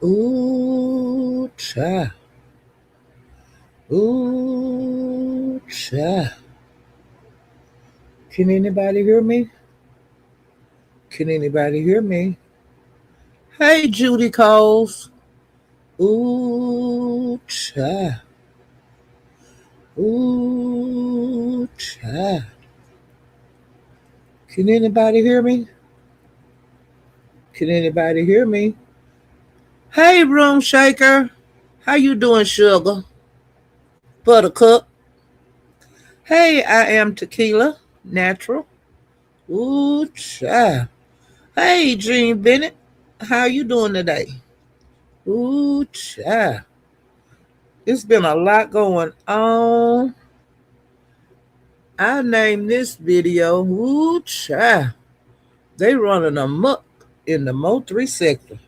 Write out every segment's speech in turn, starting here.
Ooh, child. Ooh, child. Can anybody hear me? Can anybody hear me? Hey, Judy Coles. Ooh, child. Ooh, child. Can anybody hear me? Can anybody hear me? Hey, Room Shaker. How you doing, sugar? Buttercup. Hey, I am Tequila. Natural. Ooh, child. Hey, Jean Bennett. How you doing today? Ooh, child. It's been a lot going on. I named this video, ooh, child. They running amok in the MO3 sector.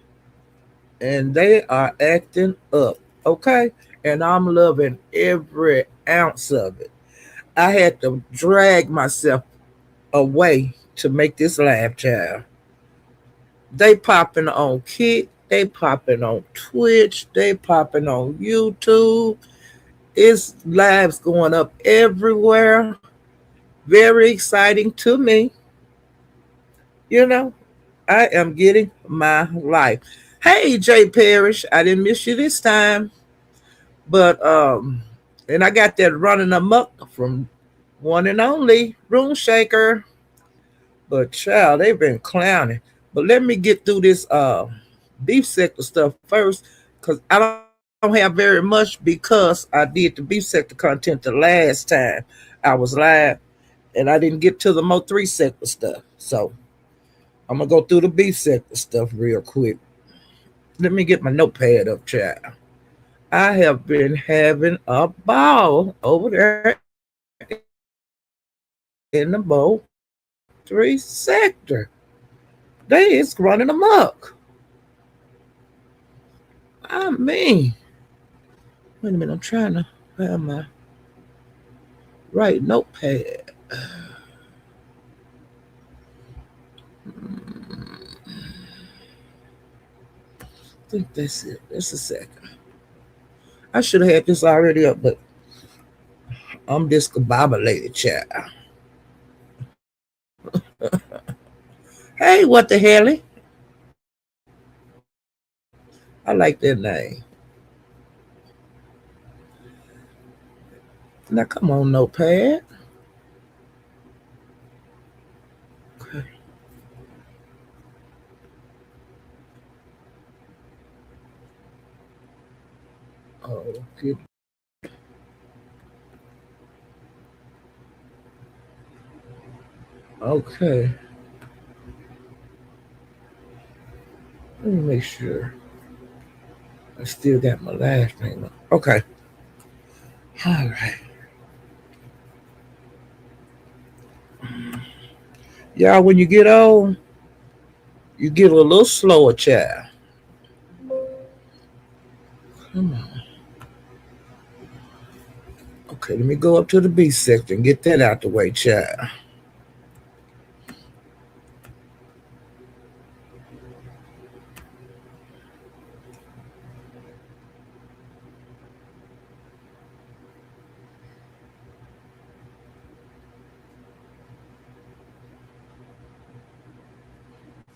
And they are acting up. Okay? And I'm loving every ounce of it. I had to drag myself away to make this live, child. They popping on Kick, they popping on Twitch, they popping on YouTube. It's lives going up everywhere. Very exciting to me. You know, I am getting my life. Hey, Jay Parrish, I didn't miss you this time, but and I got that running amok from one and only Room Shaker. But child, they've been clowning. But let me get through this beef sector stuff first, because I don't have very much because I did the beef sector content the last time I was live, and I didn't get to the Mo3 sector stuff. So I'm gonna go through the beef sector stuff real quick. Let me get my notepad up, child. I have been having a ball over there in the Mo3 sector. They is running amok. I mean, wait a minute, I'm trying to have my right notepad. I think that's it. Just a second. I should have had this already up, but I'm discombobulated, child. Hey, what the hell? I like that name. Now, come on, notepad. Okay. Oh, good. Okay. Let me make sure I still got my last name up. Okay. All right. Y'all, when you get old, you get a little slower, child. Come on. Okay, let me go up to the B section and get that out the way, child.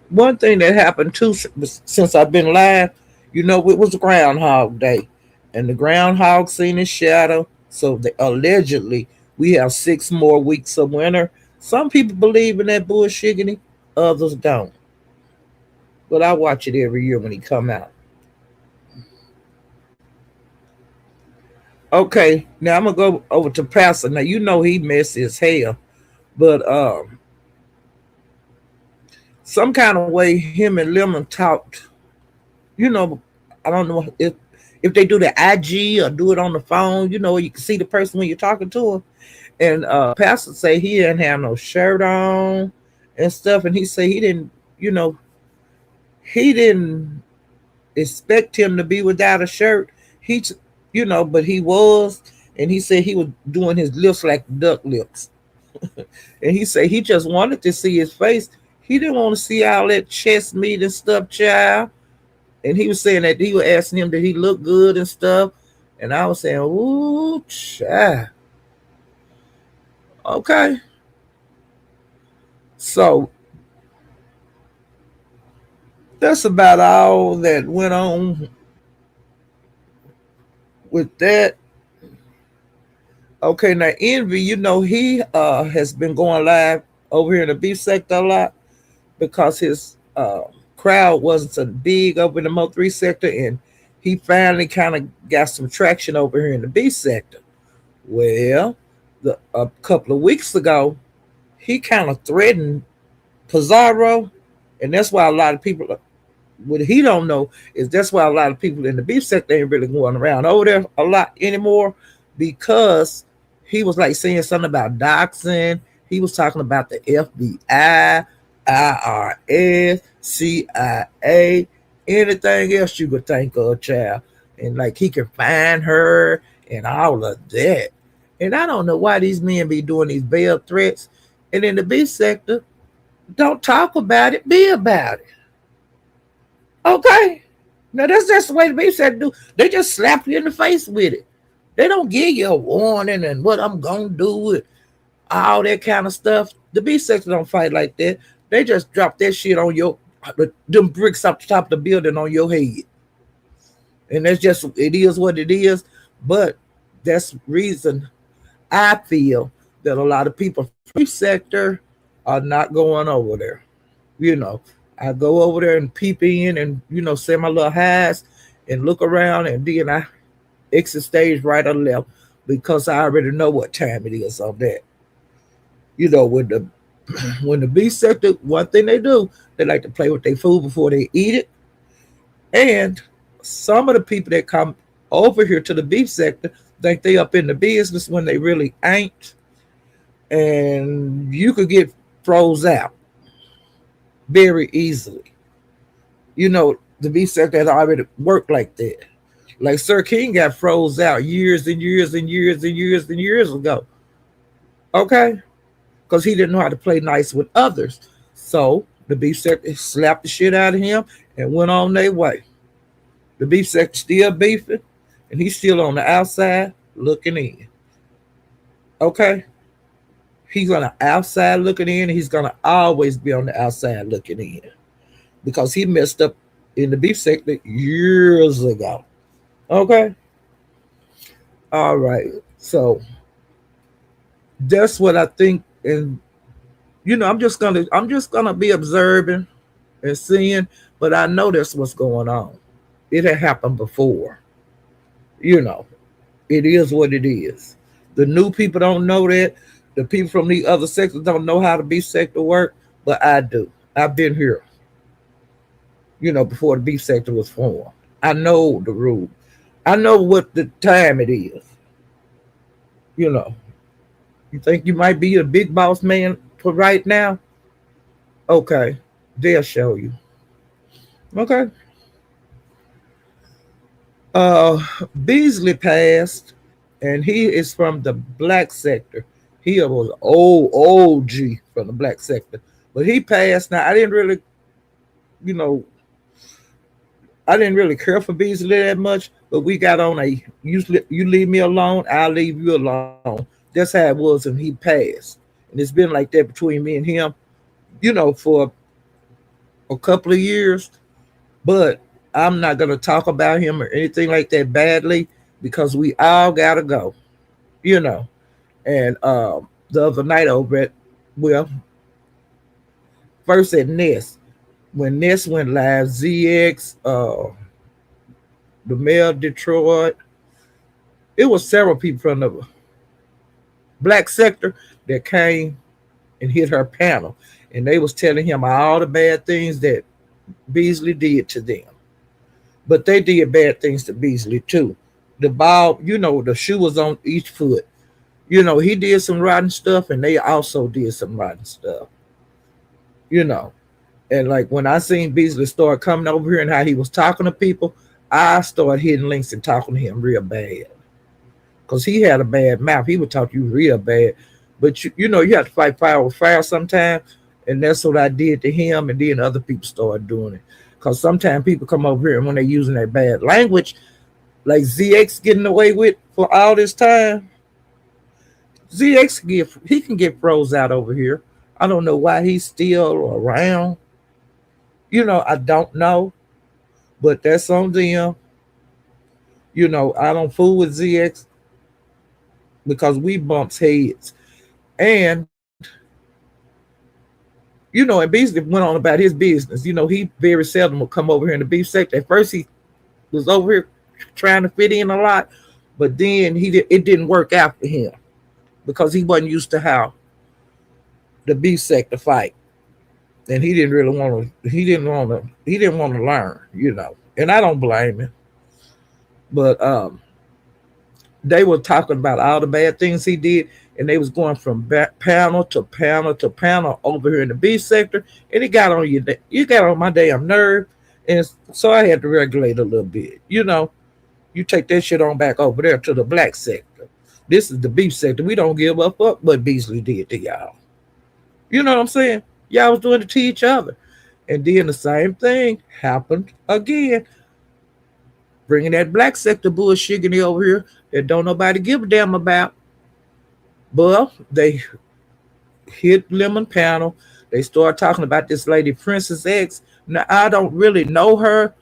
One thing that happened too since I've been live, it was Groundhog Day, and the groundhog seen his shadow. So allegedly we have 6 more weeks of winter. Some people believe in that bullshit, others don't. But I watch it every year when he come out. Okay, now I'm gonna go over to Pastor. Now he messy as hell, but some kind of way him and Lemon talked. You know, I don't know if they do the IG or do it on the phone. You can see the person when you're talking to him. And Pastor say he didn't have no shirt on and stuff, and he said you know, he didn't expect him to be without a shirt. But he was, and he said he was doing his lips like duck lips, and he said he just wanted to see his face. He didn't want to see all that chest meat and stuff, child. And he was saying that he was asking him that he looked good and stuff. And I was saying, ooh, child. Okay. So that's about all that went on with that. Okay, now Envy, he has been going live over here in the beef sector a lot because his crowd wasn't so big over in the MO3 sector, and he finally kind of got some traction over here in the beef sector. Well, a couple of weeks ago, he kind of threatened Pizarro, and that's why a lot of people, what he don't know is that's why a lot of people in the beef sector ain't really going around over there a lot anymore, because he was like saying something about doxing. He was talking about the FBI, IRS, CIA, anything else you could think of, child. And like he can find her and all of that. And I don't know why these men be doing these bail threats. And in the beef sector, don't talk about it, be about it. Okay? Now that's just the way the beef sector do. They just slap you in the face with it. They don't give you a warning and what I'm gonna do with all that kind of stuff. The beef sector don't fight like that. They just drop that shit on them bricks up the top of the building on your head. And that's just, it is what it is. But that's reason I feel that a lot of people from the sector are not going over there. I go over there and peep in and, say my little highs and look around, and then I exit stage right or left because I already know what time it is on that. When the beef sector, one thing they do, they like to play with their food before they eat it. And some of the people that come over here to the beef sector think they up in the business when they really ain't. And you could get froze out very easily. The beef sector has already worked like that. Like Sir King got froze out years and years and years and years and years ago. Okay? Because he didn't know how to play nice with others. So the beef sector slapped the shit out of him and went on their way. The beef sector still beefing, and he's still on the outside looking in. Okay? He's on the outside looking in, and he's going to always be on the outside looking in. Because he messed up in the beef sector years ago. Okay? All right. So that's what I think. And I'm just gonna be observing and seeing, but I know that's what's going on. It had happened before. It is what it is. The new people don't know that. The people from the other sectors don't know how the beef sector work, but I do. I've been here, before the beef sector was formed. I know the rule. I know what the time it is. You think you might be a big boss man for right now? Okay, they'll show you. Okay. Beasley passed, and he is from the black sector. He was an old G from the black sector, but he passed. Now I didn't really, I didn't really care for Beasley that much, but we got on a you leave me alone, I'll leave you alone. That's how it was, and he passed. And it's been like that between me and him, for a couple of years. But I'm not going to talk about him or anything like that badly because we all got to go, And the other night over at, first at Nest, when Nest went live, ZX, the mayor of Detroit, it was several people from the black sector that came and hit her panel, and they was telling him all the bad things that Beasley did to them. But they did bad things to Beasley too. The ball, the shoe was on each foot. He did some rotten stuff, and they also did some rotten stuff. And like when I seen Beasley start coming over here and how he was talking to people, I started hitting links and talking to him real bad. Because he had a bad mouth. He would talk to you real bad. But you have to fight fire with fire sometimes. And that's what I did to him. And then other people started doing it. Because sometimes people come over here and when they're using that bad language, like ZX getting away with for all this time, he can get froze out over here. I don't know why he's still around. I don't know, but that's on them. I don't fool with ZX because we bumps heads. And and Beasley went on about his business. He very seldom would come over here in the beef sector. At first, he was over here trying to fit in a lot, but then it didn't work out for him because he wasn't used to how the beef sector fight, and he didn't really want to. He didn't want to learn. And I don't blame him. But they were talking about all the bad things he did, and they was going from panel to panel to panel over here in the beef sector, and it got on you got on my damn nerve, and so I had to regulate a little bit. You take that shit on back over there to the black sector. This is the beef sector. We don't give a fuck what Beasley did to y'all. You know what I'm saying? Y'all was doing it to each other. And then the same thing happened again. Bringing that black sector bullshit over here that don't nobody give a damn about. Well, they hit Lemon Panel. They start talking about this lady, Princess X. Now, I don't really know her,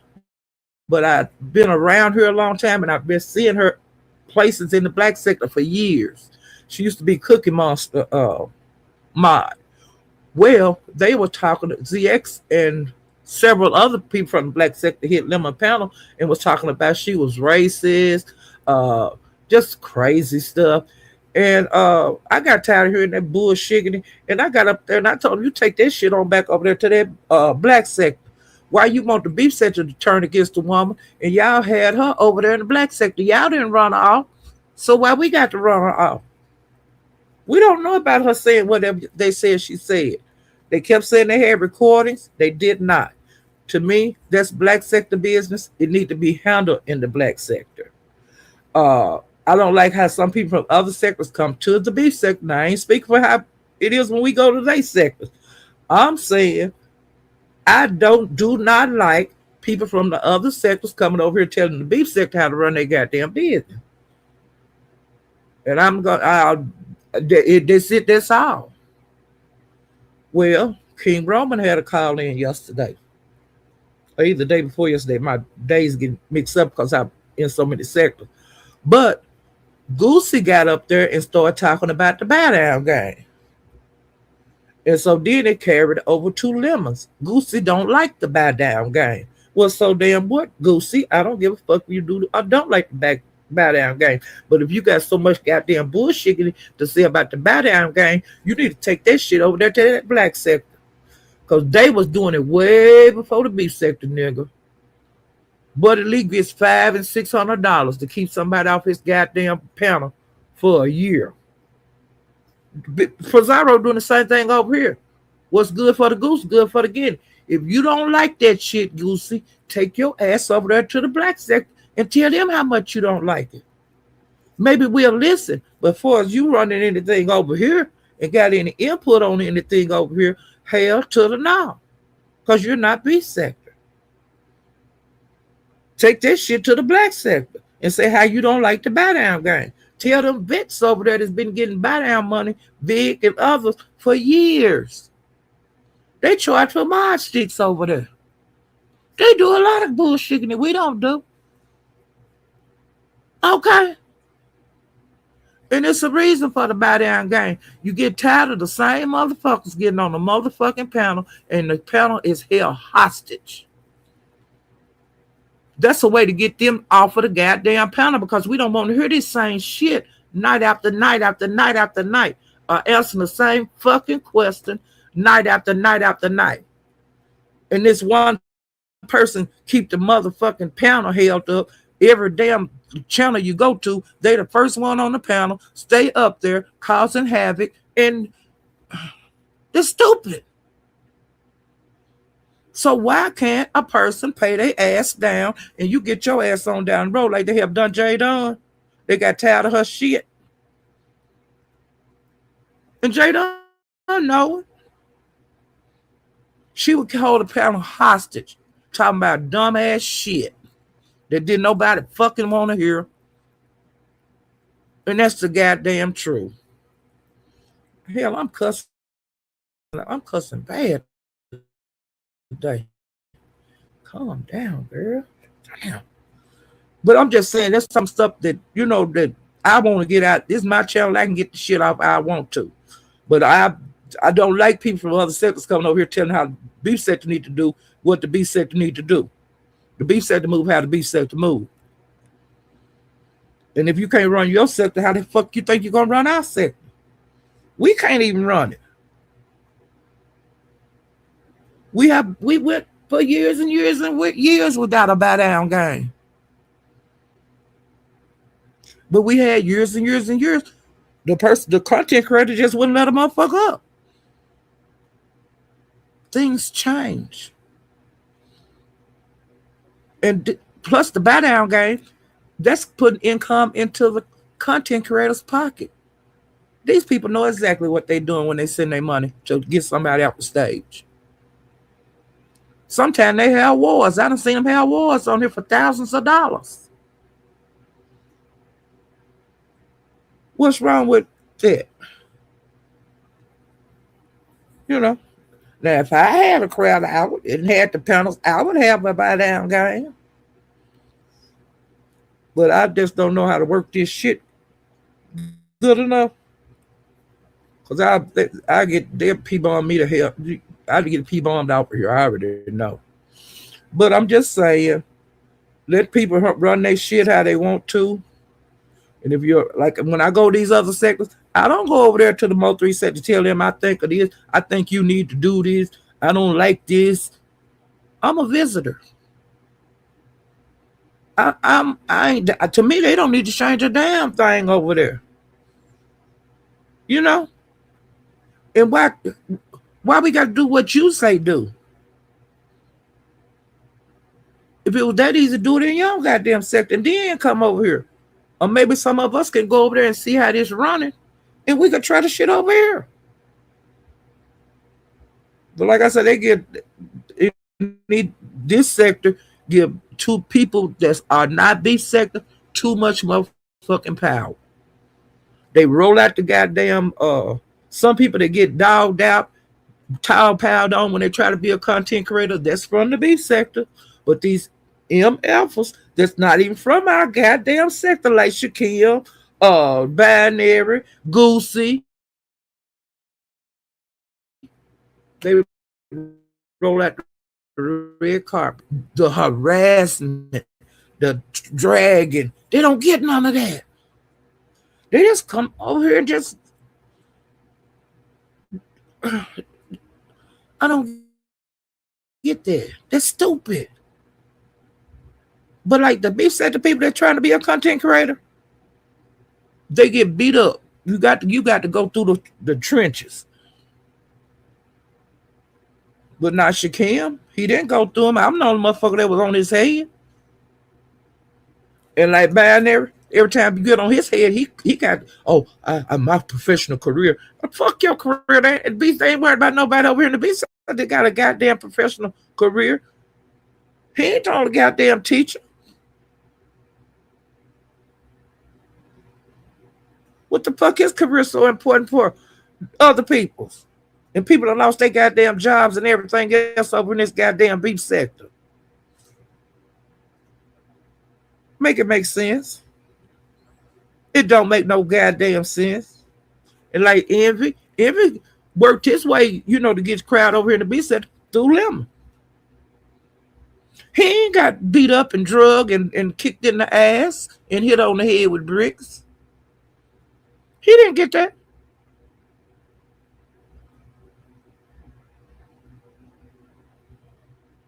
but I've been around her a long time, and I've been seeing her places in the black sector for years. She used to be Cookie Monster mod. Well, they were talking to ZX and several other people from the black sector hit Lemon Panel and was talking about she was racist, just crazy stuff. And I got tired of hearing that bullshit, and I got up there and I told him, you take that shit on back over there to that black sector. Why you want the beef sector to turn against the woman, and y'all had her over there in the black sector. Y'all didn't run her off, so why we got to run her off? We don't know about her saying whatever they said she said. They kept saying they had recordings. They did not. To me, that's black sector business. It need to be handled in the black sector. I don't like how some people from other sectors come to the beef sector. Now, I ain't speaking for how it is when we go to their sectors. I'm saying I do not like people from the other sectors coming over here telling the beef sector how to run their goddamn business. And I'm going, that's all. Well, King Roman had a call in yesterday, or either the day before yesterday. My days get mixed up because I'm in so many sectors. But Goosey got up there and started talking about the buy down game. And so then it carried over to Lemons. Goosey don't like the buy down game. Well, so damn what, Goosey? I don't give a fuck if you do. I don't like the buy down game. But if you got so much goddamn bullshit to say about the buy down game, you need to take that shit over there to that black sector. Because they was doing it way before the beef sector, nigga. Buddy Lee gets $500 and $600 to keep somebody off his goddamn panel for a year. Pizarro doing the same thing over here. What's good for the goose, good for the guinea. If you don't like that shit, Goosey, take your ass over there to the black sector and tell them how much you don't like it. Maybe we'll listen. But as far as you running anything over here and got any input on anything over here, hell to the no. Because you're not beef sector. Take this shit to the black sector and say how you don't like the buy down game. Tell them vets over there that's been getting buy down money, Vic and others, for years. They charge for mod sticks over there. They do a lot of bullshit that we don't do. Okay. And it's a reason for the buy down game. You get tired of the same motherfuckers getting on the motherfucking panel, and the panel is held hostage. That's a way to get them off of the goddamn panel because we don't want to hear this same shit night after night after night after night. Answering the same fucking question night after night after night. And this one person keep the motherfucking panel held up. Every damn channel you go to, they the first one on the panel, stay up there causing havoc, and they're stupid. So why can't a person pay their ass down and you get your ass on down the road like they have done Jay Dunn? They got tired of her shit. And Jay Dunn know it. She would hold the panel hostage. talking about dumbass shit that didn't nobody fucking want to hear. And that's the goddamn truth. Hell, I'm cussing. I'm cussing bad today. Calm down, girl. Damn. But I'm just saying, there's some stuff that, that I want to get out. This is my channel. I can get the shit off I want to. But I don't like people from other sectors coming over here telling how the beef sector need to do what the beef sector need to do. The beef sector move how the beef sector move. And if you can't run your sector, how the fuck you think you're going to run our sector? We can't even run it. We went for years and years and years without a buy down game. But we had years and years and years. The content creator just wouldn't let a motherfucker up. Things change. And plus the buy down game, that's putting income into the content creator's pocket. These people know exactly what they're doing when they send their money to get somebody off the stage. Sometimes they have wars. I done seen them have wars on here for thousands of dollars. What's wrong with that? Now if I had a crowd out and had the panels, I would have a buy down game. But I just don't know how to work this shit good enough. Because I get their P-bomb me to help. I get P-bombed out here. I already know. But I'm just saying, let people run their shit how they want to. And if you're like, when I go to these other sectors, I don't go over there to the MO3 sector to tell them I think of this. I think you need to do this. I don't like this. I'm a visitor. To me, they don't need to change a damn thing over there. And why we got to do what you say do? If it was that easy to do it in your own goddamn sector, and then come over here. Or maybe some of us can go over there and see how this running, and we could try the shit over here. But like I said, this sector give two people that are not beef sector too much motherfucking power. They roll out the goddamn some people that get dogged out, piled on when they try to be a content creator, that's from the beef sector. But these MFs that's not even from our goddamn sector, like Shaquille, Binary, Goosey, they roll out the red carpet, the harassment, the dragging. They don't get none of that. They just come over here and just I don't get that. That's stupid. But like the beef sector people that trying to be a content creator, they get beat up. You got to go through the trenches. But not Shaquem. He didn't go through them. I'm the only motherfucker that was on his head. And like Binary, every time you get on his head, he got, my professional career. Fuck your career. The beast ain't worried about nobody over here in the beast. They got a goddamn professional career. He ain't told a goddamn teacher. What the fuck is career so important for other people's? And people that lost their goddamn jobs and everything else over in this goddamn beef sector. Make it make sense. It don't make no goddamn sense. And like Envy worked his way, to get the crowd over here in the beef sector through Lemon. He ain't got beat up and drugged and kicked in the ass and hit on the head with bricks. He didn't get that.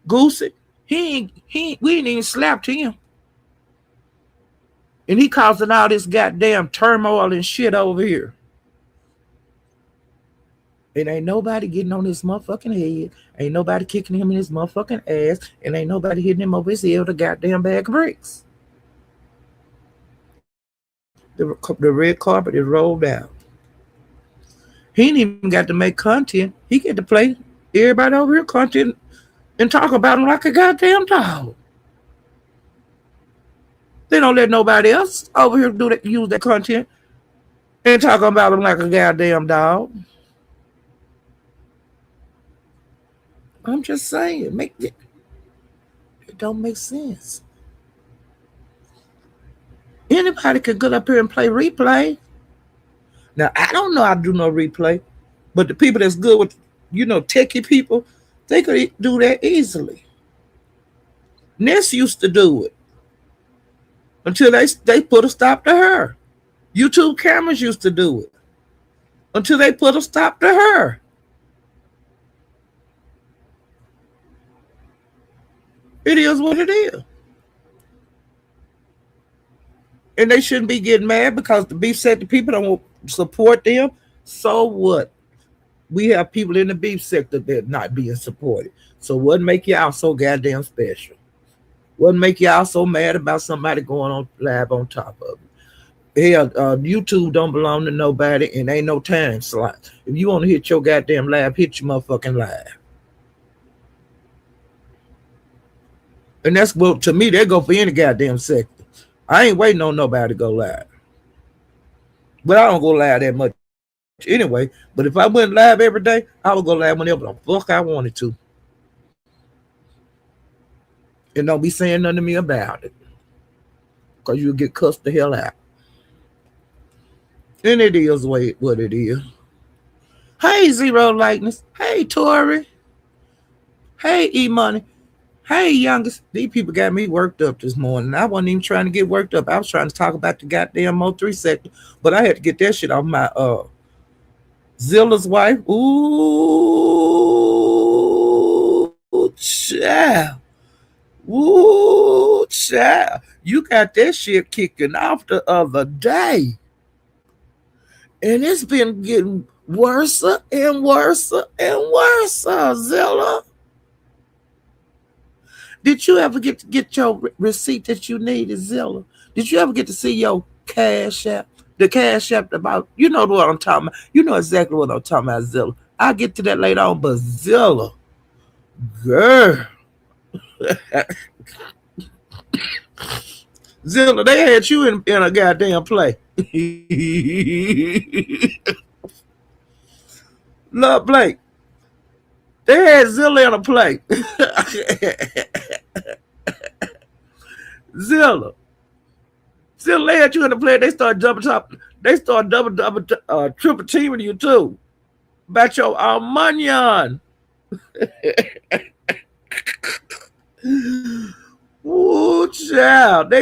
Goosey, we ain't even slapped him. And he causing all this goddamn turmoil and shit over here. And ain't nobody getting on his motherfucking head. Ain't nobody kicking him in his motherfucking ass. And ain't nobody hitting him over his head with a goddamn bag of bricks. The red carpet is rolled out. He ain't even got to make content. He get to play everybody over here content and talk about them like a goddamn dog. They don't let nobody else over here do that, use that content and talk about them like a goddamn dog. I'm just saying, it don't make sense. Anybody could get up here and play replay. Now I don't know how to do no replay, but the people that's good with, techie people, they could do that easily. Ness used to do it until they put a stop to her. YouTube cameras used to do it until they put a stop to her. It is what it is. And they shouldn't be getting mad because the beef sector people don't support them. So what? We have people in the beef sector that not being supported. So what make y'all so goddamn special? What make y'all so mad about somebody going on live on top of it? Hell, YouTube don't belong to nobody and ain't no time slot. If you want to hit your goddamn live, hit your motherfucking live. And that's what, to me, they go for any goddamn sector. I ain't waiting on nobody to go live. But I don't go live that much anyway. But if I went live every day, I would go live whenever the fuck I wanted to. And don't be saying nothing to me about it. Because you'll get cussed the hell out. And it is what it is. Hey, Zero Likeness. Hey, Tori. Hey, E-Money. Hey, youngest. These people got me worked up this morning. I wasn't even trying to get worked up. I was trying to talk about the goddamn MO3 sector. But I had to get that shit off my Zilla's wife. Ooh, child. Ooh, child. You got that shit kicking off the other day. And it's been getting worse and worse and worse, Zilla. Did you ever get to get your receipt that you needed, Zilla? Did you ever get to see your Cash App? The Cash App about, you know what I'm talking about. You know exactly what I'm talking about, Zilla. I'll get to that later on, but Zilla, girl. Zilla, they had you in a goddamn play. Love Blake. They had Zilla in a play. Zilla, they had you in the play. They start double, triple teaming you too. About your Armanian. Ooh, child.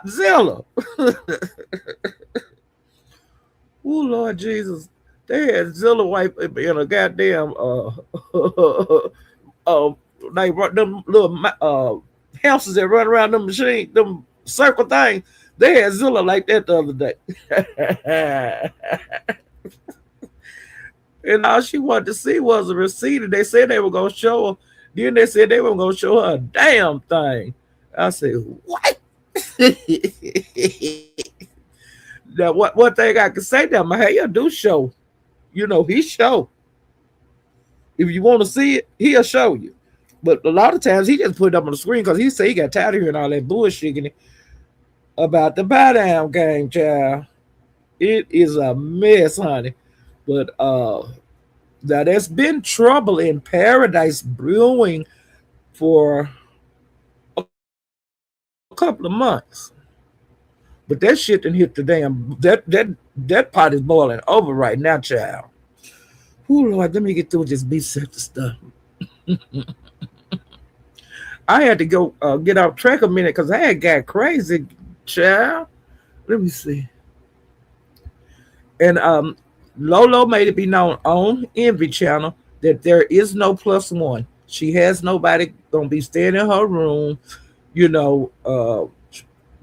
Zilla. Ooh, Lord Jesus. They had Zilla wife in a goddamn like them little houses that run around them machine, them circle things. They had Zilla like that the other day. And all she wanted to see was a receipt, and they said they were gonna show her. Then they said they were gonna show her a damn thing. I said, what? Now what thing I can say to him, hey, you do show. He show. If you want to see it, he'll show you. But a lot of times he just put it up on the screen because he said he got tired of hearing all that bullshit about the buy down game, child. It is a mess, honey. But now there's been trouble in Paradise brewing for a couple of months. But that shit didn't hit the damn that pot is boiling over right now, child. Oh Lord, let me get through this beef sector stuff. I had to go get off track a minute because I had got crazy, child. Let me see. And Lolo made it be known on Envy Channel that there is no +1. She has nobody gonna be staying in her room.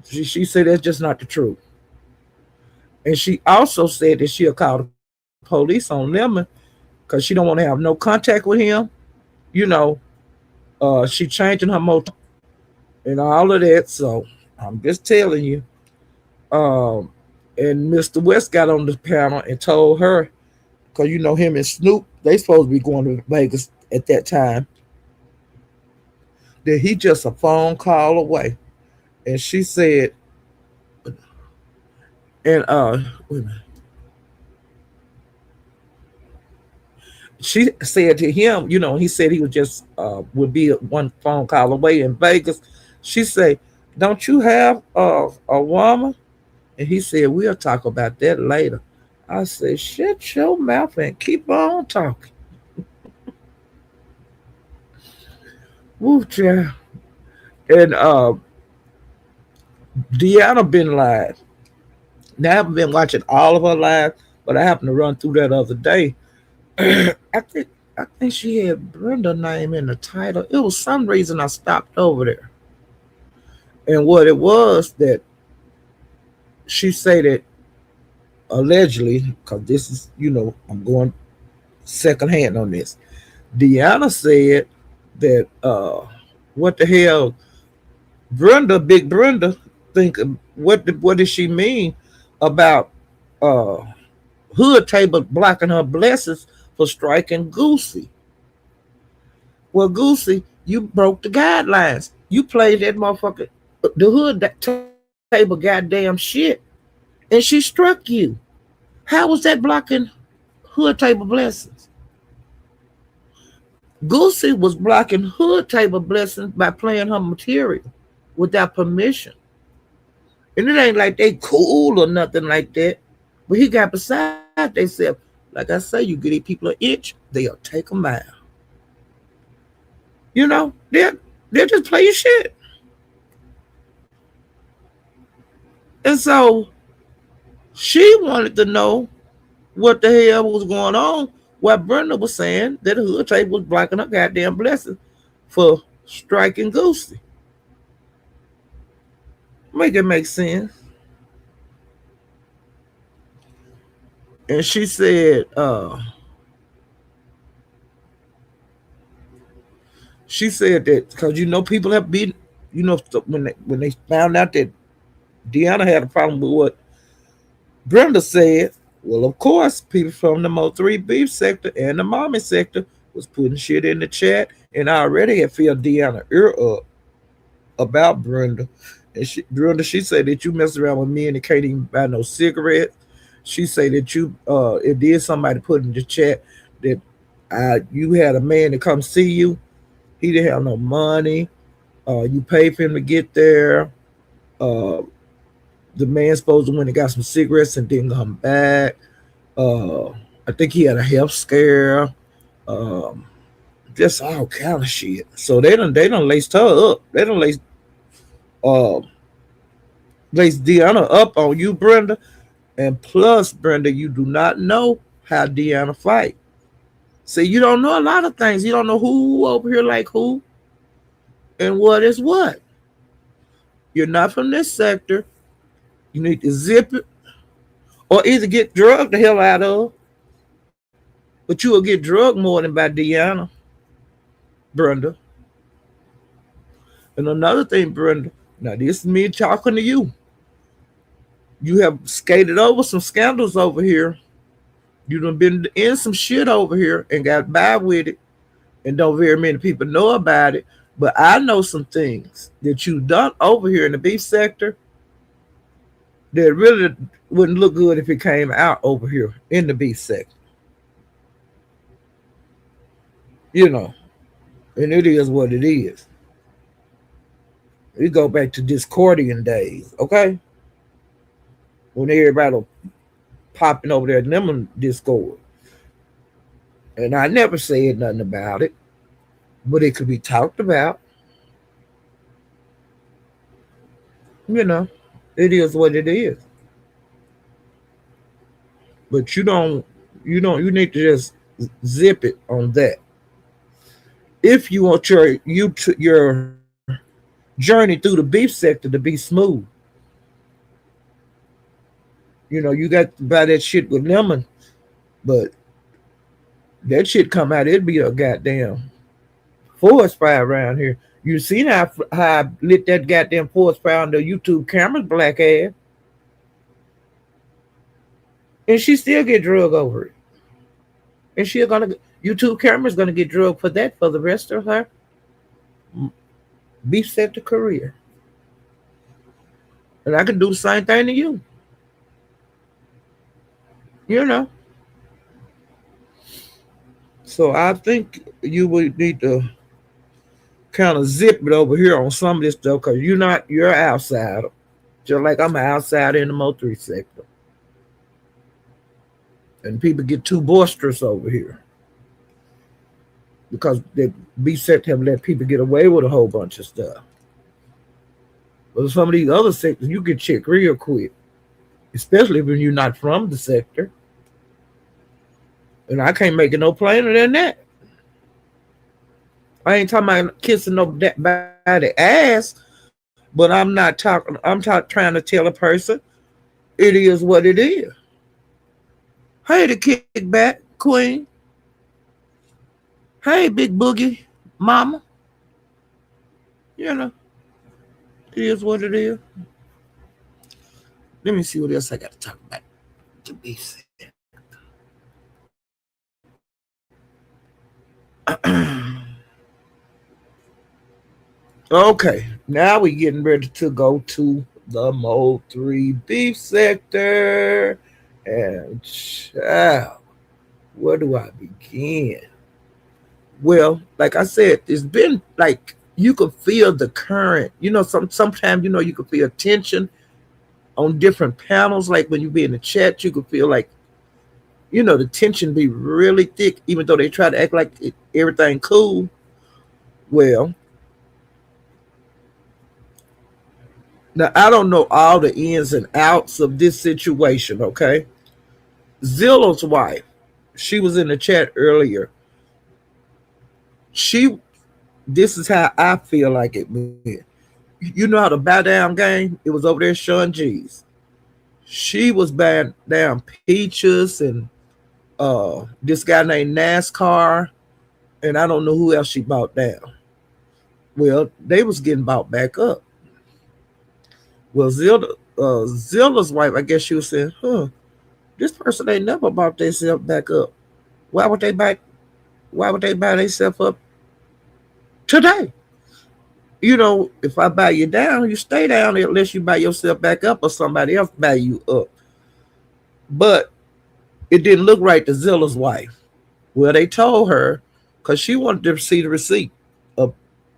She said that's just not the truth. And she also said that she'll call the police on Lemon because she don't want to have no contact with him. She changing her motor and all of that. So I'm just telling you. And Mr. West got on the panel and told her, because him and Snoop They supposed to be going to Vegas at that time. That he just a phone call away. And she said, and wait a minute. She said to him, he said he was just would be one phone call away in Vegas. She said, "Don't you have a woman?" And he said, "We'll talk about that later." I said, "Shut your mouth and keep on talking." Woo, child. And Deanna been live. Now I haven't been watching all of her live, but I happened to run through that other day. I think I think she had Brenda name in the title. It was some reason I stopped over there. And what it was that she said that allegedly, because this is, I'm going second hand on this. Deanna said that what the hell, Big Brenda, think what does she mean about uh Hood Table blocking her blessings for striking Goosey? Well, Goosey, you broke the guidelines. You played that motherfucker, the Hood Table goddamn shit, and she struck you. How was that blocking Hood Table blessings? Goosey was blocking Hood Table blessings by playing her material without permission. And it ain't like they cool or nothing like that. But he got beside themselves. Like I say, you give these people an inch, they'll take a mile. They'll just play your shit. And so she wanted to know what the hell was going on. While Brenda was saying that the Hood Table was blocking her goddamn blessing for striking Goosey. Make it make sense. And she said that because people have been, when they found out that Deanna had a problem with what Brenda said, well, of course, people from the MO3 beef sector and the mommy sector was putting shit in the chat, and I already had filled Deanna ear up about Brenda. And Brenda, she said that you mess around with me and you can't even buy no cigarettes. She said that if there's somebody put in the chat that you had a man to come see you, he didn't have no money. You paid for him to get there. Uh, the man supposed to went and got some cigarettes and didn't come back. Uh, I think he had a health scare. Um, just all kind of shit. So they done laced her up. They done uh, laced Deanna up on you, Brenda. And plus, Brenda, you do not know how Deanna fight. See, you don't know a lot of things. You don't know who over here like who and what is what. You're not from this sector. You need to zip it or either get drugged the hell out of. But you will get drugged more than by Deanna, Brenda. And another thing, Brenda, now this is me talking to you. You have skated over some scandals over here. You done been in some shit over here and got by with it. And don't very many people know about it. But I know some things that you done over here in the beef sector that really wouldn't look good if it came out over here in the beef sector. And it is what it is. We go back to Discordian days, okay? When everybody was popping over there in them Discord. And I never said nothing about it, but it could be talked about. It is what it is. But you need to just zip it on that. If you want your journey through the beef sector to be smooth, you got to buy that shit with lemon, but that shit come out, it'd be a goddamn forest fire around here. You seen how I lit that goddamn forest fire on the YouTube camera's black ass, and she still get drug over it, and YouTube camera's going to get drugged for that for the rest of her beef sector career. And I can do the same thing to you. You know. So I think you would need to kind of zip it over here on some of this stuff because you're an outsider. Just like I'm an outsider in the MO3 sector. And people get too boisterous over here because the beef sector have let people get away with a whole bunch of stuff. But some of these other sectors, you get checked real quick, especially when you're not from the sector. And I can't make it no plainer than that. I ain't talking about kissing nobody ass, but I'm not talking. Trying to tell a person it is what it is. Hey, the kickback queen. Hey, big boogie mama. You know, it is what it is. Let me see what else I got to talk about. To be said. Okay, now we're getting ready to go to the MO3 beef sector. And child, where do I begin? Well, like I said, it's been like you can feel the current. You know, sometimes you can feel tension on different panels. Like when you be in the chat, you can feel like the tension be really thick, even though they try to act like everything cool. Well, now I don't know all the ins and outs of this situation. Okay, Zillow's wife, she was in the chat earlier. This is how I feel like it went. You know how the bow down game? It was over there, Sean G's. She was buying down Peaches and this guy named NASCAR, and I don't know who else she bought down. Well, they was getting bought back up. Well, Zilla's wife, I guess she was saying, this person ain't never bought themselves back up. Why would they buy themselves up today? If I buy you down, you stay down unless you buy yourself back up or somebody else buy you up. But it didn't look right to Zilla's wife. Well, they told her because she wanted to see the receipt of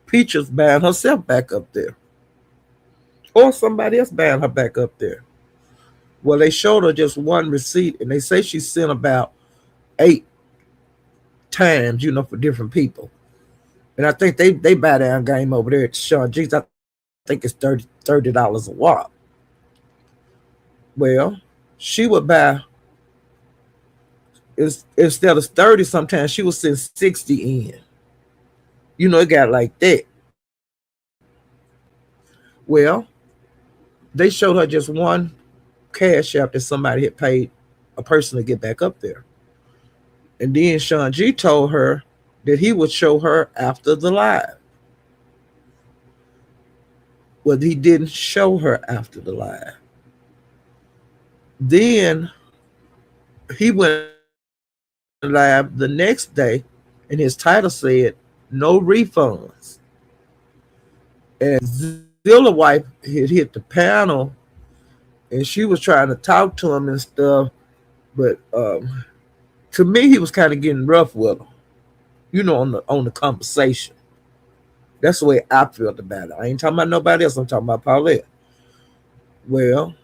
Peaches buying herself back up there. Or somebody else buying her back up there. Well, they showed her just one receipt, and they say she sent about 8 times, for different people. And I think they buy down game over there at Sean G's. I think it's $30 a wop. Well, she would buy, instead of 30 sometimes, she would send 60 in. It got like that. Well, they showed her just one cash app that somebody had paid a person to get back up there. And then Sean G told her that he would show her after the live. Well, he didn't show her after the live. Then he went live the next day, and his title said, "No refunds." And Zilla's wife had hit the panel, and she was trying to talk to him and stuff. But to me, he was kind of getting rough with her. On the conversation. That's the way I felt about it. I ain't talking about nobody else. I'm talking about Paulette. Well,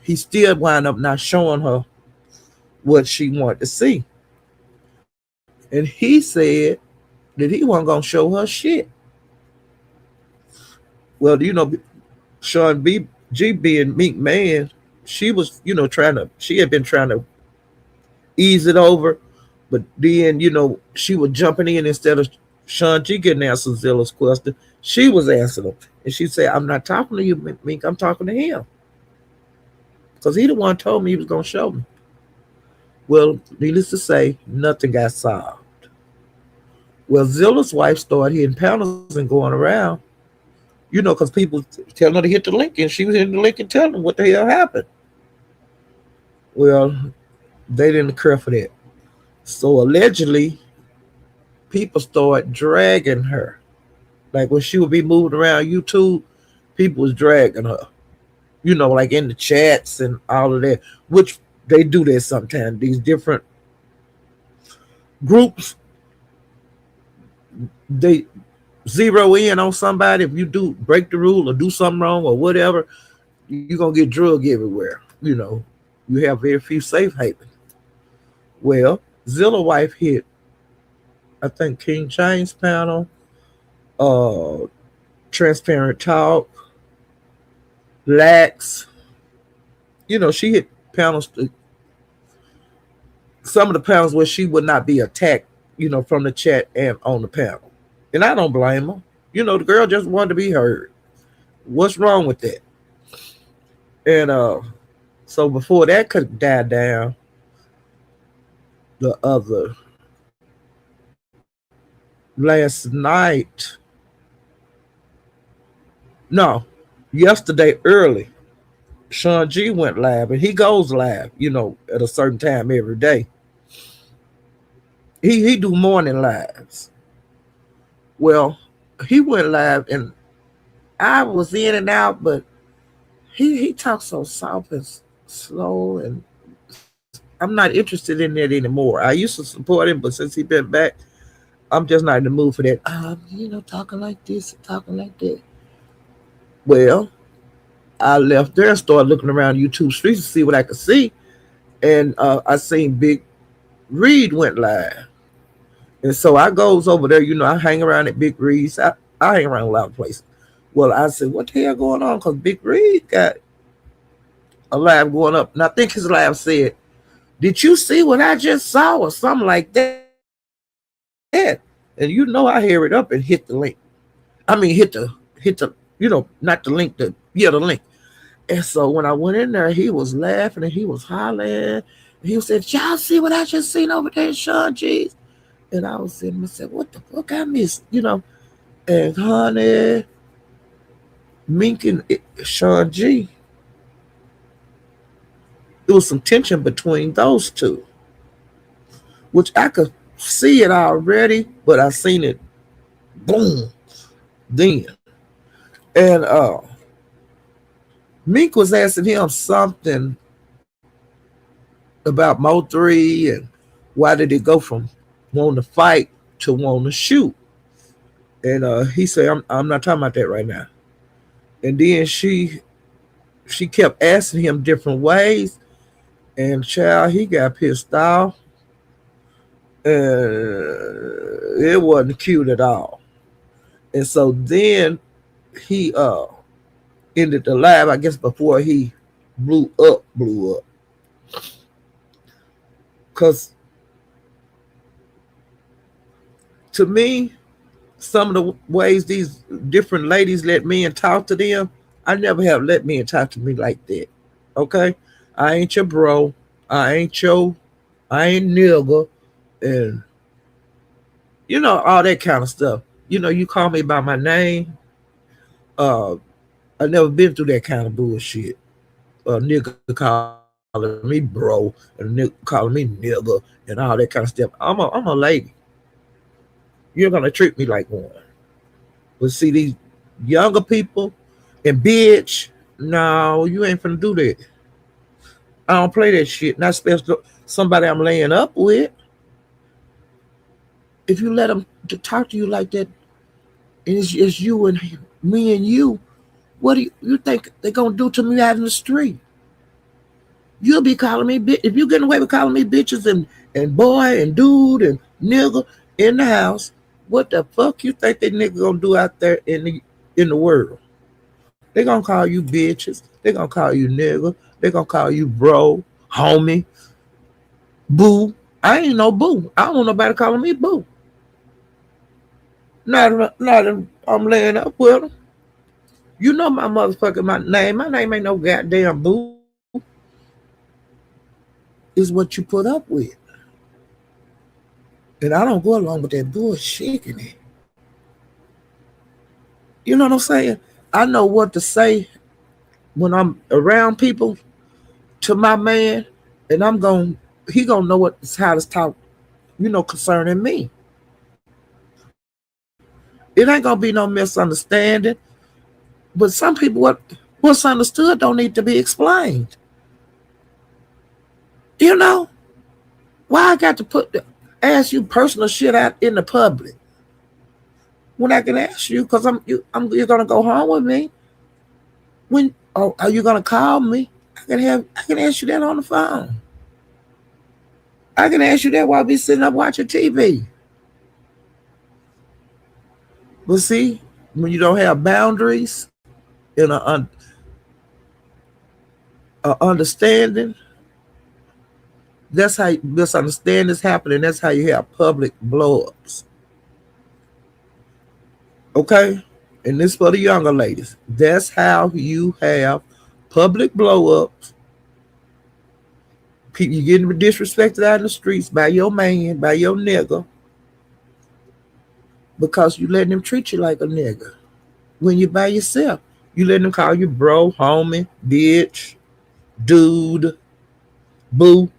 he still wound up not showing her what she wanted to see. And he said that he wasn't going to show her shit. Well, Sean G being Meek Man, she was, she had been trying to ease it over. But then, she was jumping in instead of Sean G getting answered Zilla's question. She was answering them. And she said, "I'm not talking to you, Mink. I'm talking to him. Because he the one told me he was going to show me." Well, needless to say, nothing got solved. Well, Zilla's wife started hitting panels and going around, because people telling her to hit the link. And she was hitting the link and telling them what the hell happened. Well, they didn't care for that. So allegedly, people started dragging her. Like when she would be moving around YouTube, people was dragging her. Like in the chats and all of that, which they do that sometimes. These different groups, they zero in on somebody. If you do break the rule or do something wrong or whatever, you're gonna get drug everywhere. You have very few safe havens. Well, Zilla wife hit, I think, King James panel, uh, Transparent Talk, Lax. She hit panels, some of the panels where she would not be attacked, from the chat and on the panel. And I don't blame her. The girl just wanted to be heard. What's wrong with that? And so before that could die down, the other last night, no, yesterday early, Sean G went live, and he goes live, at a certain time every day. He do morning lives. Well, he went live, and I was in and out, but he talks so soft and slow, and I'm not interested in that anymore. I used to support him, but since he been back, I'm just not in the mood for that. Talking like this, talking like that. Well, I left there and started looking around YouTube streets to see what I could see, and I seen Big Reed went live, and so I goes over there. I hang around at Big Reed's. I hang around a lot of places. Well, I said, what the hell going on? Because Big Reed got a live going up, and I think his live said, "Did you see what I just saw?" or something like that. And I hear it up and hit the link. I mean, not the link, the link. And so when I went in there, he was laughing and he was hollering. And he said, "Y'all see what I just seen over there in Sean G's?" And I was sitting and said, "What the fuck I missed?" And honey, Mink and Sean G, there was some tension between those two, which I could see it already, but I seen it boom then. And Mink was asking him something about MO3 and why did it go from wanting to fight to wanting to shoot. And he said, I'm not talking about that right now. And then she kept asking him different ways, and child, he got pissed off. It wasn't cute at all. And so then he ended the live, I guess, before he blew up. Because to me, some of the ways these different ladies let men talk to them, I never have let men talk to me like that. Okay? I ain't your bro. I ain't nigga. And, all that kind of stuff. You call me by my name. I never been through that kind of bullshit. A nigga calling me bro, and a nigga calling me nigga, and all that kind of stuff. I'm a lady. You're gonna treat me like one. But see these younger people and bitch, no, you ain't finna do that. I don't play that shit. Not especially somebody I'm laying up with. If you let them to talk to you like that, and it's you and me and you, what do you think they're gonna do to me out in the street? You'll be calling me bitch. If you getting away with calling me bitches and boy and dude and nigga in the house, what the fuck you think that nigga gonna do out there in the world? They gonna call you bitches. They gonna call you nigga. They gonna call you bro, homie, boo. I ain't no boo. I don't want nobody calling me boo. Not I'm laying up with them. You know my motherfucking name. My name ain't no goddamn boo. Is what you put up with. And I don't go along with that bullshit in it. You know what I'm saying? I know what to say when I'm around people to my man, and he gonna know how to talk concerning me. It ain't gonna be no misunderstanding. But some people, what's understood don't need to be explained. You know why I got to ask you personal shit out in the public when I can ask you because you're gonna go home with me. When are you gonna call me? I can ask you that on the phone. I can ask you that while I be sitting up watching TV. But see, when you don't have boundaries and a understanding, that's how misunderstandings happen, and that's how you have public blow-ups. Okay? And this for the younger ladies. That's how you have public blow-ups. People, you getting disrespected out in the streets by your man, by your nigga, because you letting them treat you like a nigga. When you're by yourself, you letting them call you bro, homie, bitch, dude, boo.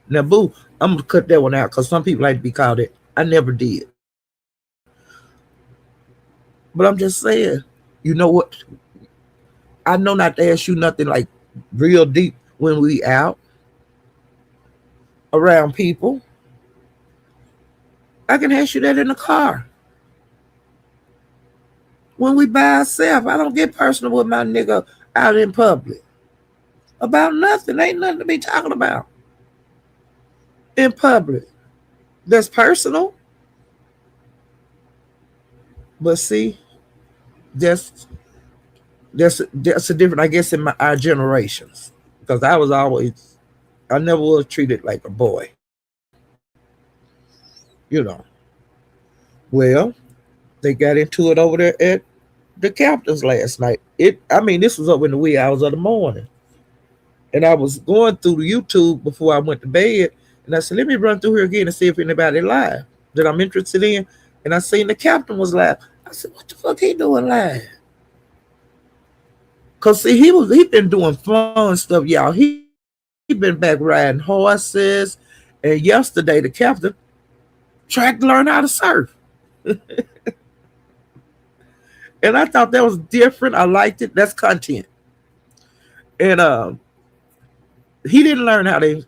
Now, boo, I'm gonna cut that one out because some people like to be called it. I never did. But I'm just saying, you know what? I know not to ask you nothing like real deep when we out around people. I can ask you that in the car. When we by ourselves, I don't get personal with my nigga out in public. About nothing. Ain't nothing to be talking about in public. That's personal. But see, that's that's a different, I guess, in our generations. Because I never was treated like a boy. You know. Well, they got into it over there at the captain's last night. This was up in the wee hours of the morning. And I was going through the YouTube before I went to bed. And I said, let me run through here again and see if anybody live that I'm interested in. And I seen the captain was live. I said, what the fuck he doing live? Cause see, he been doing fun stuff, y'all. He been back riding horses. And yesterday the captain tried to learn how to surf. And I thought that was different. I liked it. That's content. And he didn't learn how to.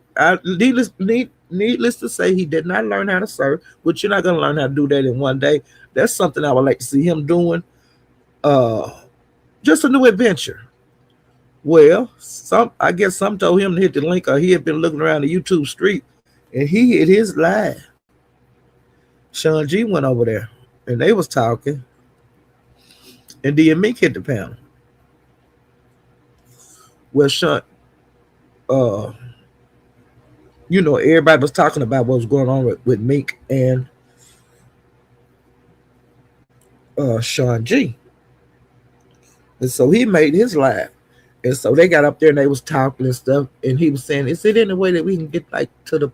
Needless to say, he did not learn how to surf. But you're not gonna learn how to do that in one day. That's something I would like to see him doing. Uh, just a new adventure. Well, I guess some told him to hit the link, or he had been looking around the YouTube street, and he hit his live. Sean G went over there, and they was talking, and D and Meek hit the panel. Well, Sean, uh, everybody was talking about what was going on with Meek and Sean G. And so he made his live. And so they got up there and they was talking and stuff. And he was saying, is it any way that we can get like to the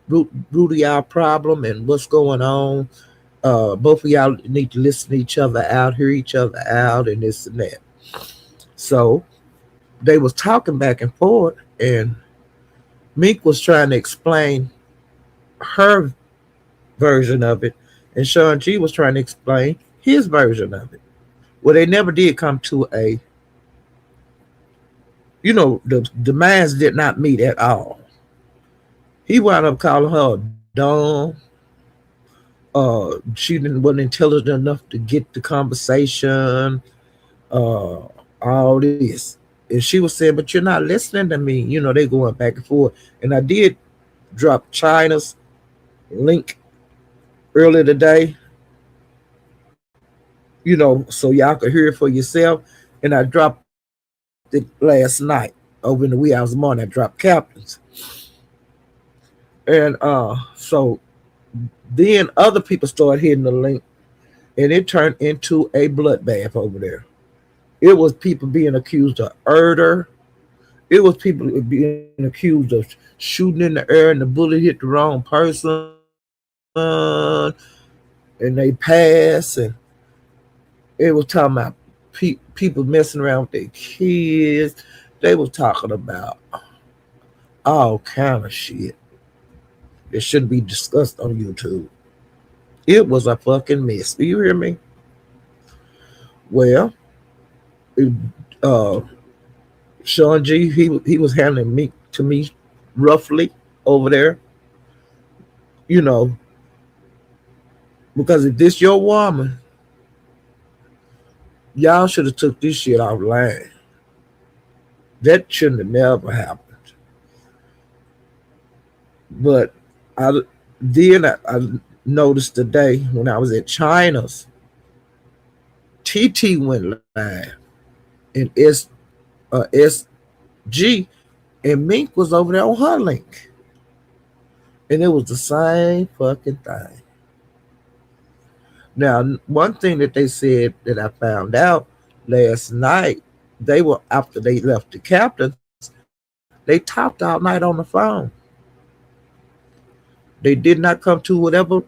root of y'all problem and what's going on? Both of y'all need to listen to each other out, hear each other out, and this and that. So they was talking back and forth, and Meek was trying to explain her version of it, and Sean G was trying to explain his version of it. Well, they never did come to the minds did not meet at all. He wound up calling her dumb. She wasn't intelligent enough to get the conversation. All this. And she was saying, but you're not listening to me. They going back and forth. And I did drop China's link earlier today, so y'all could hear it for yourself. And I dropped it last night over in the wee hours of the morning. I dropped Captain's. And so then other people started hitting the link, and it turned into a bloodbath over there. It was people being accused of murder. It was people being accused of shooting in the air and the bullet hit the wrong person and they passed. And it was talking about people messing around with their kids. They was talking about all kind of shit. It shouldn't be discussed on YouTube. It was a fucking mess. Do you hear me? Well, it, uh, Sean G, he was handling me to me roughly over there, you know, because if this your woman, y'all should have took this shit offline. That shouldn't have never happened. But I I noticed today when I was at China's, TT went live and SG and Mink was over there on her link. And it was the same fucking thing. Now, one thing that they said that I found out last night, they were after they left the captains, they talked all night on the phone. They did not come to whatever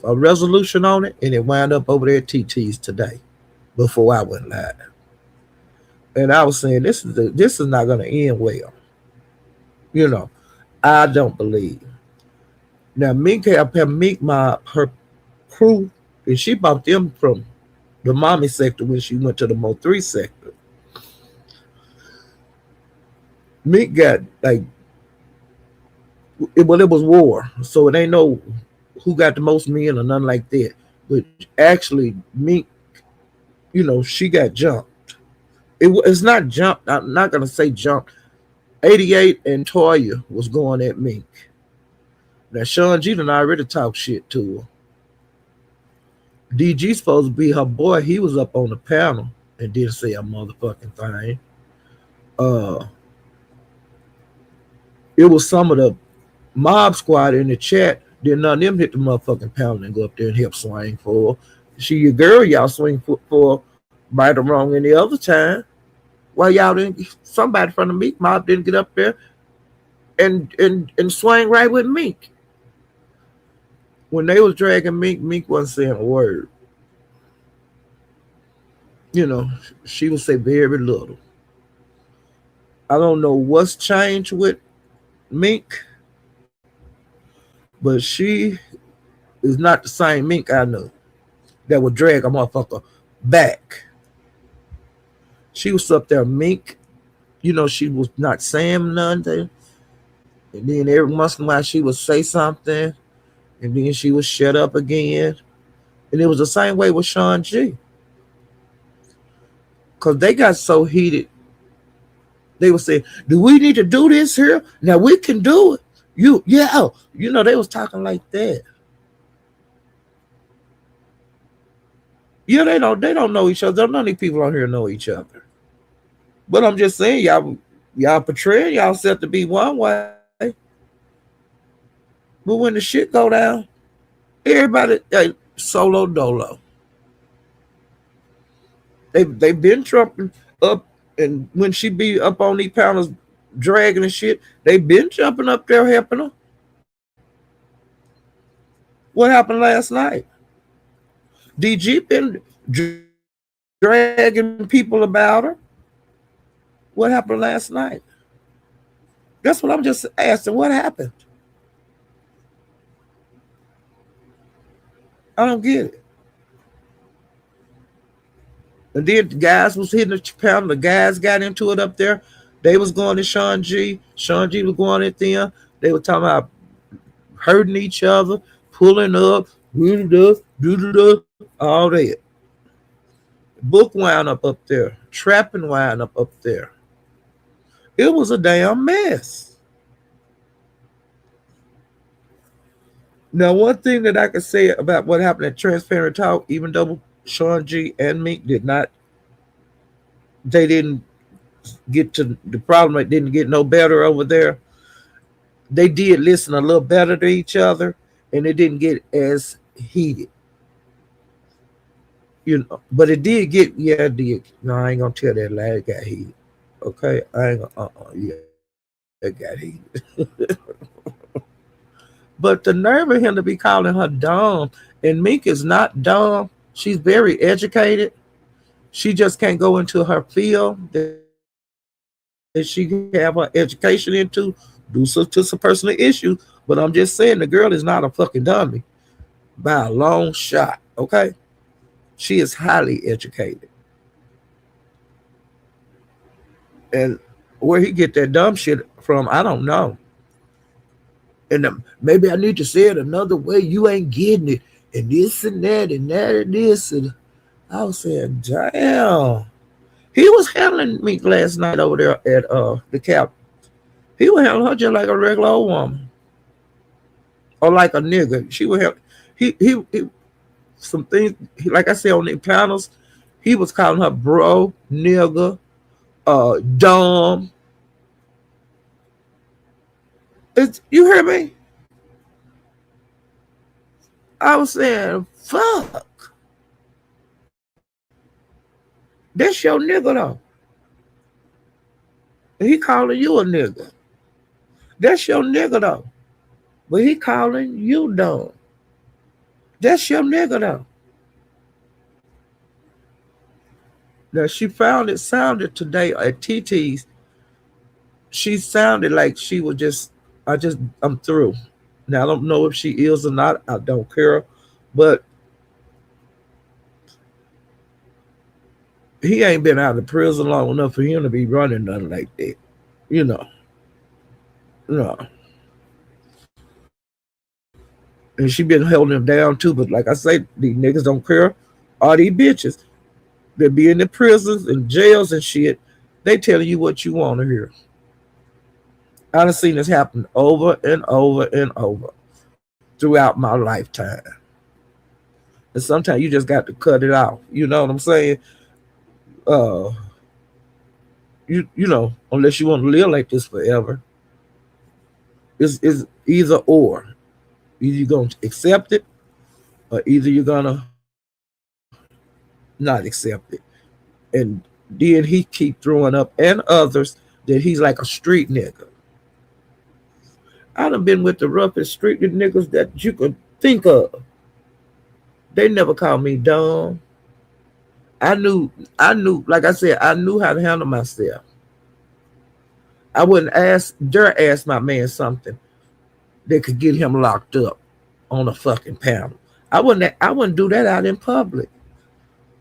a resolution on it, and it wound up over there at TT's today before I went live. And I was saying this is not going to end well. You know, I don't believe. Now, Mink have Mink her crew, and she bought them from the mommy sector when she went to the MO3 sector. Mink got like, it was war, so it ain't no who got the most men or nothing like that. But actually, Mink, she got jumped. It's not jumped. I'm not gonna say jumped. 88 and Toya was going at Mink. Now Sean G done already talked shit to her. DG supposed to be her boy. He was up on the panel and didn't say a motherfucking thing. It was some of the mob squad in the chat. Then none of them hit the motherfucking panel and go up there and help swing for her. She your girl, y'all swing for right or wrong any other time. Why y'all didn't? Somebody from the Meek mob didn't get up there and swing right with Meek. When they was dragging Meek, Meek wasn't saying a word. She would say very little. I don't know what's changed with Meek, but she is not the same Meek I know that would drag a motherfucker back. She was up there Meek, she was not saying nothing. And then every once in a while she would say something, and then she would shut up again. And it was the same way with Sean G. Because they got so heated. They would say, do we need to do this here? Now we can do it. They was talking like that. Yeah, they don't know each other. None of these people on here know each other. But I'm just saying, y'all portraying y'allself to be one way. But when the shit go down, everybody solo dolo. They've been trumping up, and when she be up on these panels dragging and shit, they've been jumping up there helping her. What happened last night? DG been dragging people about her. What happened last night? That's what I'm just asking. What happened? I don't get it. And then the guys was hitting the panel. The guys got into it up there. They was going to Sean G. Sean G was going at them. They were talking about hurting each other, pulling up, all that. Book wound up there. Trapping wound up there. It was a damn mess. Now, one thing that I can say about what happened at Transparent Talk, even though Sean G and Meek they didn't get to the problem. It didn't get no better over there. They did listen a little better to each other, and it didn't get as heated. But it did get, it did. No, I ain't gonna tell that lie. It got heated. Okay, I ain't gonna. It got heated. But the nerve of him to be calling her dumb, and Meek is not dumb. She's very educated. She just can't go into her field that she have her education into, due to some personal issues. But I'm just saying the girl is not a fucking dummy by a long shot. Okay, she is highly educated, and where he get that dumb shit from, I don't know. And maybe I need to say it another way. You ain't getting it, and this and that and that and this. And I was saying, damn. He was handling me last night over there at the cap. He was handling her just like a regular old woman, or like a nigga. She would have he some things. Like I said on the panels, he was calling her bro, nigga, dumb. You hear me? I was saying, fuck. That's your nigga though. And he calling you a nigga. That's your nigga though. But he calling you dumb. That's your nigga though. Now she found it sounded today at TT's. She sounded like she was I'm through. Now I don't know if she is or not. I don't care. But he ain't been out of prison long enough for him to be running nothing like that. You know. No. And she been holding him down too. But like I say, these niggas don't care. All these bitches that be in the prisons and jails and shit, they telling you what you want to hear. I done seen this happen over and over and over throughout my lifetime. And sometimes you just got to cut it off. You know what I'm saying? You know, unless you want to live like this forever. It's either or. Either you're going to accept it, or either you're going to not accept it. And then he keep throwing up, and others, that he's like a street nigga. I done been with the roughest street niggas that you could think of. They never called me dumb. I knew, like I said, I knew how to handle myself. I wouldn't dare ask my man something that could get him locked up on a fucking panel. I wouldn't do that out in public.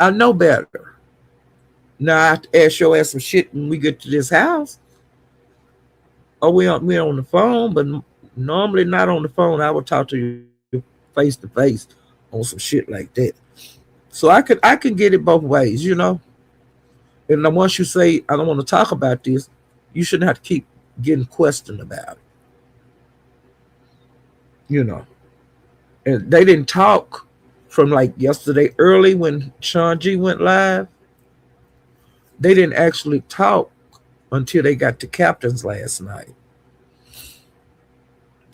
I know better. Now I have to ask your ass some shit when we get to this house. Or we on the phone, but normally not on the phone. I would talk to you face to face on some shit like that. So I can get it both ways, you know. And then once you say I don't want to talk about this, you shouldn't have to keep getting questioned about it. You know. And they didn't talk from like yesterday early when Sean G went live. They didn't actually talk until they got to Captain's last night.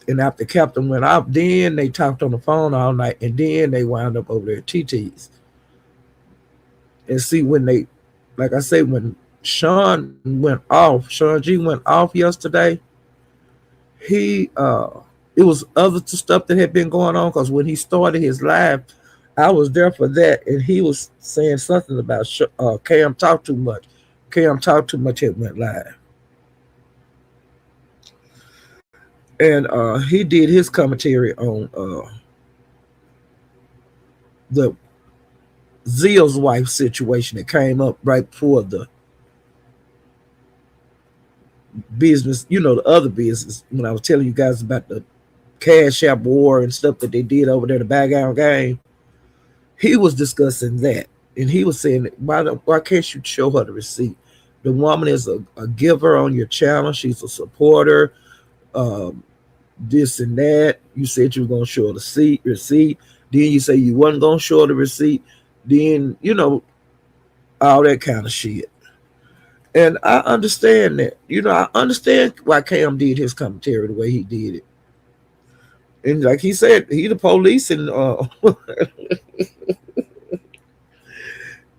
And after Captain went out, then they talked on the phone all night, and then they wound up over there at TT's. And see, when they, like I say, when Sean G went off yesterday, it was other stuff that had been going on, because when he started his live, I was there for that, and he was saying something about Cam talk too much. Cam talk too much had went live. And he did his commentary on the Zill's wife situation that came up right before the business, you know, the other business, when I was telling you guys about the Cash App war and stuff that they did over there, the background game. He was discussing that, and he was saying, why can't you show her the receipt? The woman is a giver on your channel. She's a supporter, this and that. You said you were going to show her the receipt. Then you say you wasn't going to show her the receipt. Then, you know, all that kind of shit. And I understand that. You know, I understand why Cam did his commentary the way he did it. And like he said, he the police and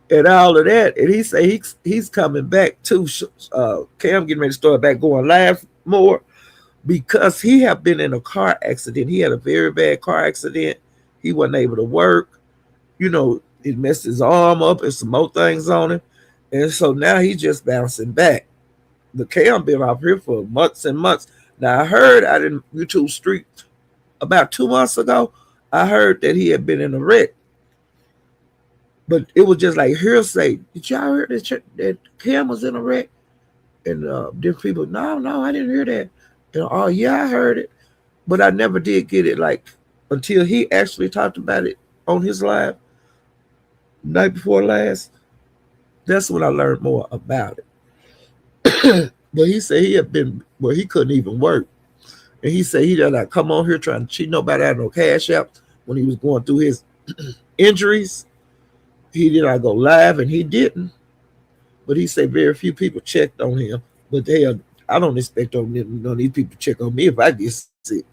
and all of that. And he say he's coming back too. Cam getting ready to start back going live more, because he had been in a car accident. He had a very bad car accident. He wasn't able to work. You know, it messed his arm up and some more things on him. And so now he's just bouncing back. The Cam been out here for months and months. Now I heard out in YouTube Street about 2 months ago, I heard that he had been in a wreck, but it was just like hearsay. Did y'all hear that Cam was in a wreck? And different people, no, no, I didn't hear that. And oh yeah, I heard it, but I never did get it like until he actually talked about it on his live night before last. That's when I learned more about it. But he said he had been well, he couldn't even work. And he said he did not come on here trying to cheat nobody out of no cash app when he was going through his injuries. He did not go live, and he didn't. But he said very few people checked on him. But I don't expect none of these people to check on me if I get sick.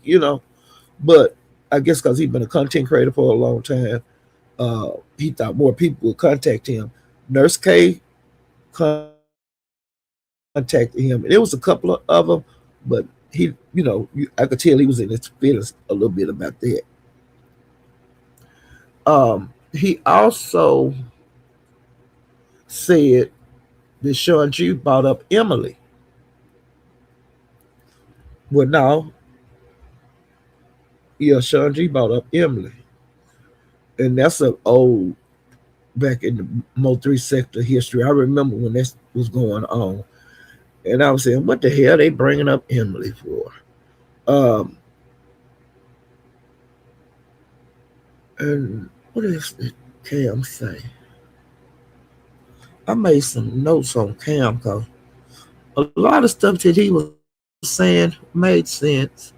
But I guess because he's been a content creator for a long time, he thought more people would contact him. Nurse K contacted him, and it was a couple of them, but he, I could tell he was in his feelings a little bit about that. He also said that Sean G brought up Emily. Well, no, yeah, Sean G brought up Emily, and that's an old back in the MO3 sector history. I remember when this was going on, and I was saying, "What the hell they bringing up Emily for?" Um, and what is it Cam say? I made some notes on Cam because a lot of stuff that he was saying made sense,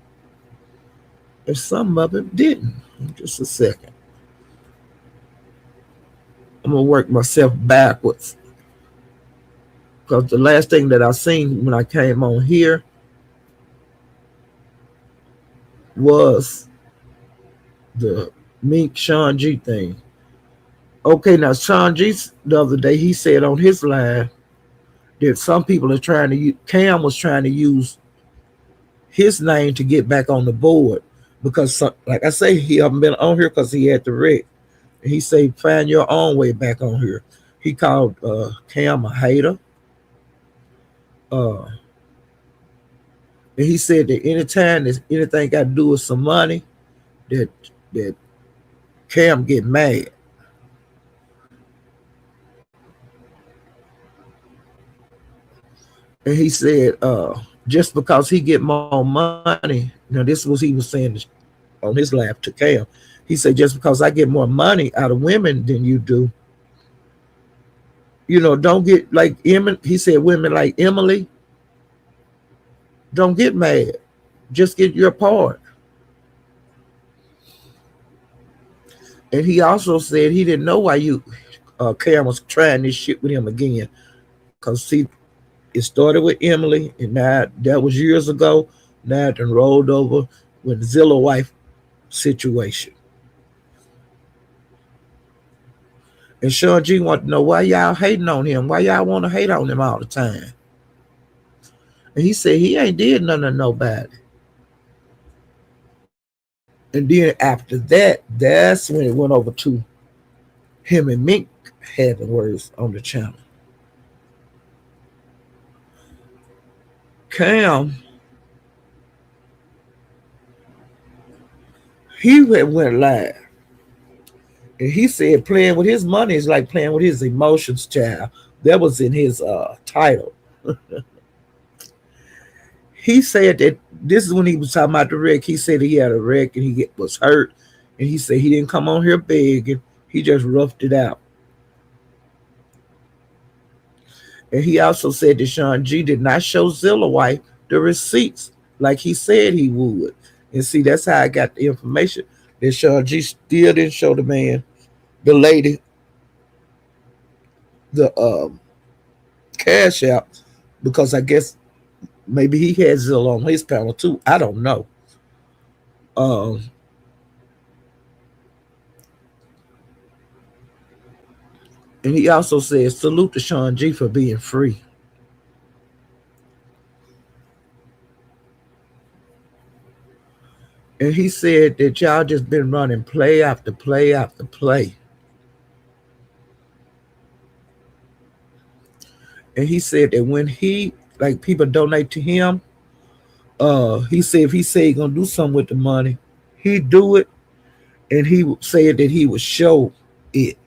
and some of it didn't. Just a second. I'm gonna work myself backwards because the last thing that I seen when I came on here was the Meek Sean G thing. Okay, now Sean G the other day he said on his live that some people are trying to use, Cam was trying to use his name to get back on the board because, like I say, he haven't been on here because he had the wreck. And he said, "Find your own way back on here." He called Cam a hater. Uh, and he said that anytime there's anything got to do with some money, that that Cam get mad. And he said, just because he get more money, now this was he was saying on his live to Cam. He said, just because I get more money out of women than you do, don't get like Emily. He said, women like Emily, don't get mad. Just get your part. And he also said he didn't know why Cam was trying this shit with him again. Because, see, it started with Emily, and now that was years ago. Now it done rolled over with the Zilla wife situation. And Sean G want to know why y'all hating on him. Why y'all want to hate on him all the time? And he said he ain't did nothing to nobody. And then after that, that's when it went over to him and Mink having words on the channel. Cam, he went live. And he said playing with his money is like playing with his emotions, child. That was in his title. He said that this is when he was talking about the wreck. He said he had a wreck and was hurt. And he said he didn't come on here begging. He just roughed it out. And he also said that Sean G did not show Zilla wife the receipts like he said he would. And see, that's how I got the information that Sean G still didn't show the lady, the cash out, because I guess maybe he had Zilla on his panel too. I don't know. Um, and he also said salute to Sean G for being free. And he said that y'all just been running play after play after play. And he said that when he, like, people donate to him, He said if he said he gonna do something with the money, he'd do it, and he said that he would show it.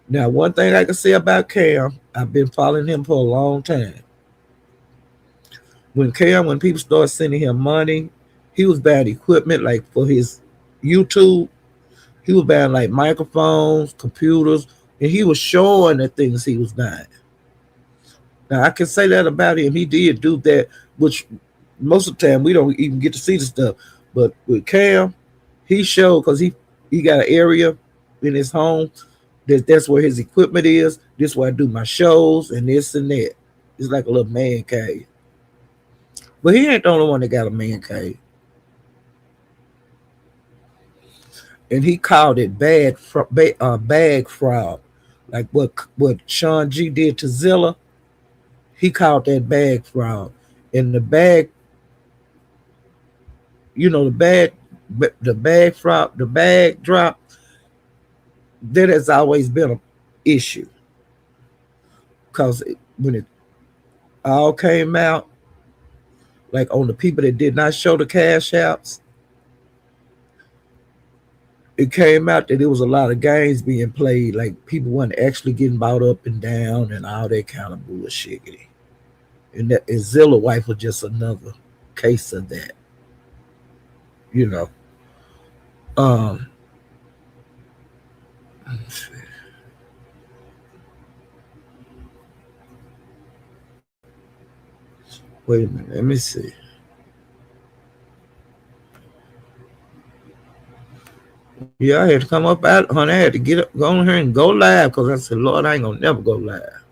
Now, one thing I can say about Cam, I've been following him for a long time. When people started sending him money, he was buying equipment like for his YouTube. He was buying like microphones, computers, and he was showing the things he was buying. Now I can say that about him. He did do that, which most of the time we don't even get to see the stuff. But with Cam, he showed because he got an area in his home that's where his equipment is. This is where I do my shows and this and that. It's like a little man cave. But he ain't the only one that got a man cave. And he called it bag fraud, like what Sean G did to Zilla. He called that bag fraud, and the bag, the bag fraud, the bag drop. That has always been an issue because when it all came out, like on the people that did not show the cash outs, it came out that there was a lot of games being played, like people weren't actually getting bought up and down and all that kind of bullshit. And Zilla wife was just another case of that, you know. Um, wait a minute, let me see. Yeah, I had to come up out, honey. I had to get up, go on here and go live because I said, Lord, I ain't gonna never go live.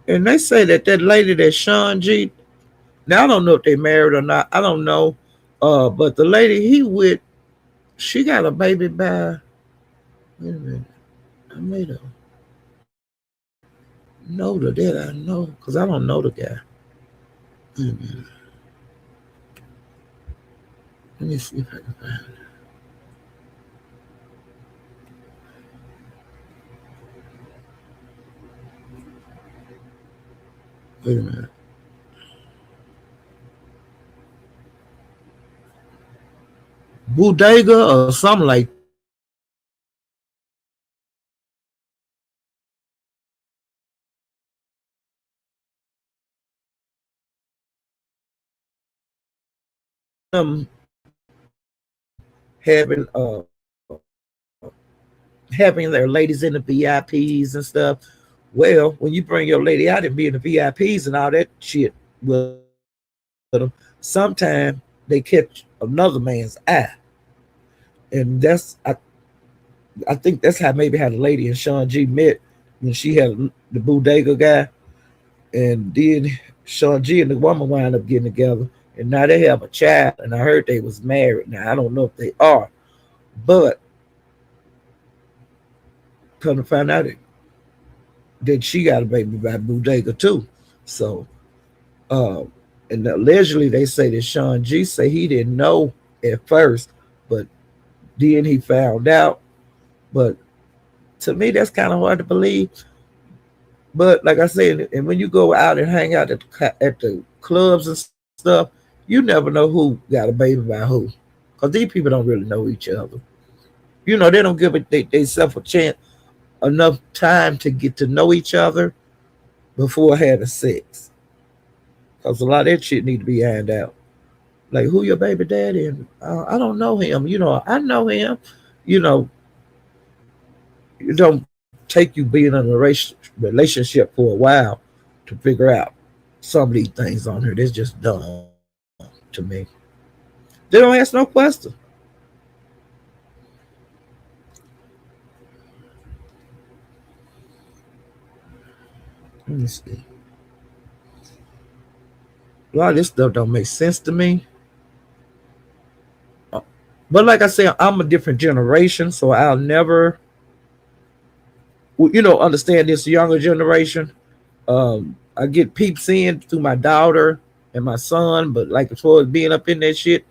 And they say that lady that Sean G. Now I don't know if they married or not. I don't know. But the lady he with, she got a baby by. Wait a minute. I made a note of that. I know because I don't know the guy. Wait a minute. Let me see if I can find it. Wait a minute. Bodega or something like that. Having having their ladies in the VIPs and stuff. Well, when you bring your lady out and be in the VIPs and all that shit with them, sometimes they catch another man's eye. And I think that's how maybe how the lady and Sean G met when she had the bodega guy, and then Sean G and the woman wind up getting together, and now they have a child. And I heard they was married. Now I don't know if they are, but come to find out that she got a baby by bodega too. So, uh, and allegedly they say that Sean G say he didn't know at first, but then he found out. But to me, that's kind of hard to believe. But like I said, and when you go out and hang out at the clubs and stuff, you never know who got a baby by who, because these people don't really know each other. They don't give themselves a chance enough time to get to know each other before having sex, because a lot of that shit need to be ironed out. Like who your baby daddy? And I don't know him. I know him. You know, it don't take you being in a relationship for a while to figure out some of these things on here. That's just dumb to me. They don't ask no questions. Let me see. A lot of this stuff don't make sense to me. Uh, But like I said, I'm a different generation, so I'll never, understand this younger generation. I get peeps in through my daughter and my son, but like as far as being up in that shit,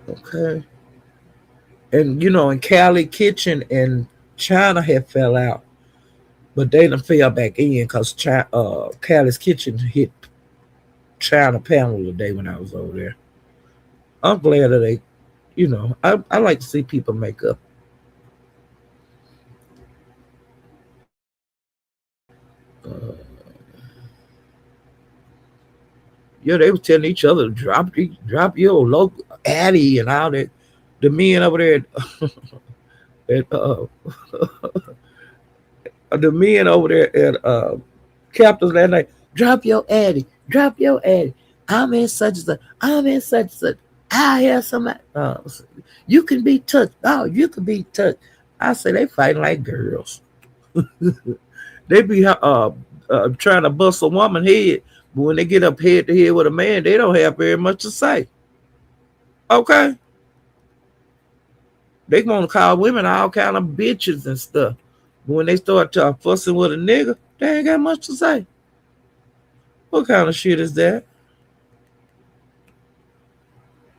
okay. And in Cali Kitchen and China had fell out, but they done fell back in because Cali's Kitchen hit China panel today when I was over there. I'm glad that I like to see people make up. Yeah, they were telling each other to drop your local Addy and all that. The men over there at the men over there at Captain's last night, drop your Addy. I'm in such and such. I'm in such and such. I have somebody. You can be touched. Oh, you can be touched. I say they fighting like girls. They be trying to bust a woman head, but when they get up head to head with a man, they don't have very much to say. Okay, they want to call women all kind of bitches and stuff, but when they start fussing with a nigga, they ain't got much to say. What kind of shit is that?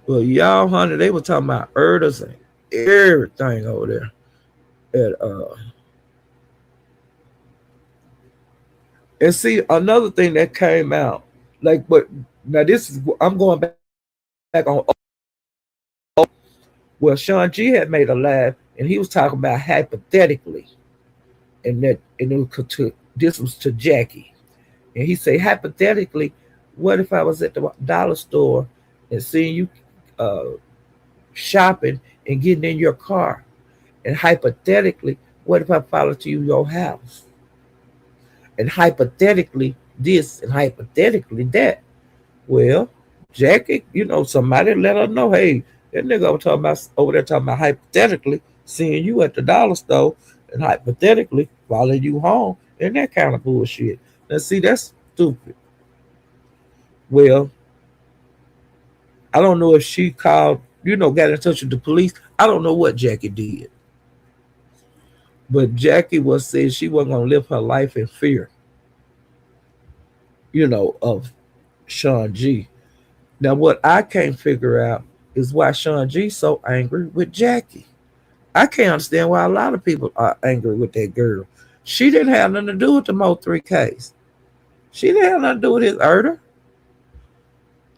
Well, y'all, honey, they were talking about erders and everything over there. And see, another thing that came out, like, but now this is, I'm going back on, well, Sean G had made a live, and he was talking about hypothetically, and this was to Jackie, and he said hypothetically, what if I was at the dollar store and seeing you shopping and getting in your car, and hypothetically, what if I followed you to your house, and hypothetically this and hypothetically that. Well, Jackie, somebody let her know, hey, that nigga over there talking about hypothetically seeing you at the dollar store and hypothetically following you home and that kind of bullshit. Now see, that's stupid. Well, I don't know if she called, got in touch with the police. I don't know what Jackie did. But Jackie was saying she wasn't gonna live her life in fear, of Sean G. Now, what I can't figure out is why Sean G's so angry with Jackie. I can't understand why a lot of people are angry with that girl. She didn't have nothing to do with the MO3 case. She didn't have nothing to do with his murder.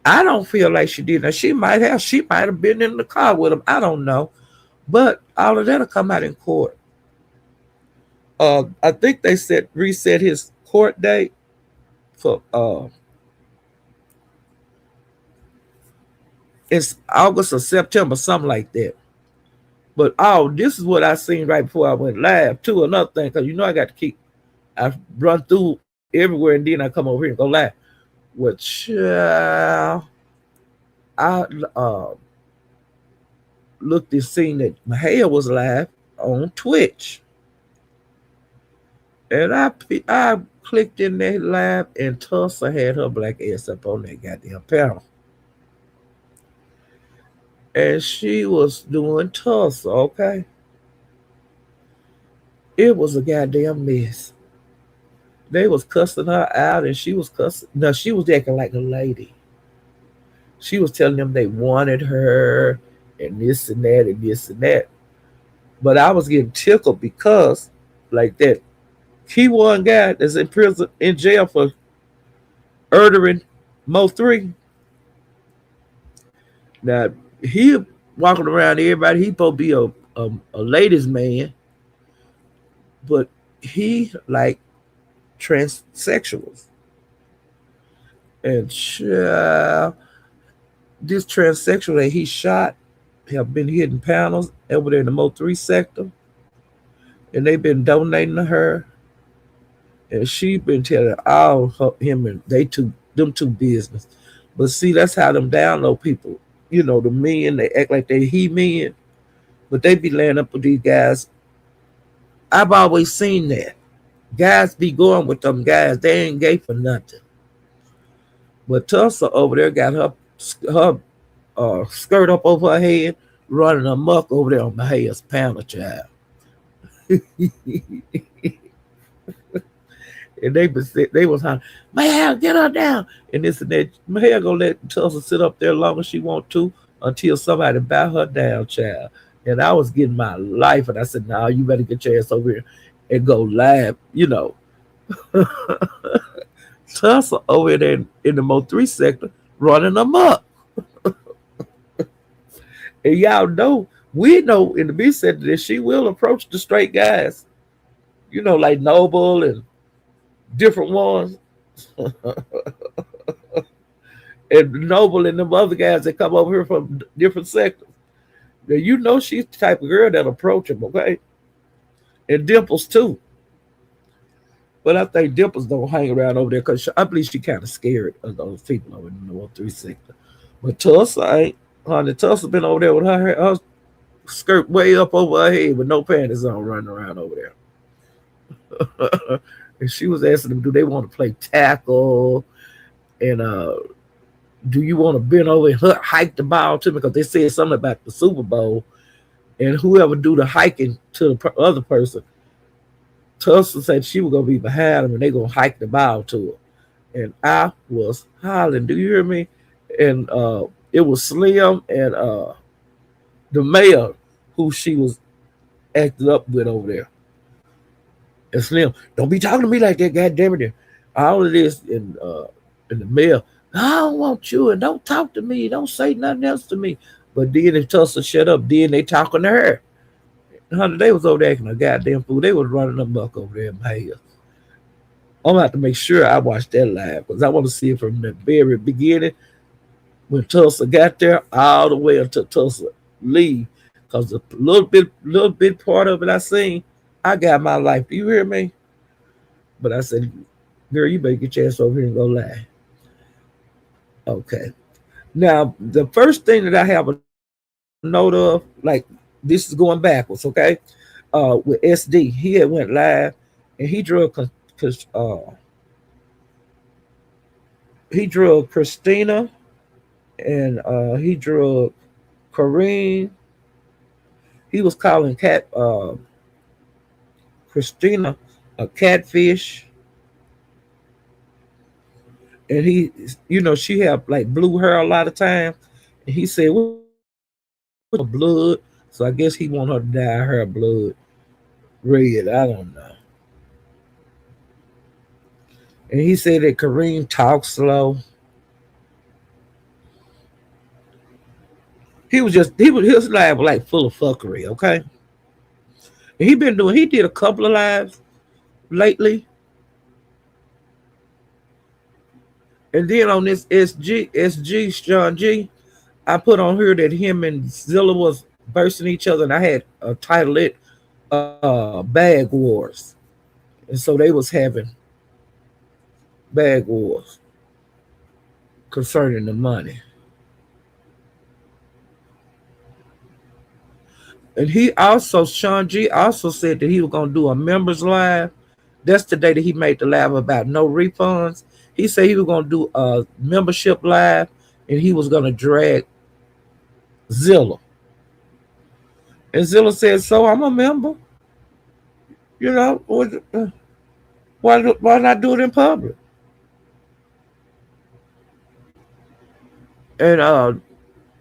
I don't feel like she did. Now, she might have. She might have been in the car with him. I don't know. But all of that will come out in court. I think they said reset his court date for it's August or September, something like that. But this is what I seen right before I went live too. Another thing, because I got to I run through everywhere and then I come over here and go live. Which I looked and seen that Mahia was live on Twitch, and I clicked in that live, and Tulsa had her black ass up on that goddamn panel. And she was doing Tulsa, okay? It was a goddamn mess. They was cussing her out, and she was cussing. No, she was acting like a lady. She was telling them they wanted her, and this and that, and this and that. But I was getting tickled because, like that Key1 guy that's in prison, in jail for murdering MO3. Now, he walking around everybody. He supposed to be a ladies' man, but he like transsexuals. And this transsexual that he shot have been hitting panels over there in the MO3 sector, and they've been donating to her, and she been telling him and them two business. But see, that's how them download people. The men, they act like they he men, but they be laying up with these guys. I've always seen that. Guys be going with them guys. They ain't gay for nothing. But Tulsa over there got her skirt up over her head, running amok over there on Mahia's panel, child. And they was hollering, Mahia, get her down. And this and that. Mahia gonna let Tulsa sit up there as long as she want to until somebody bow her down, child. And I was getting my life, and I said, "Nah, you better get your ass over here and go live." Tulsa over there in the MO3 sector running amok. And y'all know, we know in the B sector that she will approach the straight guys, like Noble and different ones, and Noble and them other guys that come over here from different sectors. Now, she's the type of girl that approach them, okay? And Dimples too. But I think Dimples don't hang around over there because I believe she kind of scared of those people over in the 1-3 sector. But Tulsa ain't. Honey, Tulsa been over there with her skirt way up over her head with no panties on running around over there. And she was asking them, do they want to play tackle? And do you want to bend over and hike the ball to me? Because they said something about the Super Bowl. And whoever do the hiking to the other person, Tulsa said she was going to be behind them and they going to hike the ball to her. And I was hollering. Do you hear me? And it was Slim and the mayor who she was acting up with over there. And Slim, don't be talking to me like that, goddamn it. All of this in the mayor, I don't want you and don't talk to me. Don't say nothing else to me. But then if Tulsa shut up, then they talking to her. Honey, they was over there acting a goddamn fool. They was running amok over there in my head. I'm gonna have to make sure I watch that live because I want to see it from the very beginning when Tulsa got there all the way until Tulsa leave. Because the little bit part of it I seen, I got my life. Do you hear me? But I said, girl, you better get your ass over here and go live. Okay. Now, the first thing that I have a note of, like this is going backwards, okay? With SD, he had went live and he drug Christina and he drug Kareem. He was calling Christina a catfish. And she had like blue hair a lot of time. And he said, "What blood?" So I guess he want her to dye her blood red. I don't know. And he said that Kareem talks slow. His live was like full of fuckery, okay? And he did a couple of lives lately. And then on this SG Sean G, I put on here that him and Zilla was versing each other, and I had titled it Bag Wars. And so they was having bag wars concerning the money. And Sean G also said that he was going to do a members live. That's the day that he made the live about no refunds. He said he was going to do a membership live and he was going to drag Zilla. And Zilla said, so I'm a member. Why not do it in public? And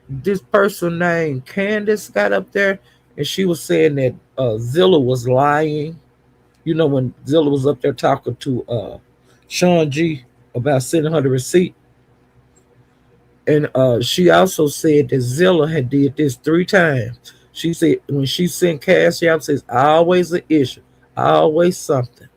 this person named Candace got up there and she was saying that Zilla was lying. When Zilla was up there talking to Sean G about sending her the receipt. And she also said that Zilla had did this 3 times. She said when she sent cash out, says always an issue, always something.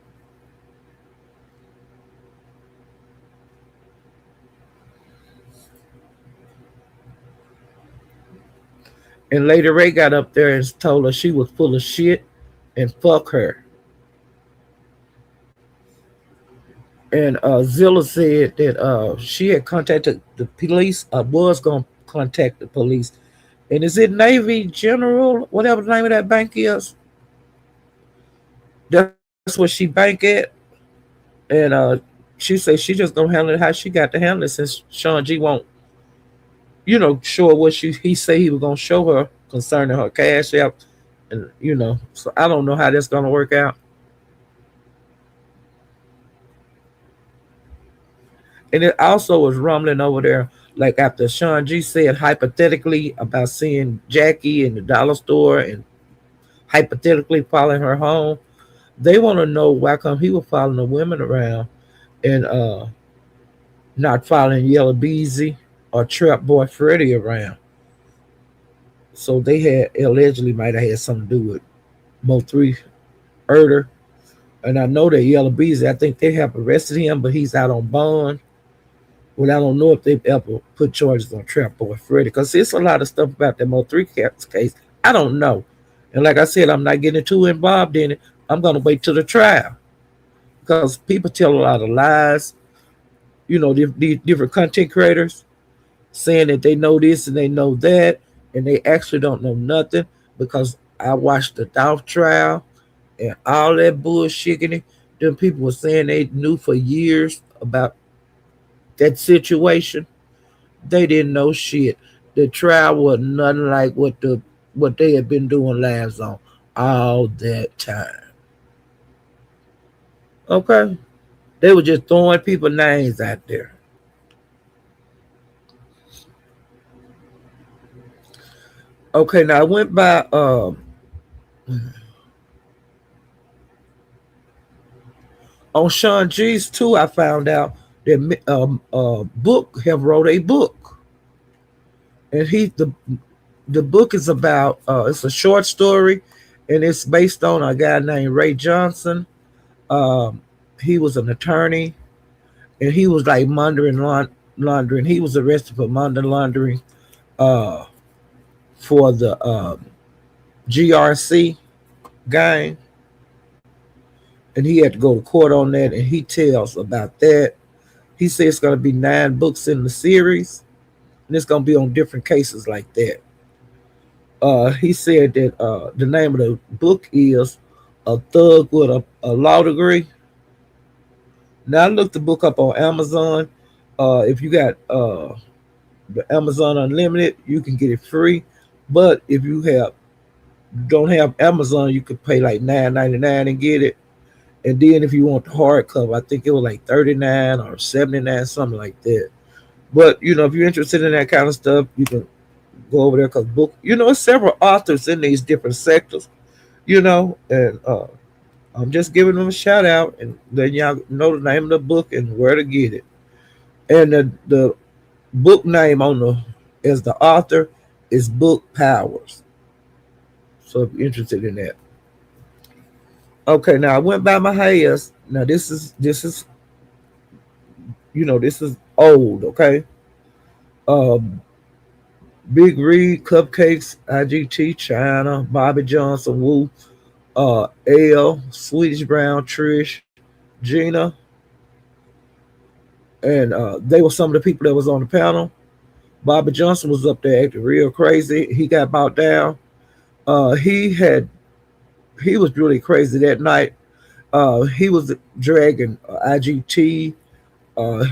And Lady Ray got up there and told her she was full of shit and fuck her. And Zilla said that she had contacted the police, was going to contact the police. And is it Navy General, whatever the name of that bank is? That's where she bank at. And she said she just going to handle it how she got to handle it since Sean G won't, show her what he said he was going to show her concerning her cash out. And, so I don't know how that's going to work out. And it also was rumbling over there, like after Sean G said hypothetically about seeing Jackie in the dollar store and hypothetically following her home. They want to know why come he was following the women around and not following Yellow Beezy or Trap Boy Freddy around. So they had allegedly might have had something to do with Mo3 murder. And I know that Yellow Beezy, I think they have arrested him, but he's out on bond. Well, I don't know if they've ever put charges on Trap Boy Freddy because there's a lot of stuff about that Mo3 case. I don't know. And like I said, I'm not getting too involved in it. I'm going to wait till the trial because people tell a lot of lies. You know, these different content creators saying that they know this and they know that, and they actually don't know nothing because I watched the Dolph trial and all that bullshitting. Them people were saying they knew for years about that situation. They didn't know shit. The trial was nothing like what they had been doing lives on all that time. Okay, they were just throwing people names out there. Okay, now I went by on Sean G's too. I found out that book have wrote a book, and the book is about it's a short story, and it's based on a guy named Ray Johnson. Um, he was an attorney, and he was like laundering. He was arrested for money laundering uh, for the GRC gang, and he had to go to court on that. And he tells about that. He says it's going to be 9 books in the series, and it's going to be on different cases like that. He said that the name of the book is "A Thug with a Law Degree." Now I looked the book up on Amazon. If you got the Amazon Unlimited, you can get it free. But if you don't have Amazon, you could pay like $9.99 and get it. And then if you want the hardcover, I think it was like 39 or 79, something like that. But if you're interested in that kind of stuff, you can go over there because book. There's several authors in these different sectors. And I'm just giving them a shout out and letting y'all know the name of the book and where to get it. And the book name on the as the author is Book Powers. So if you're interested in that. Okay, now I went by my hairs. Now this is old, okay? Um Big Reed, Cupcakes, IGT, China, Bobby Johnson, Wu, L, Swedish Brown, Trish, Gina, and they were some of the people that was on the panel. Bobby Johnson was up there acting real crazy. He got bought down. He had he was really crazy that night. He was dragging IGT.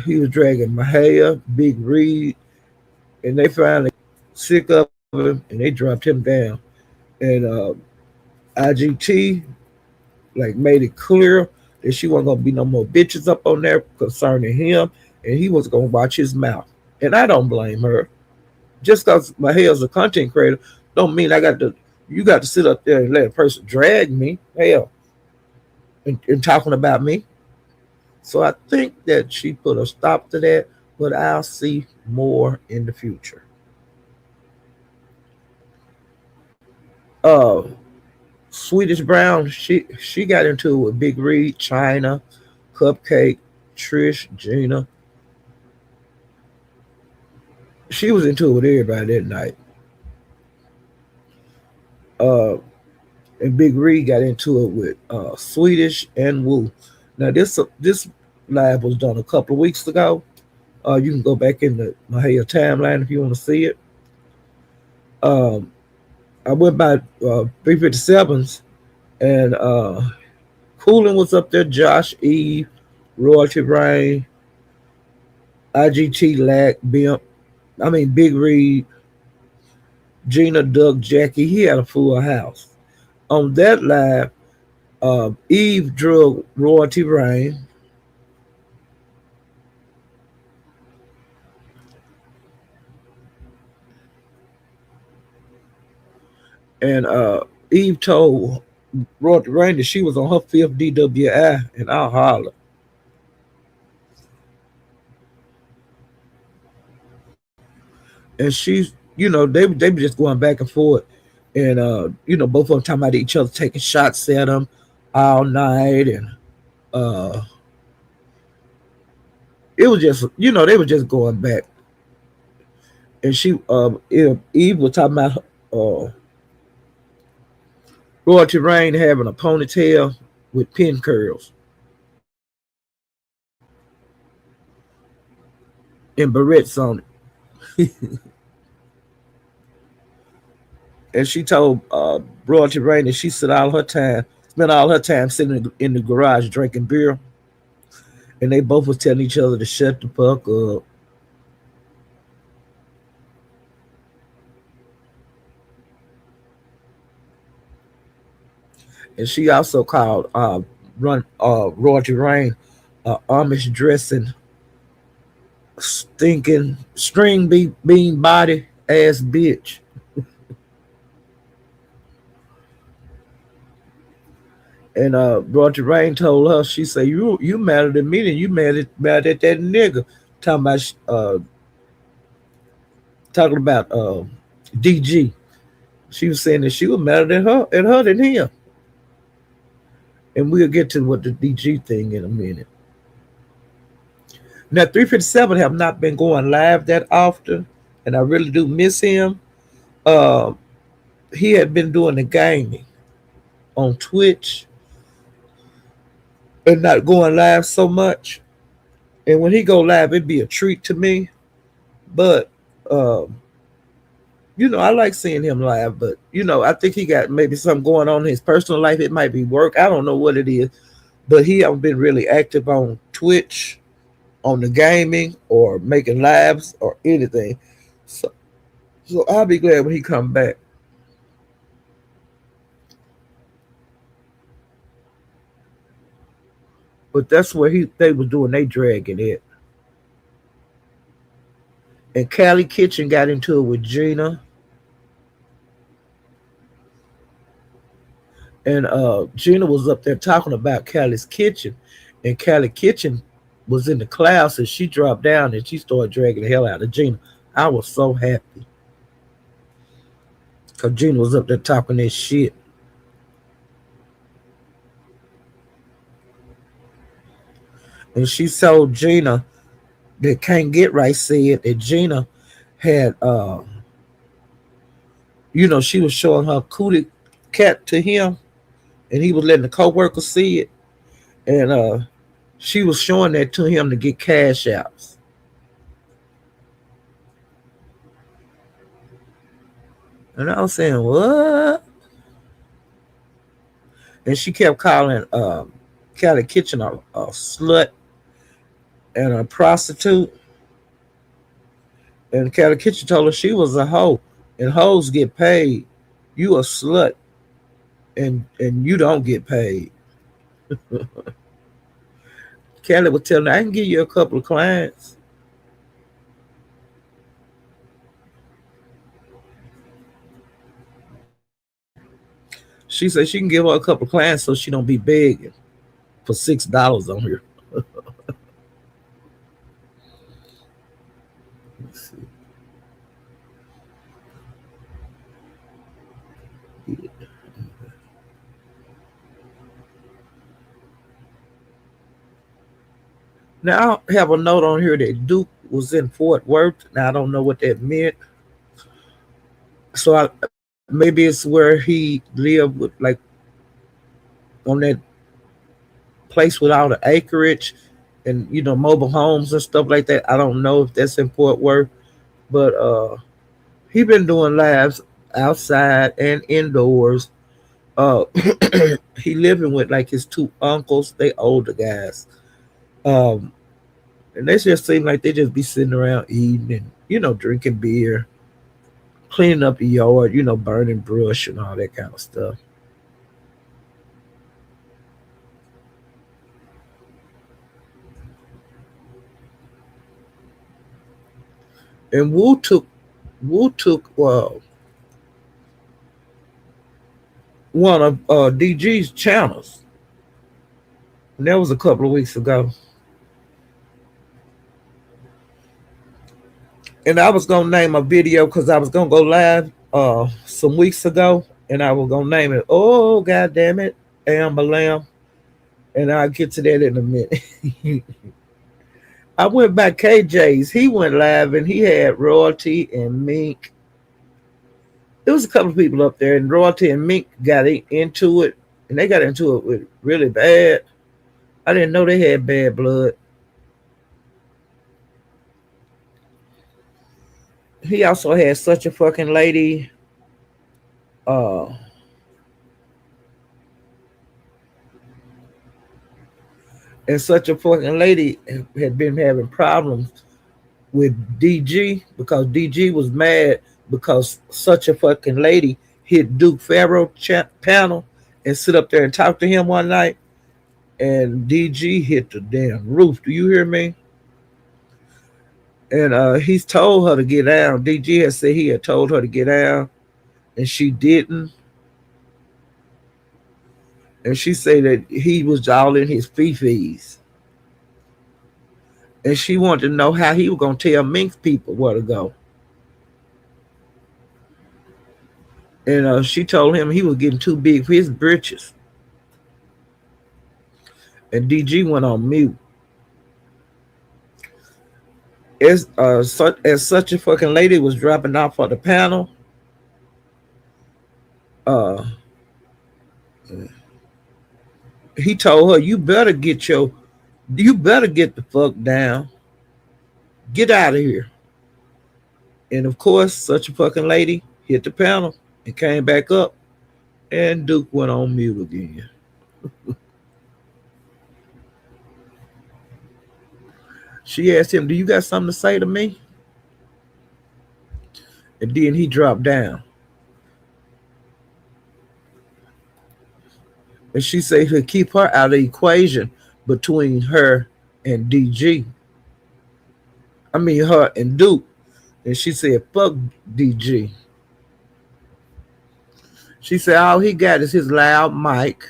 He was dragging Mahaya, Big Reed, and they finally sick of him and they dropped him down. And IGT like made it clear that she wasn't gonna be no more bitches up on there concerning him, and he was gonna watch his mouth. And I don't blame her. Just because my hair's a content creator, don't mean I got to. You got to sit up there and let a person drag me, hell, and talking about me. So I think that she put a stop to that, but I'll see more in the future. Uh, Swedish Brown, she got into it with Big Reed, China, Cupcake, Trish, Gina. She was into it with everybody that night. Uh, and Big Reed got into it with Swedish and Wu. Now this live was done a couple of weeks ago. You can go back in the Mahaya timeline if you want to see it. Um, I went by 357s and Coolin was up there. Josh Eve, Royalty Rain, IGT Lack, Big Reed, Gina, Doug, Jackie. He had a full house. On that live, Eve drug Royalty Rain. And Eve told Roy Rain that she was on her fifth DWI, and I holler. And she's, they were just going back and forth, and both of them talking about each other, taking shots at them all night, and uh, it was just, they were just going back. And Eve was talking about Royalty Rain having a ponytail with pin curls and barrettes on it. And she told Royalty Rain that she spent all her time sitting in the garage drinking beer. And they both was telling each other to shut the fuck up. And she also called Royalty Rain Amish dressing, stinking bean body ass bitch. And Roger Rain told her, she said, you madder than me than you mad at that nigga. Talking about DG. She was saying that she was madder at her than him. And we'll get to what the DG thing in a minute. Now 357 have not been going live that often, and I really do miss him. Uh, he had been doing the gaming on Twitch and not going live so much. And when he go live, it'd be a treat to me. But um, I like seeing him live. But I think he got maybe something going on in his personal life. It might be work. I don't know what it is. But he hasn't been really active on Twitch, on the gaming, or making lives or anything. So I'll be glad when he come back. But that's where they was doing they dragging it. And Callie Kitchen got into it with Gina. And Gina was up there talking about Callie's Kitchen. And Callie Kitchen was in the class and she dropped down and she started dragging the hell out of Gina. I was so happy. Because Gina was up there talking that shit. And she told Gina that Can't Get Right said that Gina had, she was showing her cootie cat to him and he was letting the co-worker see it. And she was showing that to him to get cash outs. And I was saying, what? And she kept calling Callie Kitchen a slut and a prostitute. And Callie Kitchen told her she was a hoe. And hoes get paid. You a slut and you don't get paid. Callie was telling her, I can give you a couple of clients. She said she can give her a couple of clients so she don't be begging for $6 on here. Let's see. Yeah. Now I have a note on here that Duke was in Fort Worth. Now I don't know what that meant. So maybe it's where he lived with like on that place with all the acreage and mobile homes and stuff like that. I don't know if that's in Fort Worth, but he been doing lives outside and indoors. Uh, he living with like his two uncles. They older guys. Um, and they just seem like they just be sitting around eating and drinking beer, cleaning up the yard, burning brush and all that kind of stuff. And Wu took one of DG's channels. And that was a couple of weeks ago. And I was gonna name a video because I was gonna go live some weeks ago, and I was gonna name it. Oh God damn it, Amber Lamb, and I'll get to that in a minute. I went by KJ's. He went live and he had Royalty and Mink. There was a couple of people up there, and Royalty and Mink got into it, and they got into it with really bad. I didn't know they had bad blood. He also had Such a Fucking Lady. And Such a Fucking Lady had been having problems with DG because DG was mad because Such a Fucking Lady hit Duke Farrow panel and sit up there and talk to him one night, and DG hit the damn roof. Do you hear me? And he's told her to get down. DG had said he had told her to get down, and she didn't. And she said that he was all in his fee-fees. And she wanted to know how he was going to tell Mink's people where to go. And she told him he was getting too big for his britches. And DG went on mute. As Such a Fucking Lady was dropping off for the panel, he told her, you better get the fuck down. Get out of here. And of course, Such a Fucking Lady hit the panel and came back up, and Duke went on mute again. She asked him, do you got something to say to me? And then he dropped down. And she said he'll keep her out of the equation between her and DG. I mean, her and Duke. And she said, fuck DG. She said, all he got is his loud mic.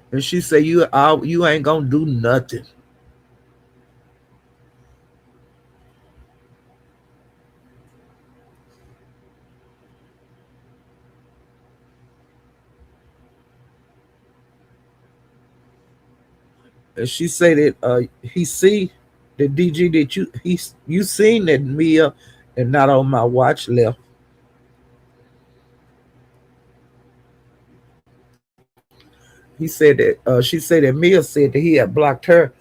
And she said, you ain't gonna do nothing. And she said that he see that DG that you seen that Mia and not on my watch left. He said that she said that Mia said that he had blocked her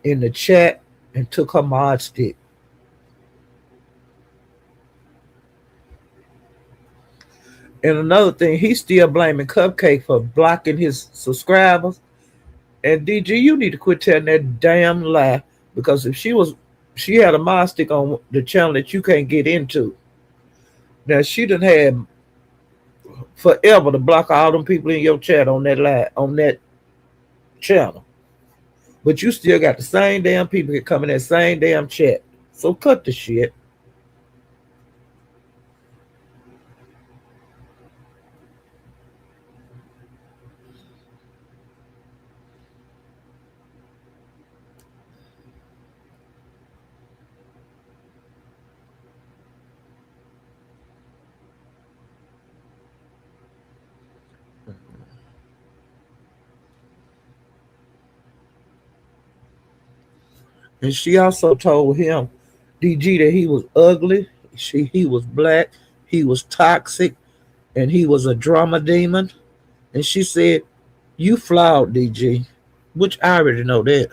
in the chat and took her mod stick. And another thing, he's still blaming Cupcake for blocking his subscribers. And DG, you need to quit telling that damn lie, because if she had a mod stick on the channel that you can't get into. Now she done had forever to block all them people in your chat on that channel. But you still got the same damn people that come in that same damn chat. So cut the shit. And she also told him, DG, that he was ugly, he was black, he was toxic, and he was a drama demon. And she said, you flawed, DG, which I already know that.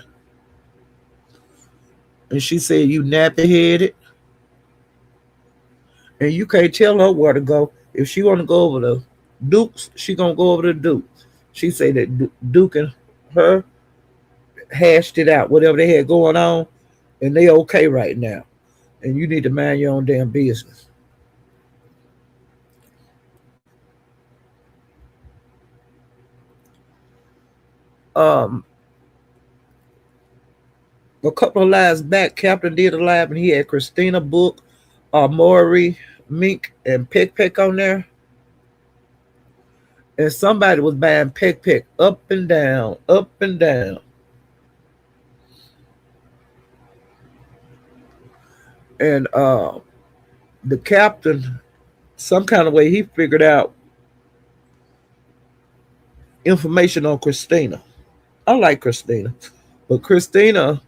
And she said, you nappy headed, and you can't tell her where to go. If she want to go over to Duke's, she gonna go over to Duke. She said that Duke and her hashed it out, whatever they had going on, and they okay right now. And you need to mind your own damn business. A couple of lives back, Captain did a live and he had Christina Book, Maury, Mink and Peck Peck on there, and somebody was buying Peck Peck up and down, up and down. And the captain, some kind of way, he figured out information on Christina. I like Christina, but Christina,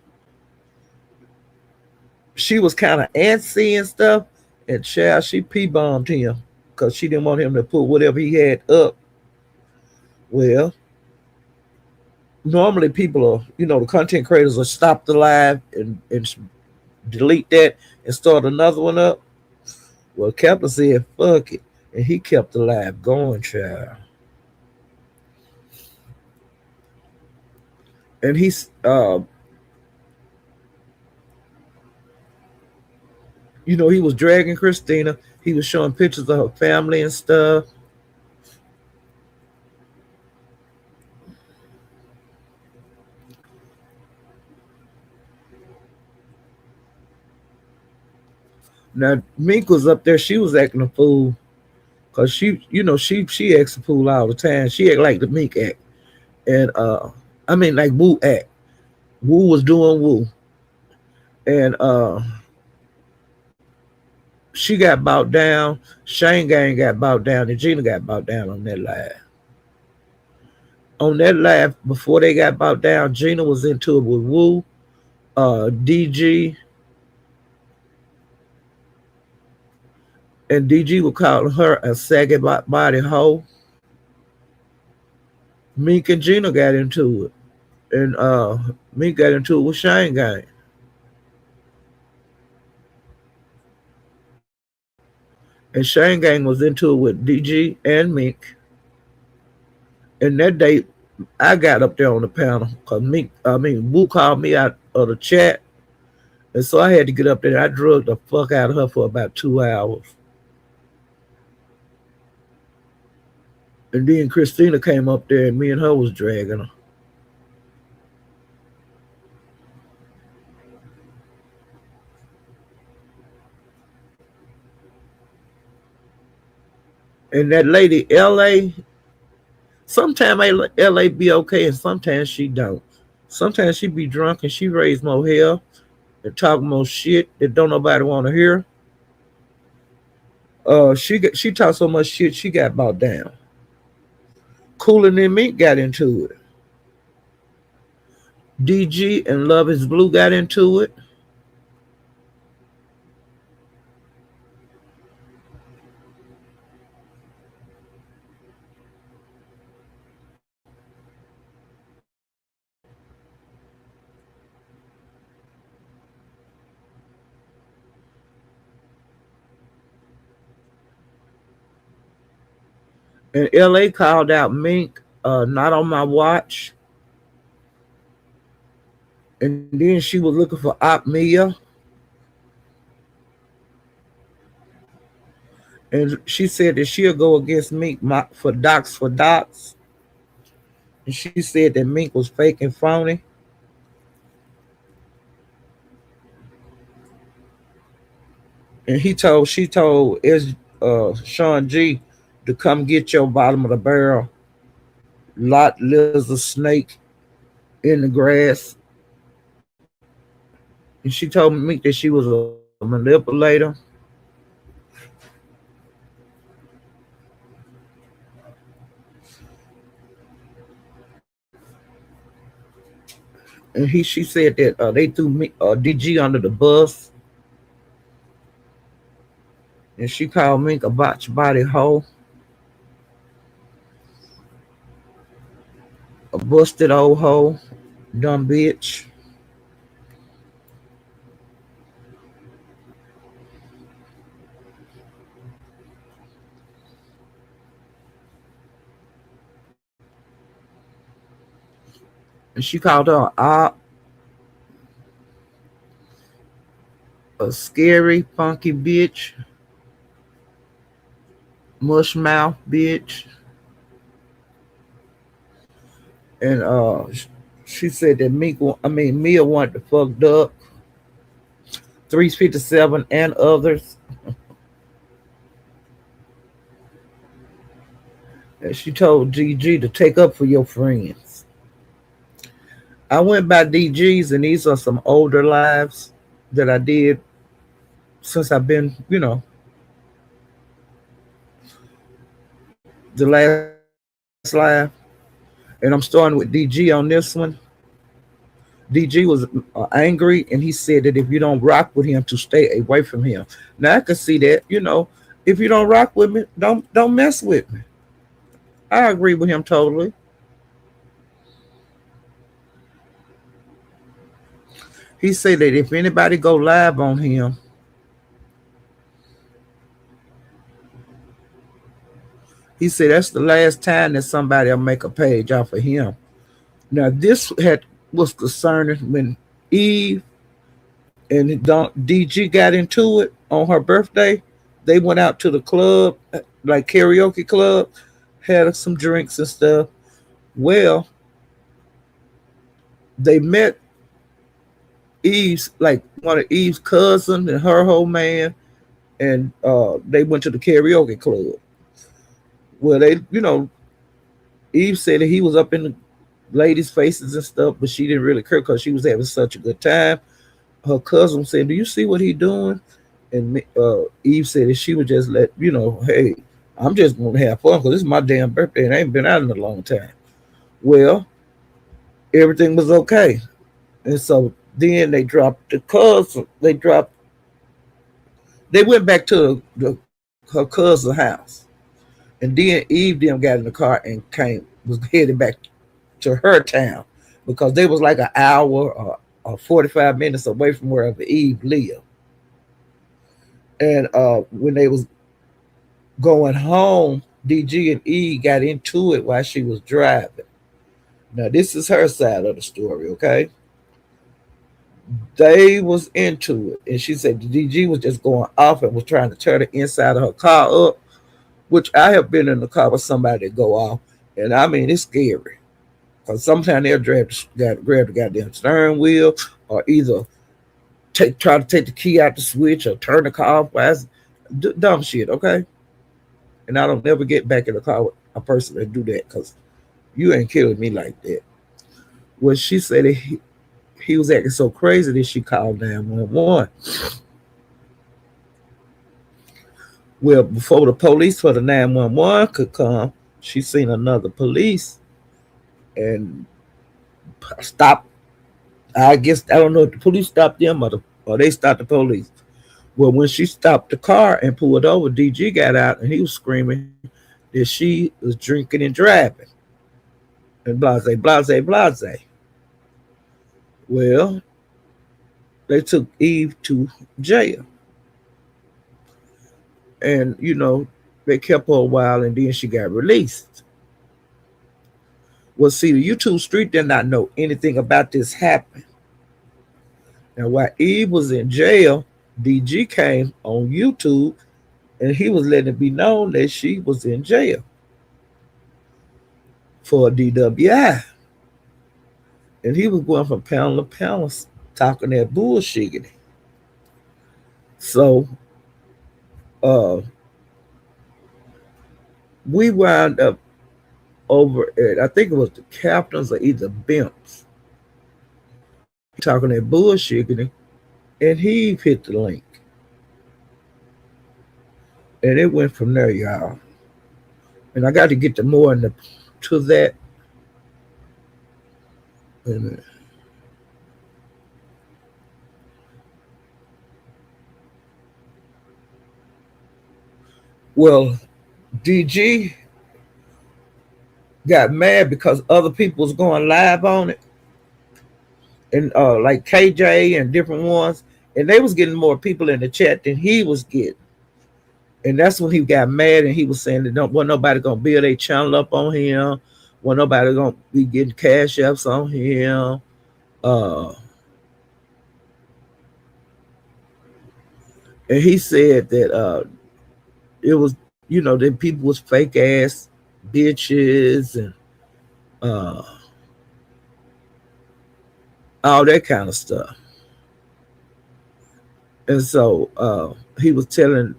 she was kind of antsy and stuff, and child, she p-bombed him because she didn't want him to put whatever he had up. Well, normally people are, the content creators will stop the live and delete that and start another one up. Well, Captain said, fuck it. And he kept the live going, child. And he's, he was dragging Christina. He was showing pictures of her family and stuff. Now, Mink was up there. She was acting a fool. Because she acts a fool all the time. She act like the Mink act. And, like Woo act. Woo was doing Woo. And, she got bought down. Shane Gang got bought down. And Gina got bought down on that live. On that live, before they got bought down, Gina was into it with Woo, DG, and DG would call her a saggy body hoe. Mink and Gina got into it. And Mink got into it with Shane Gang. And Shane Gang was into it with DG and Mink. And that day, I got up there on the panel because Woo called me out of the chat. And so I had to get up there. I drugged the fuck out of her for about 2 hours. And then Christina came up there and me and her was dragging her. And that lady, LA, sometimes LA be okay and sometimes she don't. Sometimes she be drunk and she raise more hell and talk more shit that don't nobody want to hear. She talked so much shit she got bought down. Cooler Than Mink got into it. DG and Love Is Blue got into it. And LA called out Mink, not on my watch. And then she was looking for Op Mia. And she said that she'll go against Mink for docs. And she said that Mink was fake and phony. And she told Sean G to come get your bottom of the barrel, lot lizard snake in the grass. And she told Mink that she was a manipulator. And she said that they threw DG under the bus. And she called Mink a botch body hoe. A busted old hoe. Dumb bitch. And she called her a scary, funky bitch. Mush mouth bitch. And she said that Mia wanted to fuck up 357 and others. And she told DG to take up for your friends. I went by DG's, and these are some older lives that I did since I've been, the last live. And I'm starting with DG on this one. DG was angry, and he said that if you don't rock with him, to stay away from him. Now I can see that. If you don't rock with me, don't mess with me. I agree with him totally. He said that if anybody go live on him, he said that's the last time that somebody will make a page off of him. Now this had was concerning when Eve and DG got into it on her birthday. They went out to the club, like karaoke club, had some drinks and stuff. Well, they met Eve's, like one of Eve's cousins and her whole man, and they went to the karaoke club. Well, Eve said that he was up in the ladies' faces and stuff, but she didn't really care because she was having such a good time. Her cousin said, "Do you see what he doing?" And Eve said that she would just hey, I'm just gonna have fun because this is my damn birthday and I ain't been out in a long time. Well, everything was okay, and so then they dropped the cousin. They went back to her cousin's house, and then Eve them got in the car and was headed back to her town because they was like an hour or 45 minutes away from wherever Eve lived. And when they was going home, DG and E got into it while she was driving. Now this is her side of the story, okay? They was into it, and she said the DG was just going off and was trying to tear the inside of her car up, which I have been in the car with somebody that go off, and I mean it's scary because sometimes they'll grab the goddamn steering wheel, or either try to take the key out the switch or turn the car off. That's dumb shit, okay? And I don't never get back in the car with a person that do that because you ain't killing me like that. Well, she said that he was acting so crazy that she called 911. Well, before the police for the 911 could come, she seen another police and stopped. I guess I don't know if the police stopped them or they stopped the police. Well, when she stopped the car and pulled over, DG got out and he was screaming that she was drinking and driving and blase, blase, blase. Well, they took Eve to jail. And, they kept her a while and then she got released. Well, see, the YouTube street did not know anything about this happening. Now, while Eve was in jail, DG came on YouTube and he was letting it be known that she was in jail for a DWI. And he was going from panel to panel talking that bullshit. So uh, we wound up over at, I think it was the captains or either Bimps, talking that bullshit, and he hit the link. And it went from there, y'all. And I got to get more to that. And, well, DG got mad because other people was going live on it, and like KJ and different ones, and they was getting more people in the chat than he was getting. And that's when he got mad and he was saying that wasn't nobody gonna build a channel up on him, wasn't nobody gonna be getting cash apps on him. And he said that it was, that people was fake ass bitches and all that kind of stuff. And so he was telling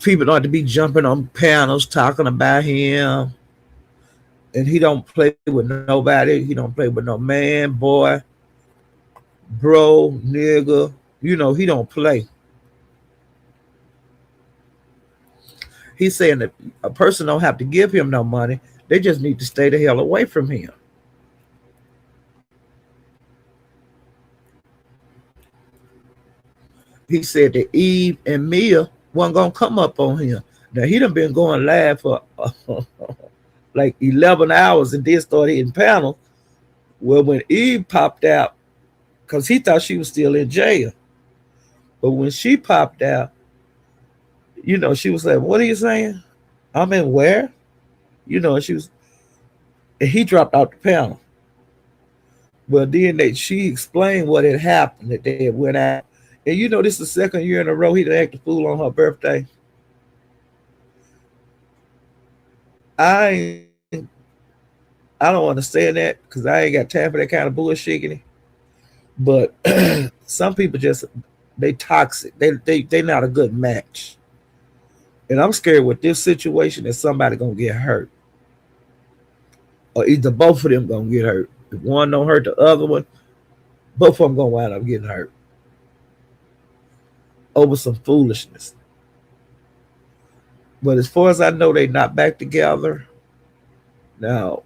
People don't have to be jumping on panels talking about him, and he don't play with nobody. He don't play with no man, boy, bro, nigga. He don't play. He's saying that a person don't have to give him no money. They just need to stay the hell away from him. He said that Eve and Mia wasn't gonna come up on him. Now he done been going live for like 11 hours and then started hitting panels. Well, when Eve popped out, because he thought she was still in jail, but when she popped out, she was like, "What are you saying? I'm in where?" And and he dropped out the panel. Well, then she explained what had happened, that they had went out. And this is the second year in a row he done act a fool on her birthday. I I don't understand that because I ain't got time for that kind of bullshit. But some people just they toxic. They not a good match. And I'm scared with this situation that somebody gonna get hurt, or either both of them gonna get hurt. If one don't hurt the other one, both of them gonna wind up getting hurt over some foolishness. But as far as I know, they not back together now.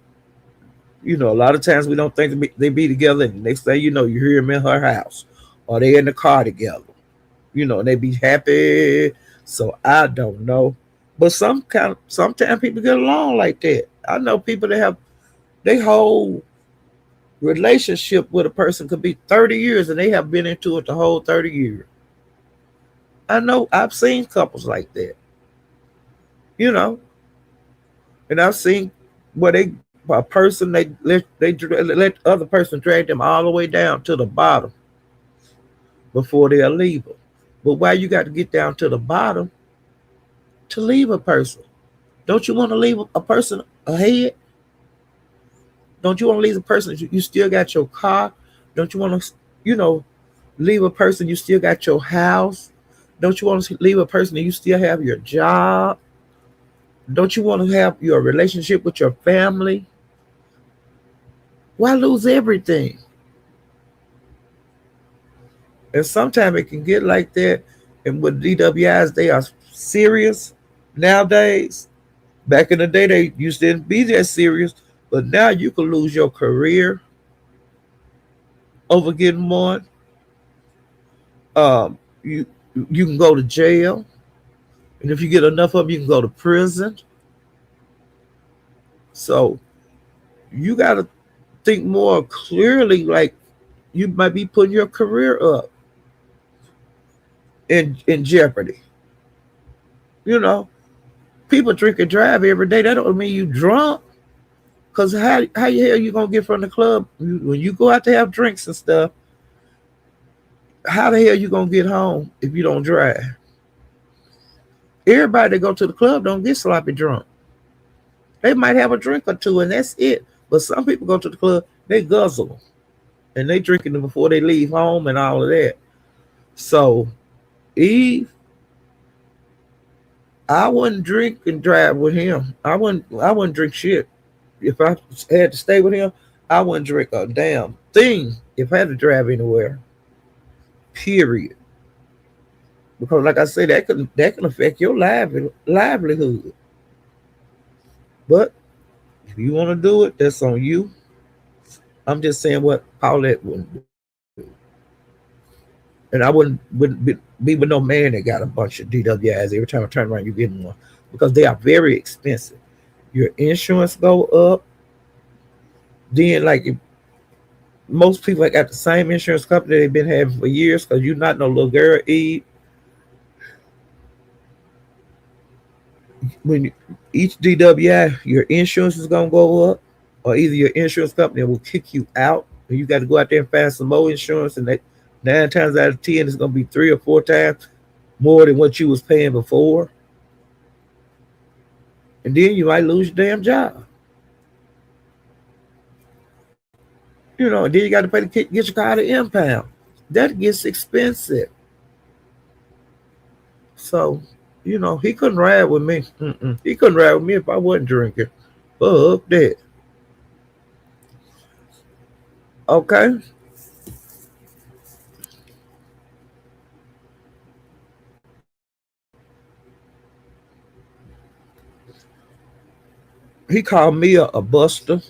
A lot of times we don't think they be together, and the next thing you hear them in her house or they in the car together. And they be happy. So I don't know, but sometimes people get along like that. I know people that have their whole relationship with a person could be 30 years, and they have been into it the whole 30 years. I know I've seen couples like that. You know, and I've seen where a person they let other person drag them all the way down to the bottom before they'll leave them. But why you got to get down to the bottom to leave a person? Don't you want to leave a person ahead? Don't you want to leave a person? You still got your car. Don't you want to, leave a person? You still got your house. Don't you want to leave a person and you still have your job? Don't you want to have your relationship with your family? Why lose everything? And sometimes it can get like that. And with DWIs, they are serious nowadays. Back in the day, they used to be that serious, but now you can lose your career over getting one. You can go to jail, and if you get enough of them, you can go to prison. So you got to think more clearly. Like you might be putting your career up in jeopardy. People drink and drive every day. That don't mean you drunk. Cause how the hell you gonna get from the club when you go out to have drinks and stuff? How the hell you gonna get home if you don't drive? Everybody that go to the club don't get sloppy drunk. They might have a drink or two and that's it. But some people go to the club, they guzzle and they drinking them before they leave home and all of that. So Eve, I wouldn't drink and drive with him. I wouldn't drink shit. If I had to stay with him, I wouldn't drink a damn thing if I had to drive anywhere. Period. Because like I said, that can affect your livelihood. But if you want to do it, that's on you. I'm just saying what Paulette wouldn't do. And I wouldn't be with no man that got a bunch of DWIs. Every time I turn around, you get one. Because they are very expensive. Your insurance go up. Then, like, if most people that got the same insurance company they've been having for years, because you're not no little girl, Eve. When each DWI, your insurance is gonna go up, or either your insurance company will kick you out, and you got to go out there and find some more insurance, and that 9 times out of 10 is gonna be 3 or 4 times more than what you was paying before, and then you might lose your damn job. And then you got to pay to get your car to impound. That gets expensive. So He couldn't ride with me. He couldn't ride with me if I wasn't drinking. Fuck that. Okay. He called me a buster,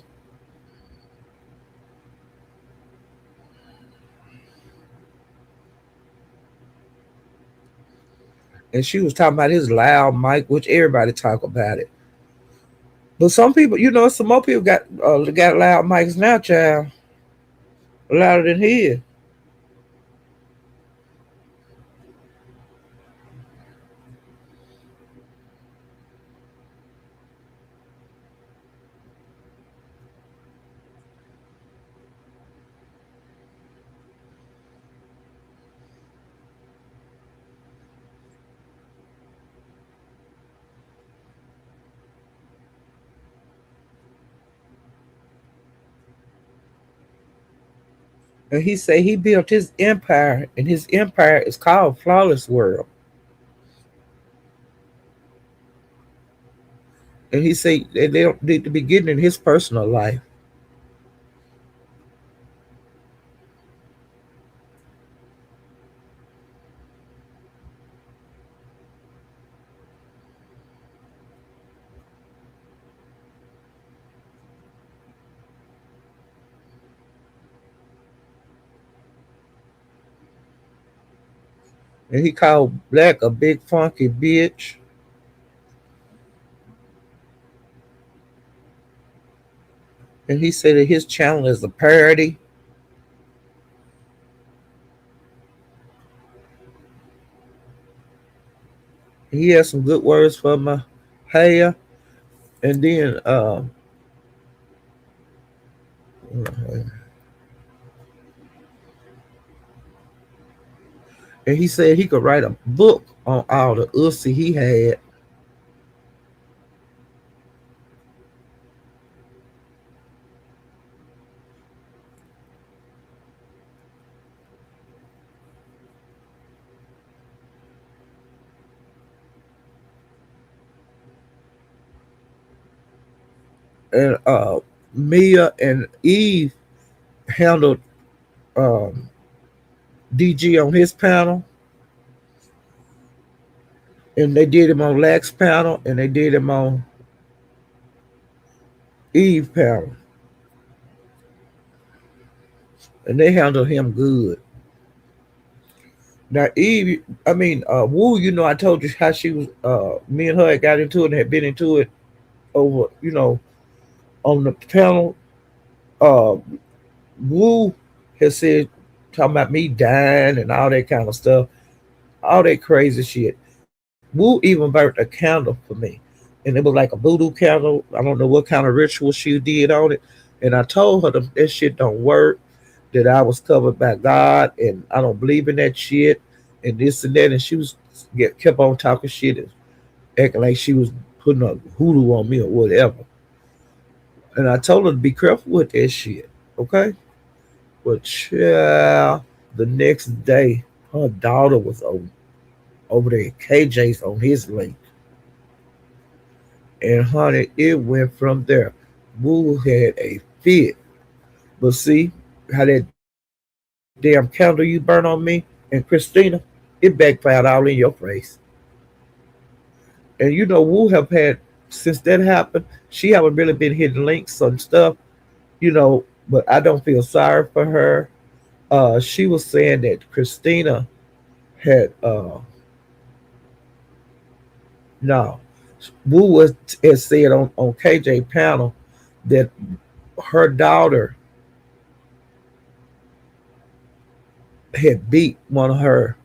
and she was talking about his loud mic, which everybody talk about it. But some people, some more people got loud mics now, child, louder than his. And he said he built his empire, and his empire is called Flawless World. And he said that they don't need to be getting in his personal life. And he called Black a big funky bitch. And he said that his channel is a parody. He has some good words for my hair. And then and he said he could write a book on all the ussy he had. And Mia and Eve handled um, DG on his panel, and they did him on Lax panel, and they did him on Eve panel, and they handled him good. Now Eve, I mean Wu, I told you how she was. Me and her had got into it and had been into it over, on the panel. Uh, Wu has said talking about me dying and all that kind of stuff, all that crazy shit. Wu even burnt a candle for me, and it was like a voodoo candle. I don't know what kind of ritual she did on it, and I told her that shit don't work. That I was covered by God, and I don't believe in that shit, and this and that. And she was kept on talking shit and acting like she was putting a hoodoo on me or whatever. And I told her to be careful with that shit, okay? But yeah, the next day, her daughter was over there at KJ's on his link. And honey, it went from there. Woo had a fit. But see how that damn candle you burn on me and Christina, it backfired all in your face. And Woo have had, since that happened, she haven't really been hitting links on stuff, but I don't feel sorry for her. She was saying that Christina had no. Wu was has said on KJ panel that her daughter had beat one of her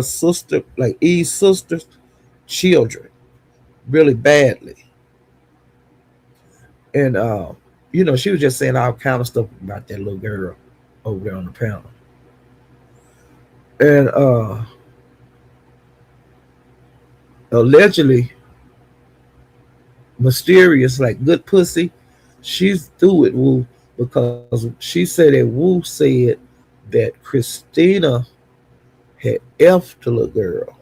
sister, like Eve's sister's children, really badly. And she was just saying all kind of stuff about that little girl over there on the panel. And allegedly mysterious, like good pussy, she's through it, Wu, because she said that Wu said that Christina had F'd the little girl.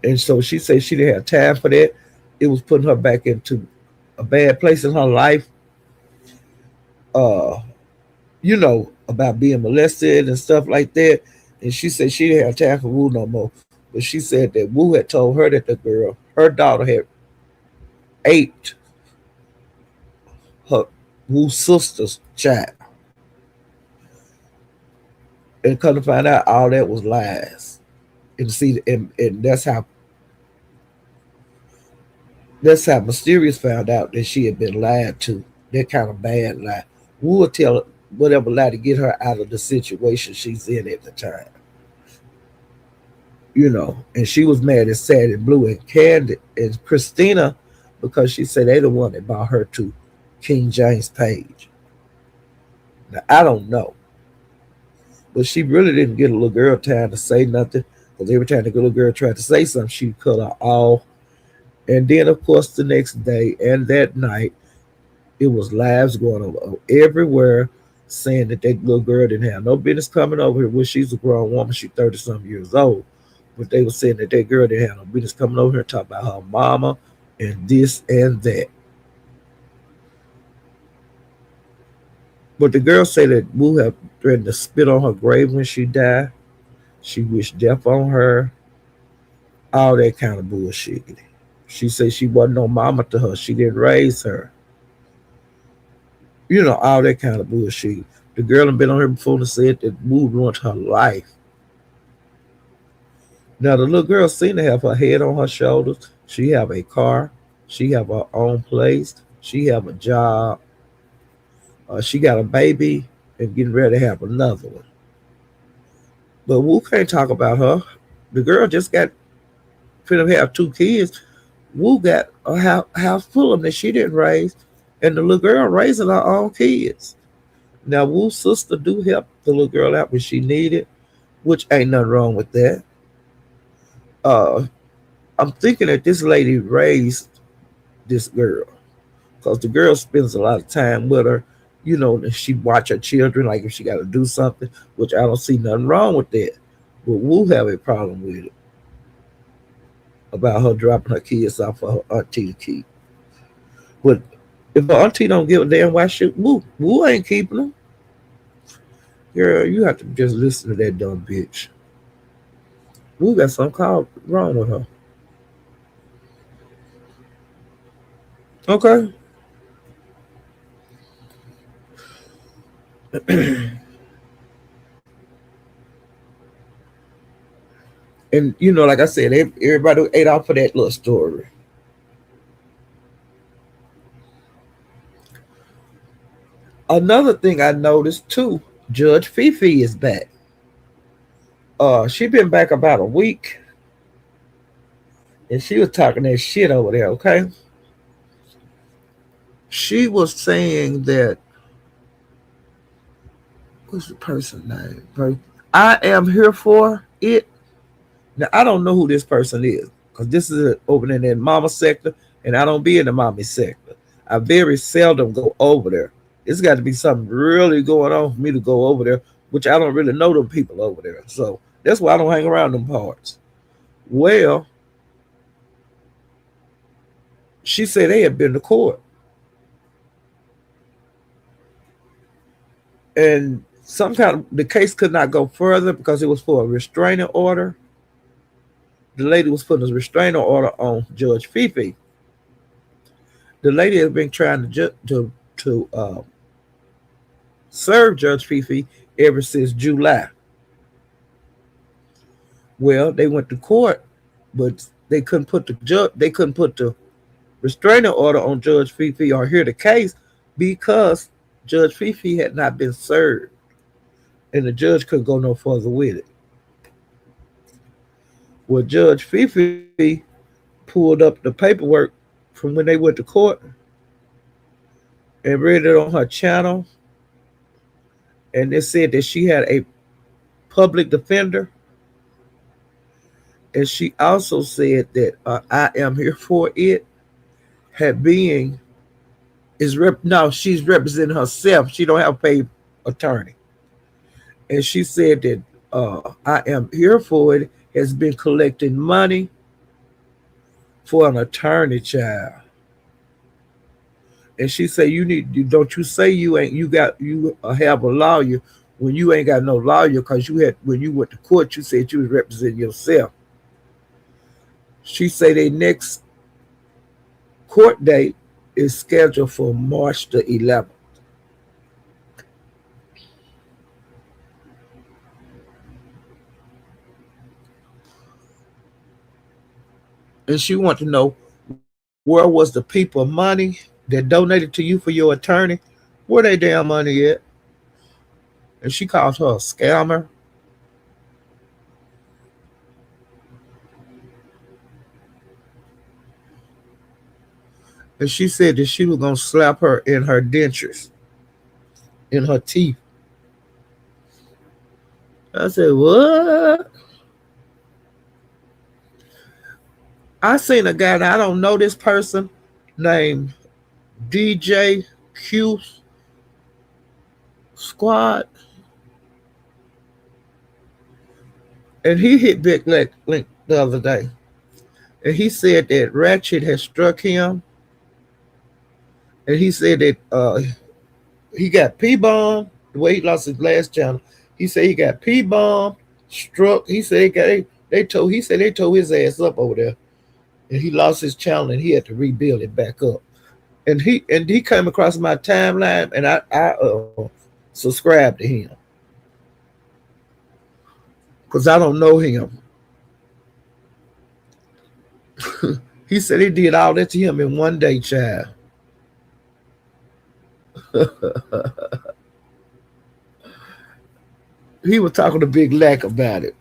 And so she said she didn't have time for that. It was putting her back into a bad place in her life. Uh, about being molested and stuff like that. And she said she didn't have time for Wu no more. But she said that Wu had told her that the girl, her daughter, had aped her Wu's sister's child. And come to find out all that was lies. And see, and that's how Mysterious found out that she had been lied to. That kind of bad lie. Wu would tell her whatever lie to get her out of the situation she's in at the time. And she was mad and sad and blue, and Candy and Christina, because she said they the one that brought her to King James Page. Now I don't know, but she really didn't get a little girl time to say nothing, because every time the little girl tried to say something, she cut her off. And then of course the next day and that night, it was lives going on everywhere saying that little girl didn't have no business coming over here. Well, she's a grown woman, she's 30-some years old. But they were saying that girl didn't have no business coming over here and talk about her mama and this and that. But the girl said that Wu had threatened to spit on her grave when she died. She wished death on her. All that kind of bullshit. She said she wasn't no mama to her. She didn't raise her. All that kind of bullshit. The girl had been on here before and said that Wu ruined her life. Now the little girl seemed to have her head on her shoulders. She have a car. She have her own place. She have a job. She got a baby and getting ready to have another one. But Wu can't talk about her. The girl just got finna have 2 kids. Wu got a house full of them that she didn't raise, and the little girl raising her own kids. Now Wu's sister do help the little girl out when she needed, which ain't nothing wrong with that. Uh, I'm thinking that this lady raised this girl, because the girl spends a lot of time with her. She watch her children, like if she got to do something, which I don't see nothing wrong with that. But Wu have a problem with it, about her dropping her kids off for her auntie to keep. But if her auntie don't give a damn, why should Wu? Wu ain't keeping them. Girl, you have to just listen to that dumb bitch. Wu got something called wrong with her. Okay. And like I said, everybody ate off of that little story. Another thing I noticed too, Judge Fifi is back. She been back about a week, and she was talking that shit over there. Okay, she was saying that, what's the person name? I am here for it. Now I don't know who this person is, because this is over in that mama sector, and I don't be in the mommy sector. I very seldom go over there. It's got to be something really going on for me to go over there, which I don't really know them people over there. So that's why I don't hang around them parts. Well, she said they had been to court, and the case could not go further because it was for a restraining order. The lady was putting a restraining order on Judge Fifi. The lady has been trying to serve Judge Fifi ever since July. Well, they went to court, but they couldn't put the restraining order on Judge Fifi or hear the case, because Judge Fifi had not been served, and the judge couldn't go no further with it. Well, Judge Fifi pulled up the paperwork from when they went to court and read it on her channel, and it said that she had a public defender, and she also said that I am here for it had being she's representing herself. She don't have a paid attorney, And she said that I am here for it, has been collecting money for an attorney, child. And she said, don't you say you have a lawyer when you ain't got no lawyer, because you had, when you went to court, you said you was representing yourself. She said their next court date is scheduled for March the 11th. And she wanted to know, where was the people money that donated to you for your attorney? Where they damn money at? And she called her a scammer. And she said that she was gonna slap her in her dentures, in her teeth. I said, what? I seen a guy, and I don't know this person, named DJ Q Squad, and he hit Big Link the other day. And he said that Ratchet had struck him, and he said that he got P-bomb the way he lost his last channel. He said he got P-bomb, struck. He said they tore his ass up over there, and he lost his channel, and he had to rebuild it back up. And he came across my timeline, and I subscribed to him because I don't know him. He said he did all that to him in one day, child. He was talking to Big Lack about it.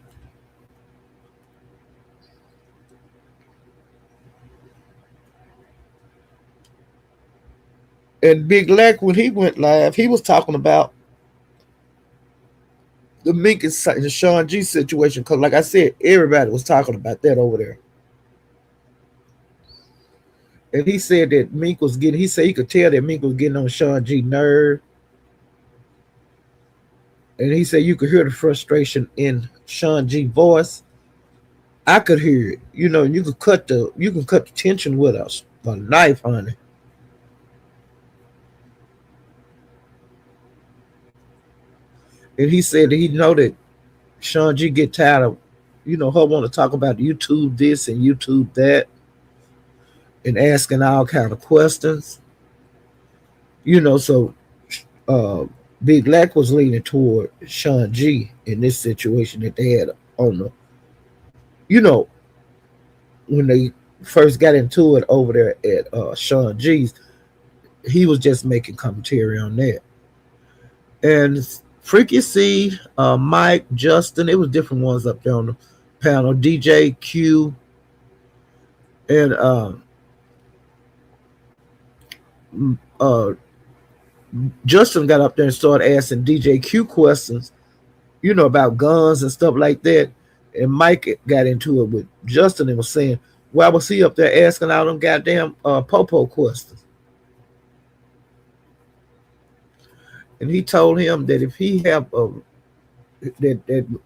And Big Lack, when he went live, he was talking about the Mink and Sean G situation. Because, like I said, everybody was talking about that over there. And he said that Mink was getting, he said he could tell that Mink was getting on Sean G nerve. And he said you could hear the frustration in Sean G voice. I could hear it. You know, you can cut the tension with us. A knife, honey. And he said that he know that Sean G get tired of, her want to talk about YouTube this and YouTube that, and asking all kind of questions. So uh, Big Lack was leaning toward Sean G in this situation that they had on the, you know, when they first got into it over there at Sean G's, he was just making commentary on that. And Freaky C, Mike, Justin, it was different ones up there on the panel. DJ Q, and uh, Justin got up there and started asking DJ Q questions, about guns and stuff like that. And Mike got into it with Justin and was saying, why was he up there asking all them goddamn Popo questions? And he told him that if he have that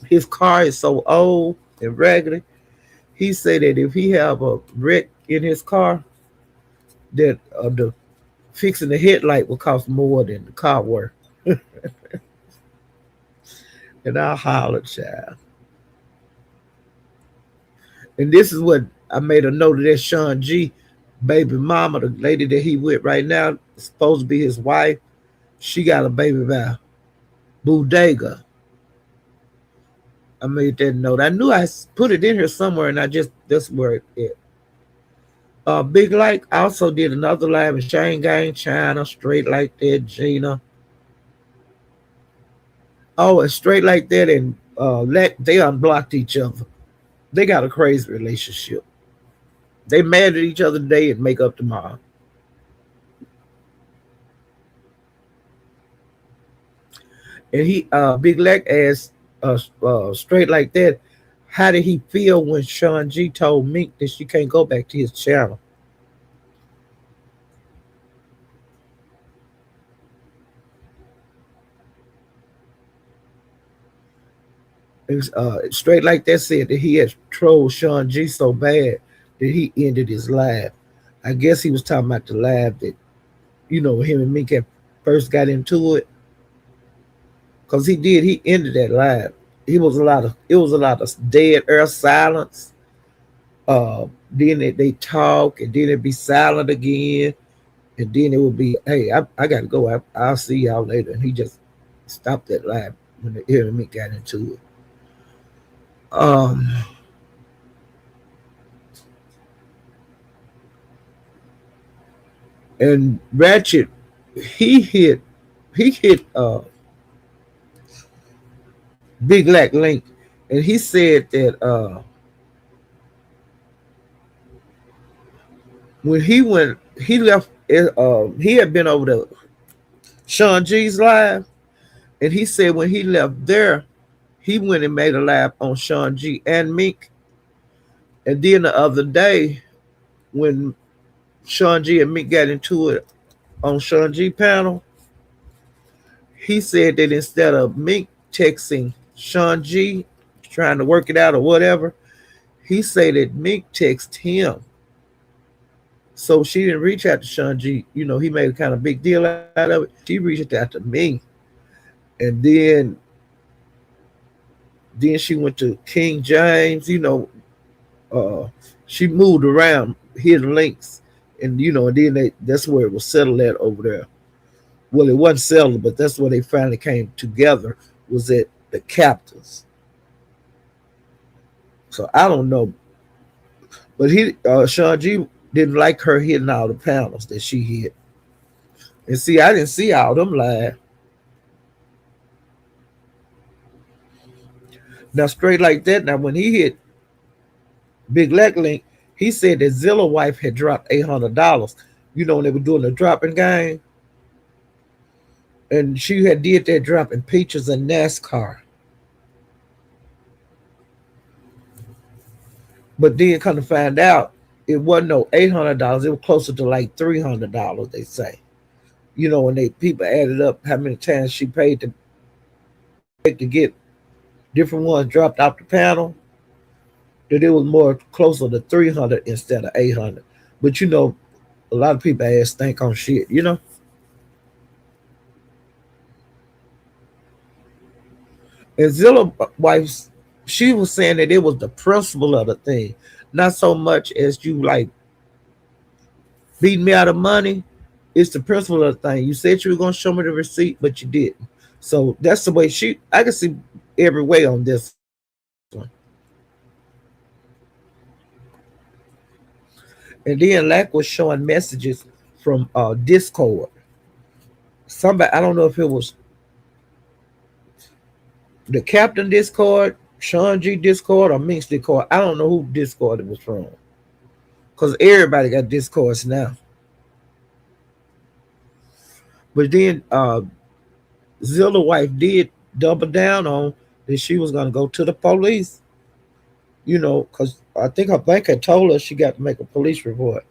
his car is so old and raggedy, he said that if he have a wreck in his car, that the fixing the headlight will cost more than the car worth. And I hollered, child. And this is what I made a note of that Sean G baby mama, the lady that he with right now, supposed to be his wife. She got a baby by Bodega. I made that note. I knew I put it in here somewhere, and that's where it. Big Like also did another live in Shanghai, China, straight like that, Gina. Oh, and straight like that, and they unblocked each other. They got a crazy relationship. They mad at each other today and make up tomorrow. And he, Big Lack asked straight like that, how did he feel when Sean G told Mink that she can't go back to his channel? It was, straight like that said that he had trolled Sean G so bad that he ended his live. I guess he was talking about the live that, him and Mink had first got into it. Cause he did, he ended that live. It was a lot of dead air silence. Then they talk and then it'd be silent again. And then it would be, hey, I gotta go. I'll see y'all later. And he just stopped that live when him and Mink got into it. Um, and Ratchet, he hit he hit Big Lack Link, and he said that when he left, he had been over to Sean G's live, and he said when he left there, he went and made a live on Sean G and Mink, and then the other day when Sean G and Mink got into it on Sean G panel, he said that instead of Mink texting Sean G trying to work it out or whatever, he said that Mink texted him. So she didn't reach out to Sean G. He made a kind of big deal out of it. She reached out to me. And then she went to King James, she moved around hidden links. And and then that's where it was settled at over there. Well, it wasn't settled, but that's where they finally came together, was at the captains. So I don't know. But Sean G didn't like her hitting all the panels that she hit. And see, I didn't see all them live. Now, straight like that, now when he hit Big Leg Link, he said that Zilla wife had dropped $800. When they were doing the dropping game. And she had did that dropping Peaches and NASCAR. But then come to find out, it wasn't no $800. It was closer to like $300, they say. When people added up how many times she paid to get different ones dropped off the panel, that it was more closer to 300 instead of 800. But a lot of people ass think on shit. And Zilla wife, she was saying that it was the principle of the thing, not so much as you like beating me out of money. It's the principle of the thing. You said you were gonna show me the receipt, but you didn't. So that's the way I can see every way on this one. And then Lack was showing messages from Discord. Somebody, I don't know if it was the Captain Discord, Sean G Discord, or Mink's Discord. I don't know who Discord it was from. Because everybody got Discords now. But then Zilla wife did double down on that she was going to go to the police. Because I think her bank had told her she got to make a police report.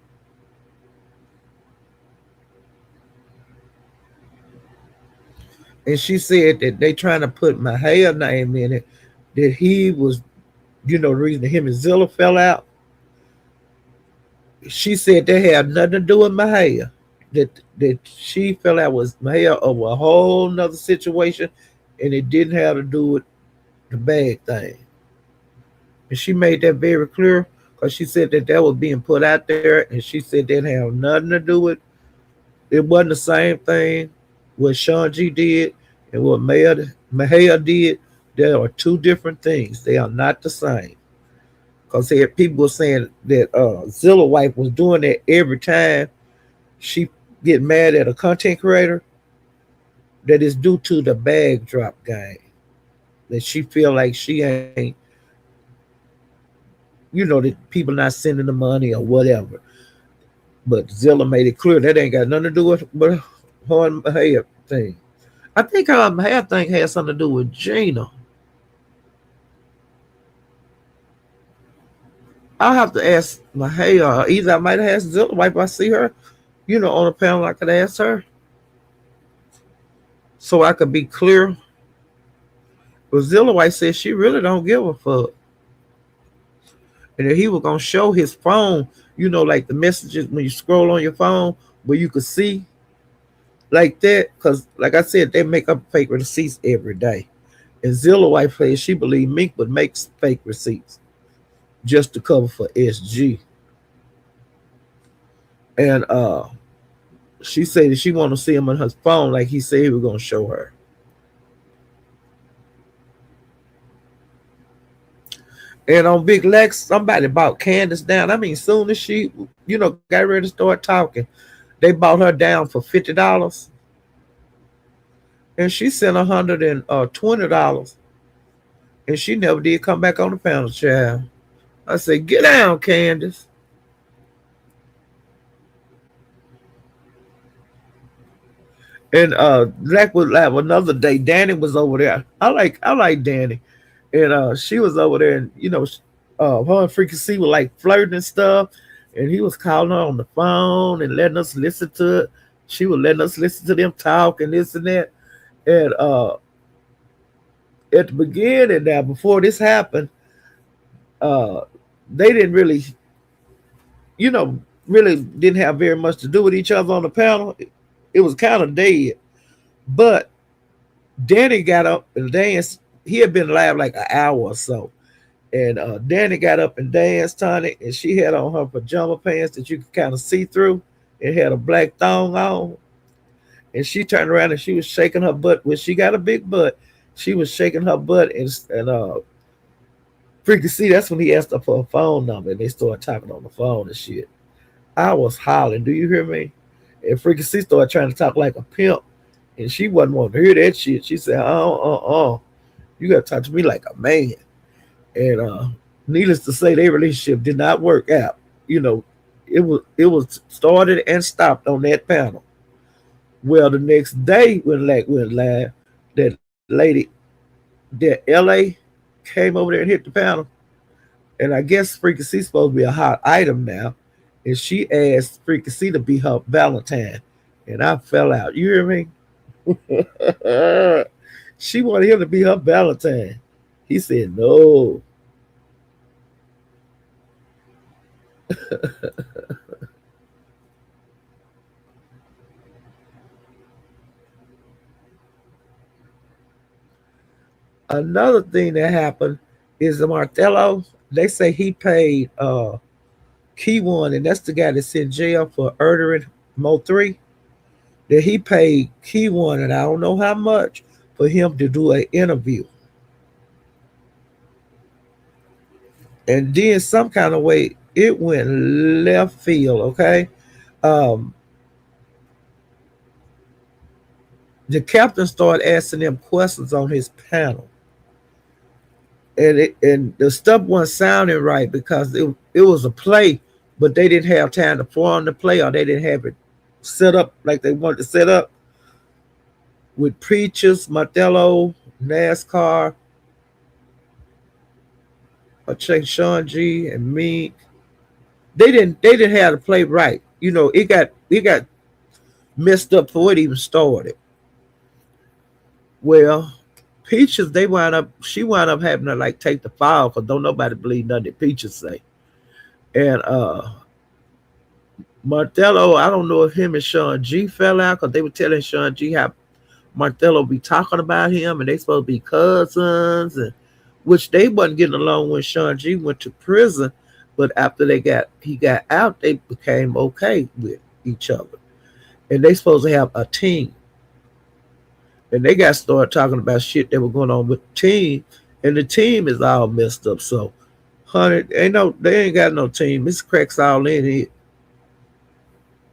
And she said that they trying to put Mahaya name in it, that he was, the reason that him and Zilla fell out. She said they had nothing to do with Mahaya. That she fell out with Mahaya over a whole nother situation, and it didn't have to do with the bag thing. And she made that very clear because she said that was being put out there, and she said that had nothing to do with it. Wasn't the same thing what Sean G did and what Mahaya did. There are two different things. They are not the same. Because people were saying that Zilla wife was doing that every time she get mad at a content creator, that is due to the bag drop game. That she feel like she ain't, that people not sending the money or whatever. But Zilla made it clear that ain't got nothing to do with her and Mahaya thing. I think her Mahaya thing had something to do with Gina. I'll have to ask Mahaya. Either I might have asked Zilla wife if I see her, on a panel, I could ask her. So I could be clear. But Zilla White said she really don't give a fuck. And that he was gonna show his phone, like the messages when you scroll on your phone where you could see like that. Cause like I said, they make up fake receipts every day. And Zilla White said she believed Mink would make fake receipts just to cover for SG. And she said that she want to see him on her phone like he said he was gonna show her. And on Big Lex, somebody bought Candace down. I mean, soon as she, got ready to start talking, they bought her down for $50. And she sent $120. And she never did come back on the panel, child. I said, get down, Candace. And Black was like another day. Danny was over there. I like Danny. And she was over there, and her and Freaky C were like flirting and stuff. And he was calling her on the phone and letting us listen to it. She was letting us listen to them talk and this and that. And at the beginning, now before this happened, they didn't really didn't have very much to do with each other on the panel. It was kind of dead. But Danny got up and danced. He had been live like an hour or so. And Danny got up and danced, Tony, and she had on her pajama pants that you could kind of see through. It had a black thong on. And she turned around and she was shaking her butt. Well, she got a big butt. She was shaking her butt, and Freaky C, that's when he asked her for a phone number, and they started talking on the phone and shit. I was hollering, do you hear me? And Freaky C started trying to talk like a pimp, and she wasn't wanting to hear that shit. She said, you got to talk to me like a man. And needless to say, their relationship did not work out. It was started and stopped on that panel. Well, the next day when Lack went live, that lady, that LA came over there and hit the panel. And I guess Freaky C's supposed to be a hot item now. And she asked Freaky C to be her Valentine. And I fell out. You hear me? She wanted him to be her Valentine. He said no. Another thing that happened is the Martello. They say he paid Key One, and that's the guy that's in jail for murdering MO3. That he paid Key One, and I don't know how much, for him to do an interview. And then some kind of way it went left field. Okay, um, the captain started asking them questions on his panel, and the stuff wasn't sounding right because it was a play, but they didn't have time to form the play, or they didn't have it set up like they wanted to set up with Preachers, Martello, NASCAR, I check Sean G and Meek. They didn't have the play right. It got messed up before it even started. Well, Peaches, she wound up having to like take the file because don't nobody believe nothing that Peaches say. And Martello, I don't know if him and Sean G fell out because they were telling Sean G how Martello be talking about him and they supposed to be cousins, and which they wasn't getting along when Sean G went to prison. But after he got out, they became okay with each other. And they supposed to have a team. And they got started talking about shit that was going on with the team. And the team is all messed up. So, honey, they ain't got no team. It's cracks all in it.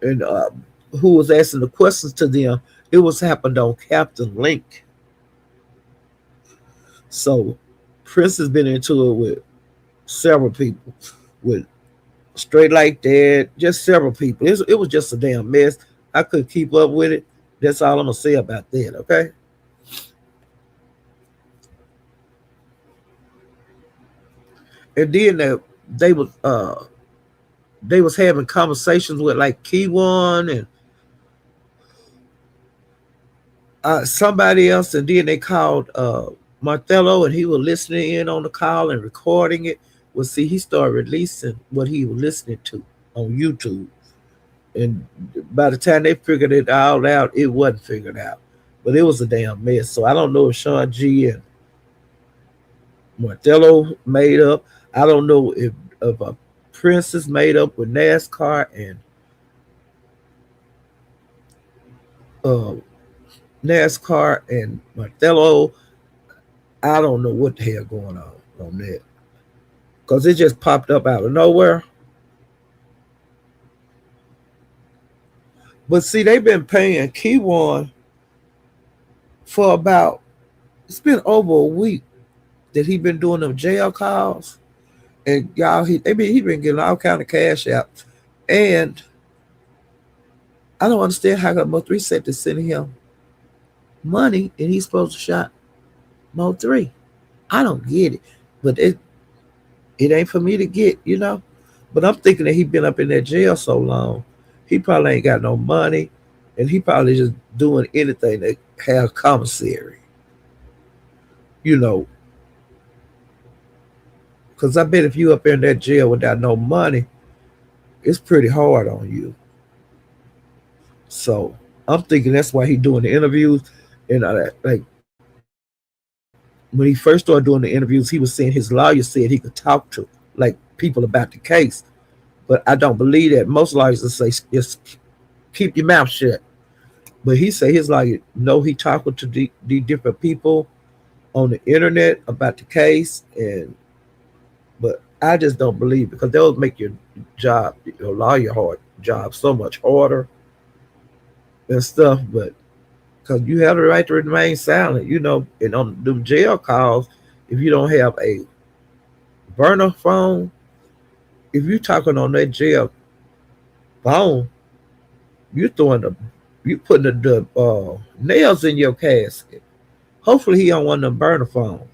And who was asking the questions to them, it was happened on Captain Link. So Prince has been into it with several people, with Straight Like That, just several people. It was just a damn mess. I couldn't keep up with it. That's all I'm gonna say about that. Okay. And then they was having conversations with like Key One and somebody else, and then they called Martello, and he was listening in on the call and recording it. Well, see, he started releasing what he was listening to on YouTube. And by the time they figured it all out, it wasn't figured out. But it was a damn mess. So I don't know if Sean G and Martello made up. I don't know if a Princess made up with NASCAR and uh, NASCAR and Martello. I don't know what the hell going on that because it just popped up out of nowhere. But see, they've been paying Keywan for about it's been over a week that he been doing them jail calls, and y'all he been getting all kind of cash out, and I don't understand how MO3 said to send him money and he's supposed to shot MO3. I don't get it, but it ain't for me to get. But I'm thinking that he been up in that jail so long, he probably ain't got no money, and he probably just doing anything to have commissary. You know, because I bet if you up in that jail without no money, it's pretty hard on you. So I'm thinking that's why he doing the interviews. And like when he first started doing the interviews, he was saying his lawyer said he could talk to like people about the case. But I don't believe that. Most lawyers will say just keep your mouth shut. But he said his lawyer no, he talking to the different people on the internet about the case, and but I just don't believe because they'll make your lawyer hard job so much harder and stuff. But because you have the right to remain silent, and on the jail calls, if you don't have a burner phone, if you talking on that jail phone, you throwing you putting the nails in your casket. Hopefully he don't want them burner phone.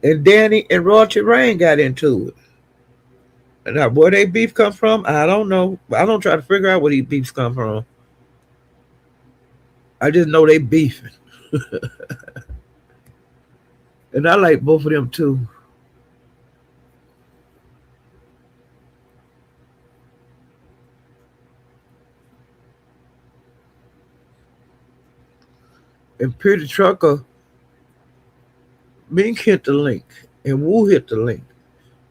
And Danny and Roger Rain got into it. Now, where they beef come from, I don't know. I don't try to figure out where these beefs come from. I just know they beefing. And I like both of them too. And Pretty Trucker, Mink hit the link. And Wu hit the link.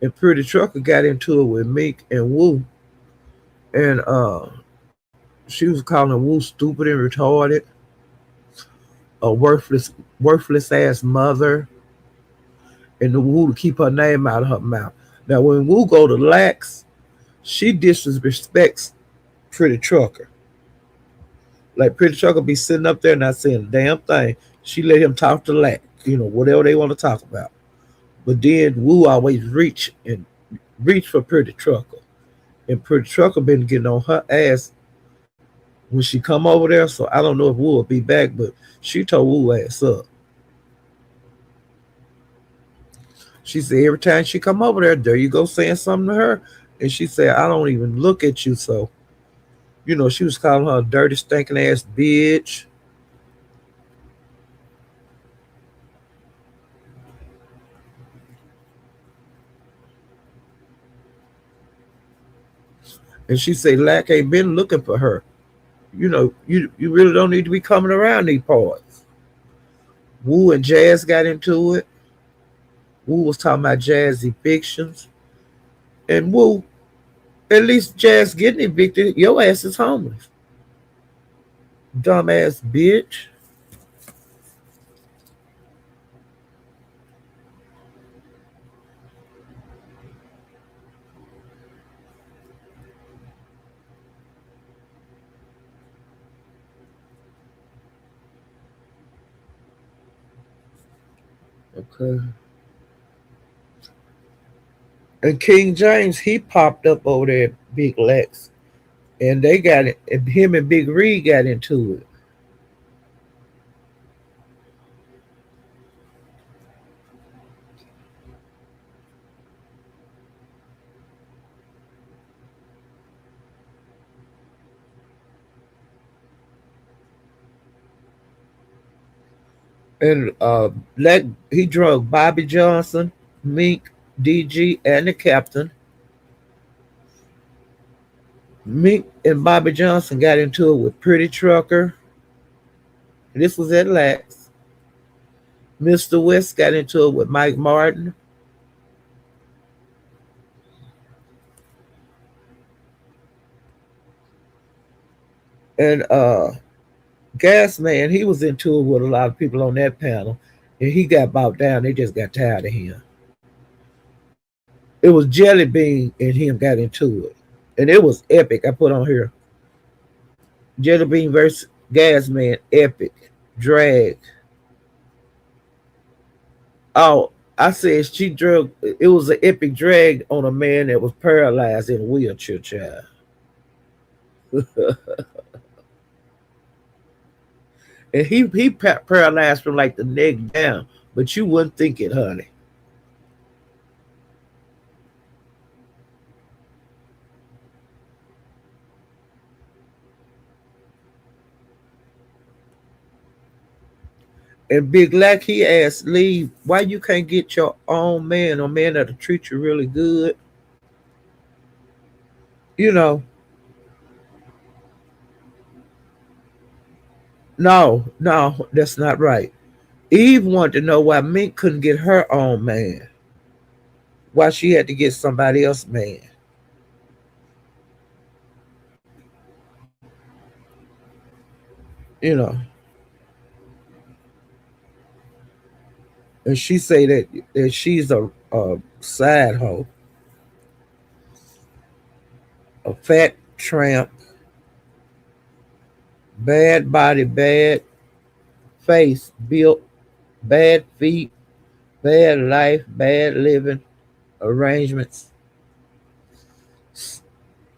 And Pretty Trucker got into it with Mink and Wu. And she was calling Wu stupid and retarded, a worthless ass mother, and the Wu to keep her name out of her mouth. Now when Wu go to Lax, she disrespects Pretty Trucker. Like Pretty Trucker be sitting up there not saying a damn thing. She let him talk to Lax, whatever they want to talk about. But then Wu always reach for Pretty Trucker. And Pretty Trucker been getting on her ass when she come over there. So I don't know if Wu will be back, but she told Wu ass up. She said every time she come over there you go saying something to her. And she said, I don't even look at you. So, she was calling her a dirty, stinking ass bitch. And she said, Lack ain't been looking for her. You really don't need to be coming around these parts. Wu and Jazz got into it. Wu was talking about Jazz evictions. And Wu, at least Jazz getting evicted, your ass is homeless. Dumbass bitch. Okay. And King James, he popped up over there at Big Lex. And they got it. And him and Big Reed got into it. And he drug Bobby Johnson, Mink, DG, and the captain. Mink and Bobby Johnson got into it with Pretty Trucker. This was at Lax. Mr. West got into it with Mike Martin. And Gas Man, he was into it with a lot of people on that panel. And he got bought down. They just got tired of him. It was Jelly Bean and him got into it. And it was epic. I put on here. Jelly Bean versus Gas Man, epic. Drag. Oh, I said she drug. It was an epic drag on a man that was paralyzed in a wheelchair, child. And he paralyzed from like the neck down, but you wouldn't think it, honey. And Big Lack, he asked Lee, why you can't get your own man or man that'll treat you really good? You know, no, that's not right. Eve wanted to know why Mink couldn't get her own man, why she had to get somebody else's man. You know, and she say that she's a side hoe, a fat tramp, bad body, bad face, built, bad feet, bad life, bad living arrangements,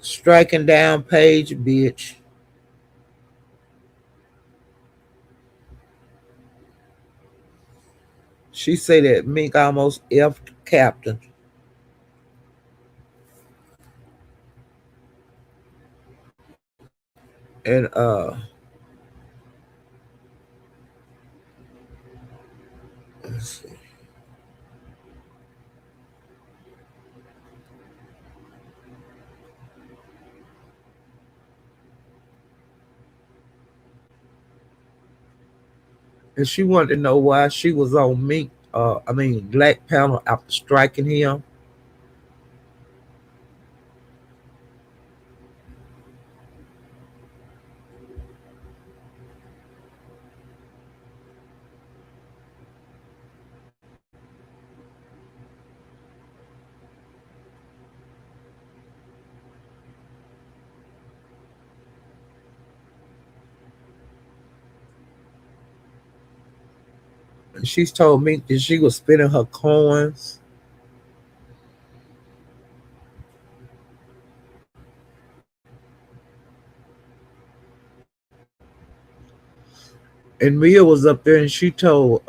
striking down page, bitch. She say that Mink almost effed Captain. And let's see. And she wanted to know why she was on Mink. Black panel after striking him. And she's told Mink that she was spending her coins. And Mia was up there and she told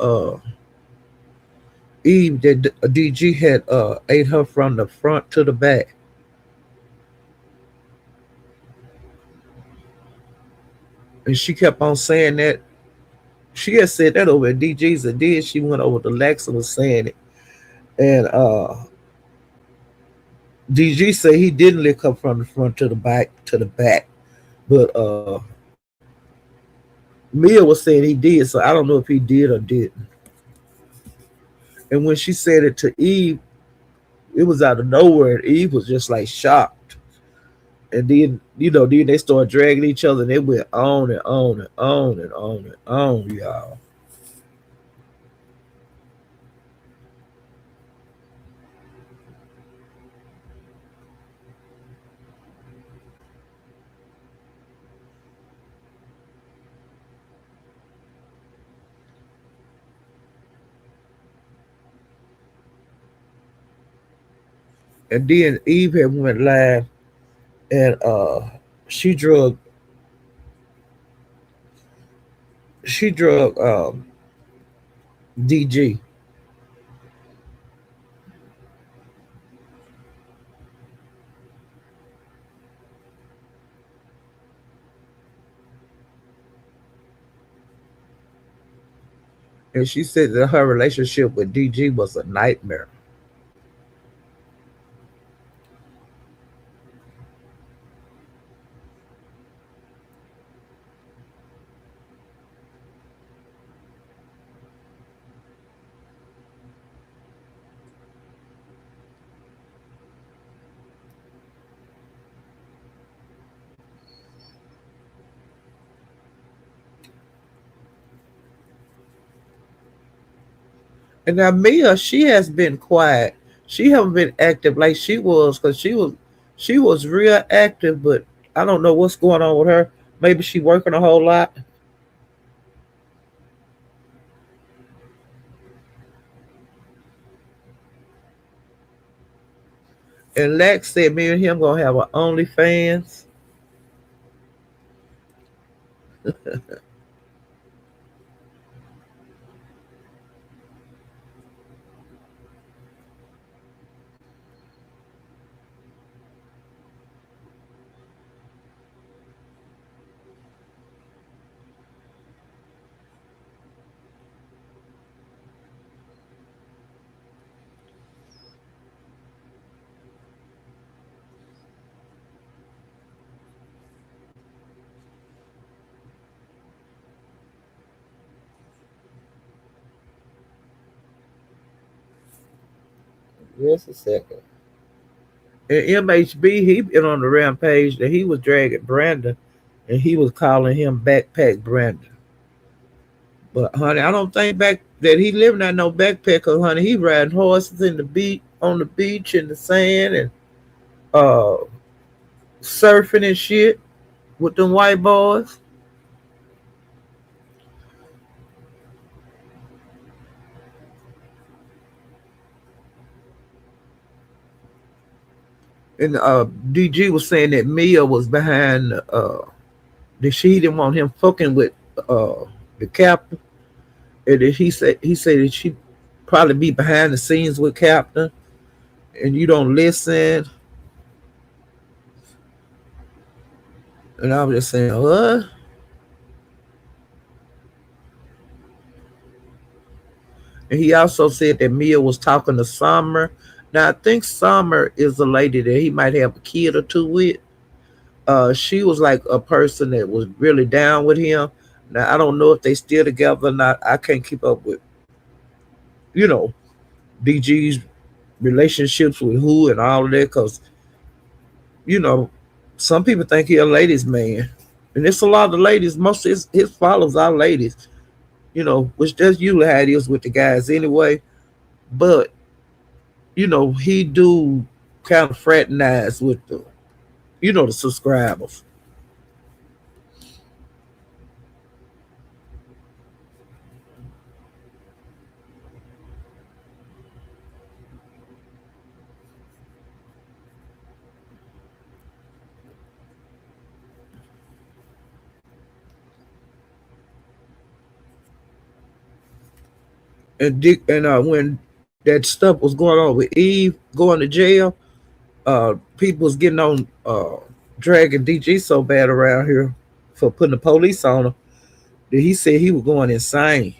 Eve that DG had ate her from the front to the back. And she kept on saying that. She had said that over at DG's, and then she went over to Lex and was saying it. And DG said he didn't lick her from the front to the back. But Mia was saying he did, so I don't know if he did or didn't. And when she said it to Eve, it was out of nowhere, and Eve was just like shocked. And then, then they started dragging each other, and they went on and on and on and on and on, y'all. And then Eve had went live, and she drug she drug DG. And she said that her relationship with DG was a nightmare. And now Mia, she has been quiet. She haven't been active like she was, because she was real active, but I don't know what's going on with her. Maybe she working a whole lot. And Lex said me and him gonna have an OnlyFans. Just a second. And MHB, he been on the rampage that he was dragging Brandon, and he was calling him Backpack Brandon. But honey, I don't think back that he living at no backpack. Cause honey, he riding horses in the beach on the beach in the sand and uh surfing and shit with them white boys. And DG was saying that Mia was behind that she didn't want him fucking with uh the captain. And that he said that she probably be behind the scenes with Captain and you don't listen. And I was just saying, what? And he also said that Mia was talking to Summer. Now I think Summer is a lady that he might have a kid or two with. She was like a person that was really down with him. Now I don't know if they still together or not. I can't keep up with, you know, DG's relationships with who and all of that, because you know, some people think he a ladies man. And it's a lot of ladies, most of his followers are ladies, which that's usually how it is with the guys anyway. But he do kind of fraternize with the subscribers. And Dick, and when that stuff was going on with Eve going to jail, people was getting on dragging DG so bad around here for putting the police on him that he said he was going insane.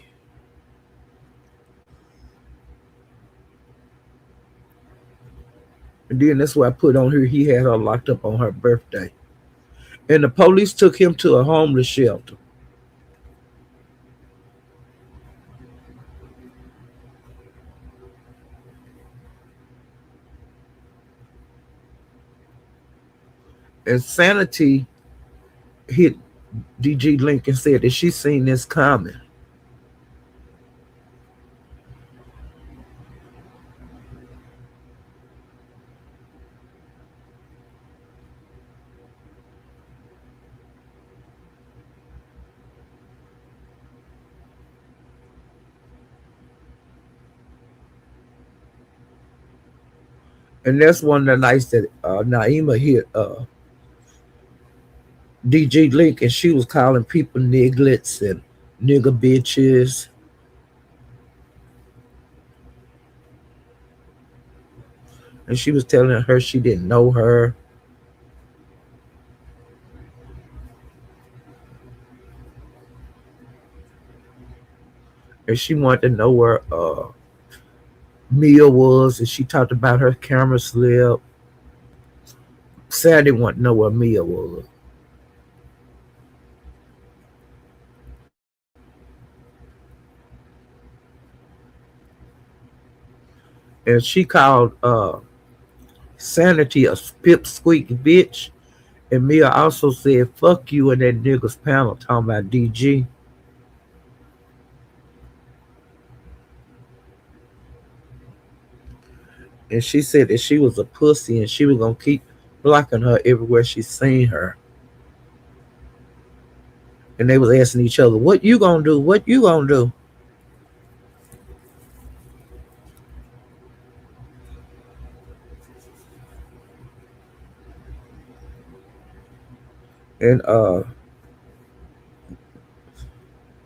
And then that's why I put on here he had her locked up on her birthday. And the police took him to a homeless shelter. And Sanity hit DG Link and said that she seen this coming. And that's one of the nights that Naima hit DG Link, and she was calling people nigglets and nigger bitches. And she was telling her she didn't know her. and she wanted to know where Mia was, and she talked about her camera slip. Sandy wanted to know where Mia was, and she called Sanity a pipsqueak bitch. And Mia also said, "Fuck you" in that niggas panel talking about DG. And she said that she was a pussy and she was gonna keep blocking her everywhere she seen her. And they was asking each other, "What you gonna do? What you gonna do?" And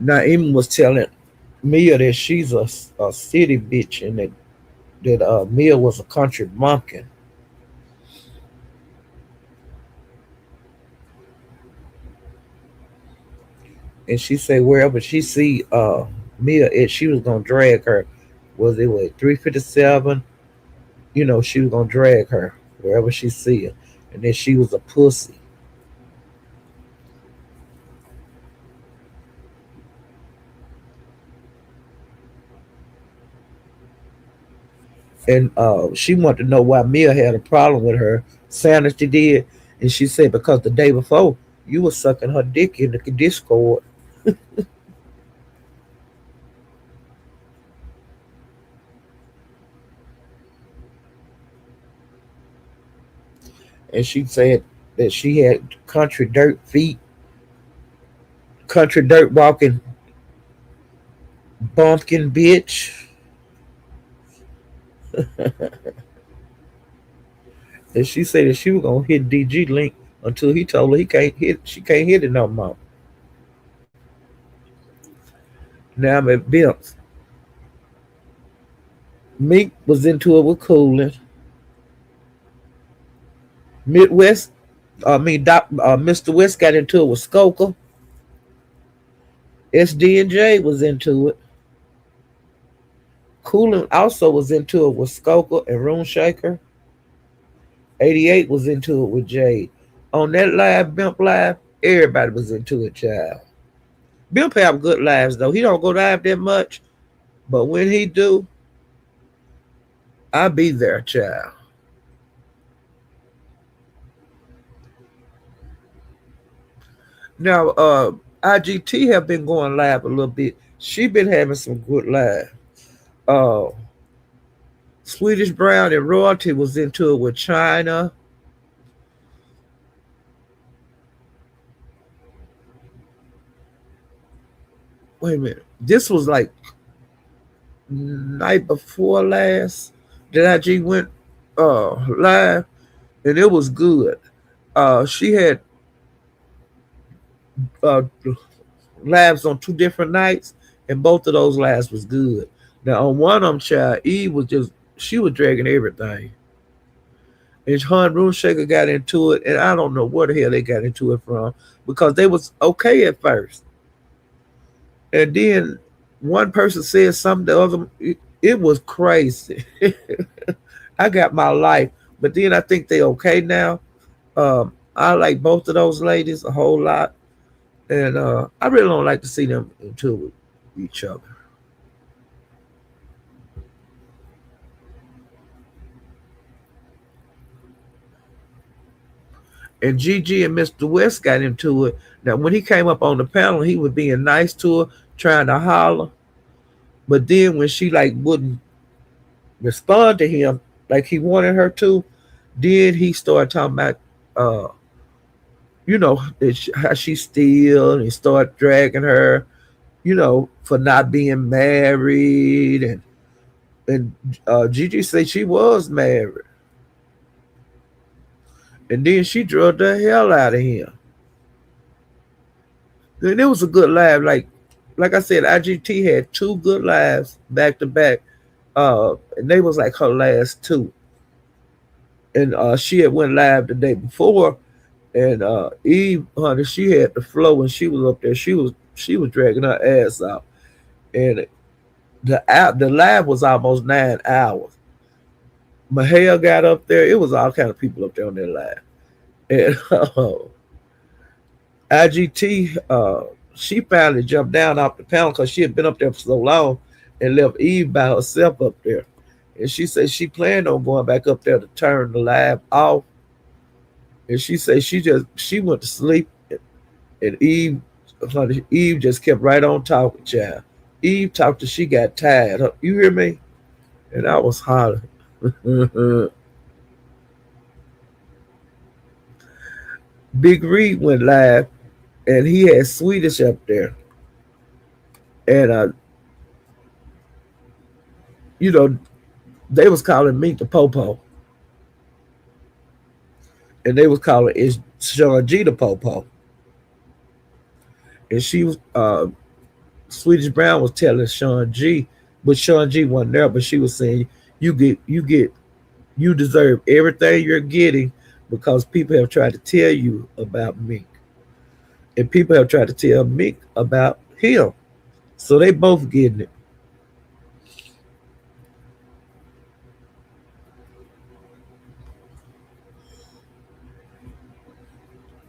Naima was telling Mia that she's a city bitch and that Mia was a country bumpkin. And she said wherever she see Mia at, she was gonna drag her. Was it what 357? She was gonna drag her wherever she see her. And then she was a pussy. And she wanted to know why Mia had a problem with her. Sanity did, and she said because the day before you were sucking her dick in the Discord. And she said that she had country dirt feet, country dirt walking bumpkin bitch. And she said that she was gonna hit DG Link until he told her she can't hit it no more. Now I'm at Bimps. Meek was into it with Coolin. Midwest, Mr. West got into it with Skoker. SD and J was into it. Coolin also was into it with Skoker and Rune Shaker. 88 was into it with Jade. On that live, Bimp Live, everybody was into it, child. Bimp have good lives, though. He don't go live that much, but when he do, I be there, child. Now, IGT have been going live a little bit. She been having some good live. Uh, Swedish Brown and Royalty was into it with China. Wait a minute. This was like night before last that IG went live, and it was good. She had uh lives on two different nights, and both of those lives was good. Now on one of them, child, Eve was just she was dragging everything. And her and Rune Shaker got into it, and I don't know where the hell they got into it from because they was okay at first. And then one person said something, the other, it was crazy. I got my life, but then I think they okay now. I like both of those ladies a whole lot, and I really don't like to see them into each other. And Gigi and Mr. West got into it. Now, when he came up on the panel, he was being nice to her, trying to holler. But then when she like wouldn't respond to him like he wanted her to, then he started talking about uh how she still, and he started dragging her, for not being married, and Gigi said she was married, and then she drug the hell out of him. And it was a good laugh. Like I said, IGT had two good lives back to back. And they was like her last two. And she had went live the day before, and Eve, honey, she had the flow, and she was up there. She was dragging her ass out, and The lab was almost 9 hours. Mahale got up there. It was all kind of people up there on their lab. And IGT, she finally jumped down off the panel because she had been up there for so long and left Eve by herself up there. And she said she planned on going back up there to turn the lab off. And she said she went to sleep, and Eve just kept right on talking, child. Eve talked till she got tired. You hear me? And I was hollering. Big Reed went live, and he had Swedish up there. And you know, they was calling Meek the Popo, and they was calling it Sean G the Popo. And she was Swedish Brown was telling Sean G, but Sean G wasn't there. But she was saying, you deserve everything you're getting because people have tried to tell you about Meek, and people have tried to tell Meek about him. So they both getting it.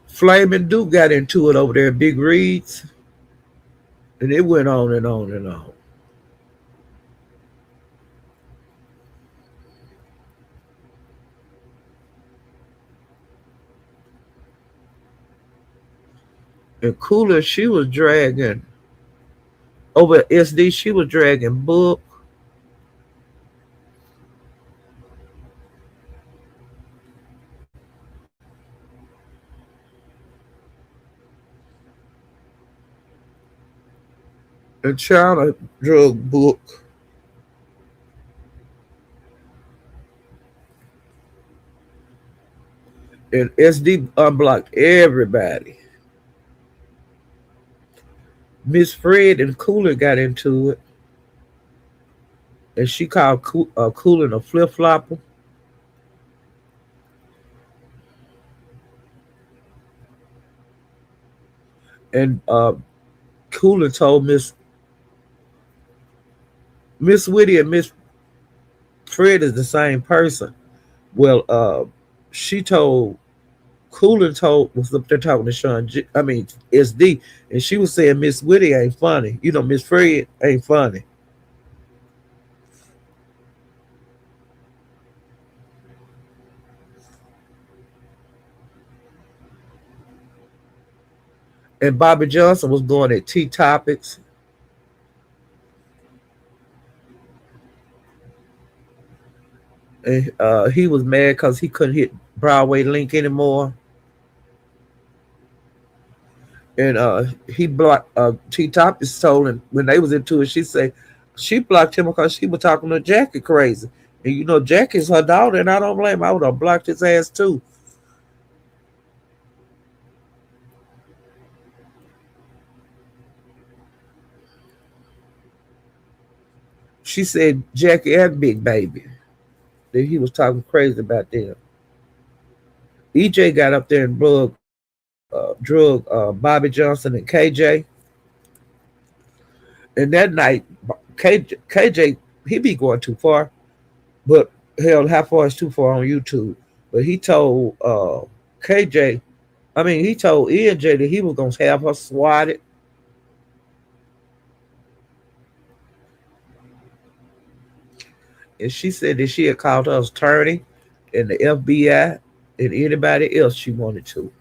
Flaming Duke got into it over there at Big Reed's, and it went on and on and on. And Cooler, she was dragging over at SD. She was dragging Book. And China drug Book. And SD unblocked everybody. Miss Fred and Cooler got into it, and she called Cooler a flip flopper. And Cooler told Miss Whitty and Miss Fred is the same person. Well, she told Cooler was up there talking to SD, and she was saying Miss Whitty ain't funny. Miss Fred ain't funny. And Bobby Johnson was going at T Topics. And he was mad because he couldn't hit Broadway Link anymore. And he blocked T Topics told him when they was into it, she said she blocked him because she was talking to Jackie crazy. And Jackie's her daughter, and I don't blame her. I would have blocked his ass too. She said Jackie and Big Baby. That he was talking crazy about them. EJ got up there and drug Bobby Johnson and KJ. And that night, KJ, he be going too far. But hell, how far is too far on YouTube? But he told he told EJ that he was going to have her swatted. And she said that she had called her attorney and the FBI and anybody else she wanted to.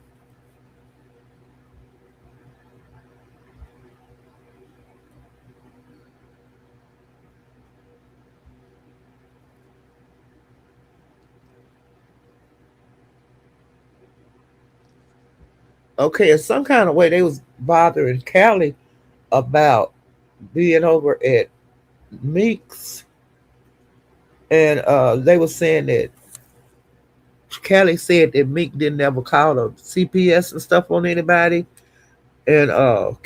Okay, in some kind of way, they was bothering Callie about being over at Meek's, and they were saying that Callie said that Meek didn't ever call a CPS and stuff on anybody, and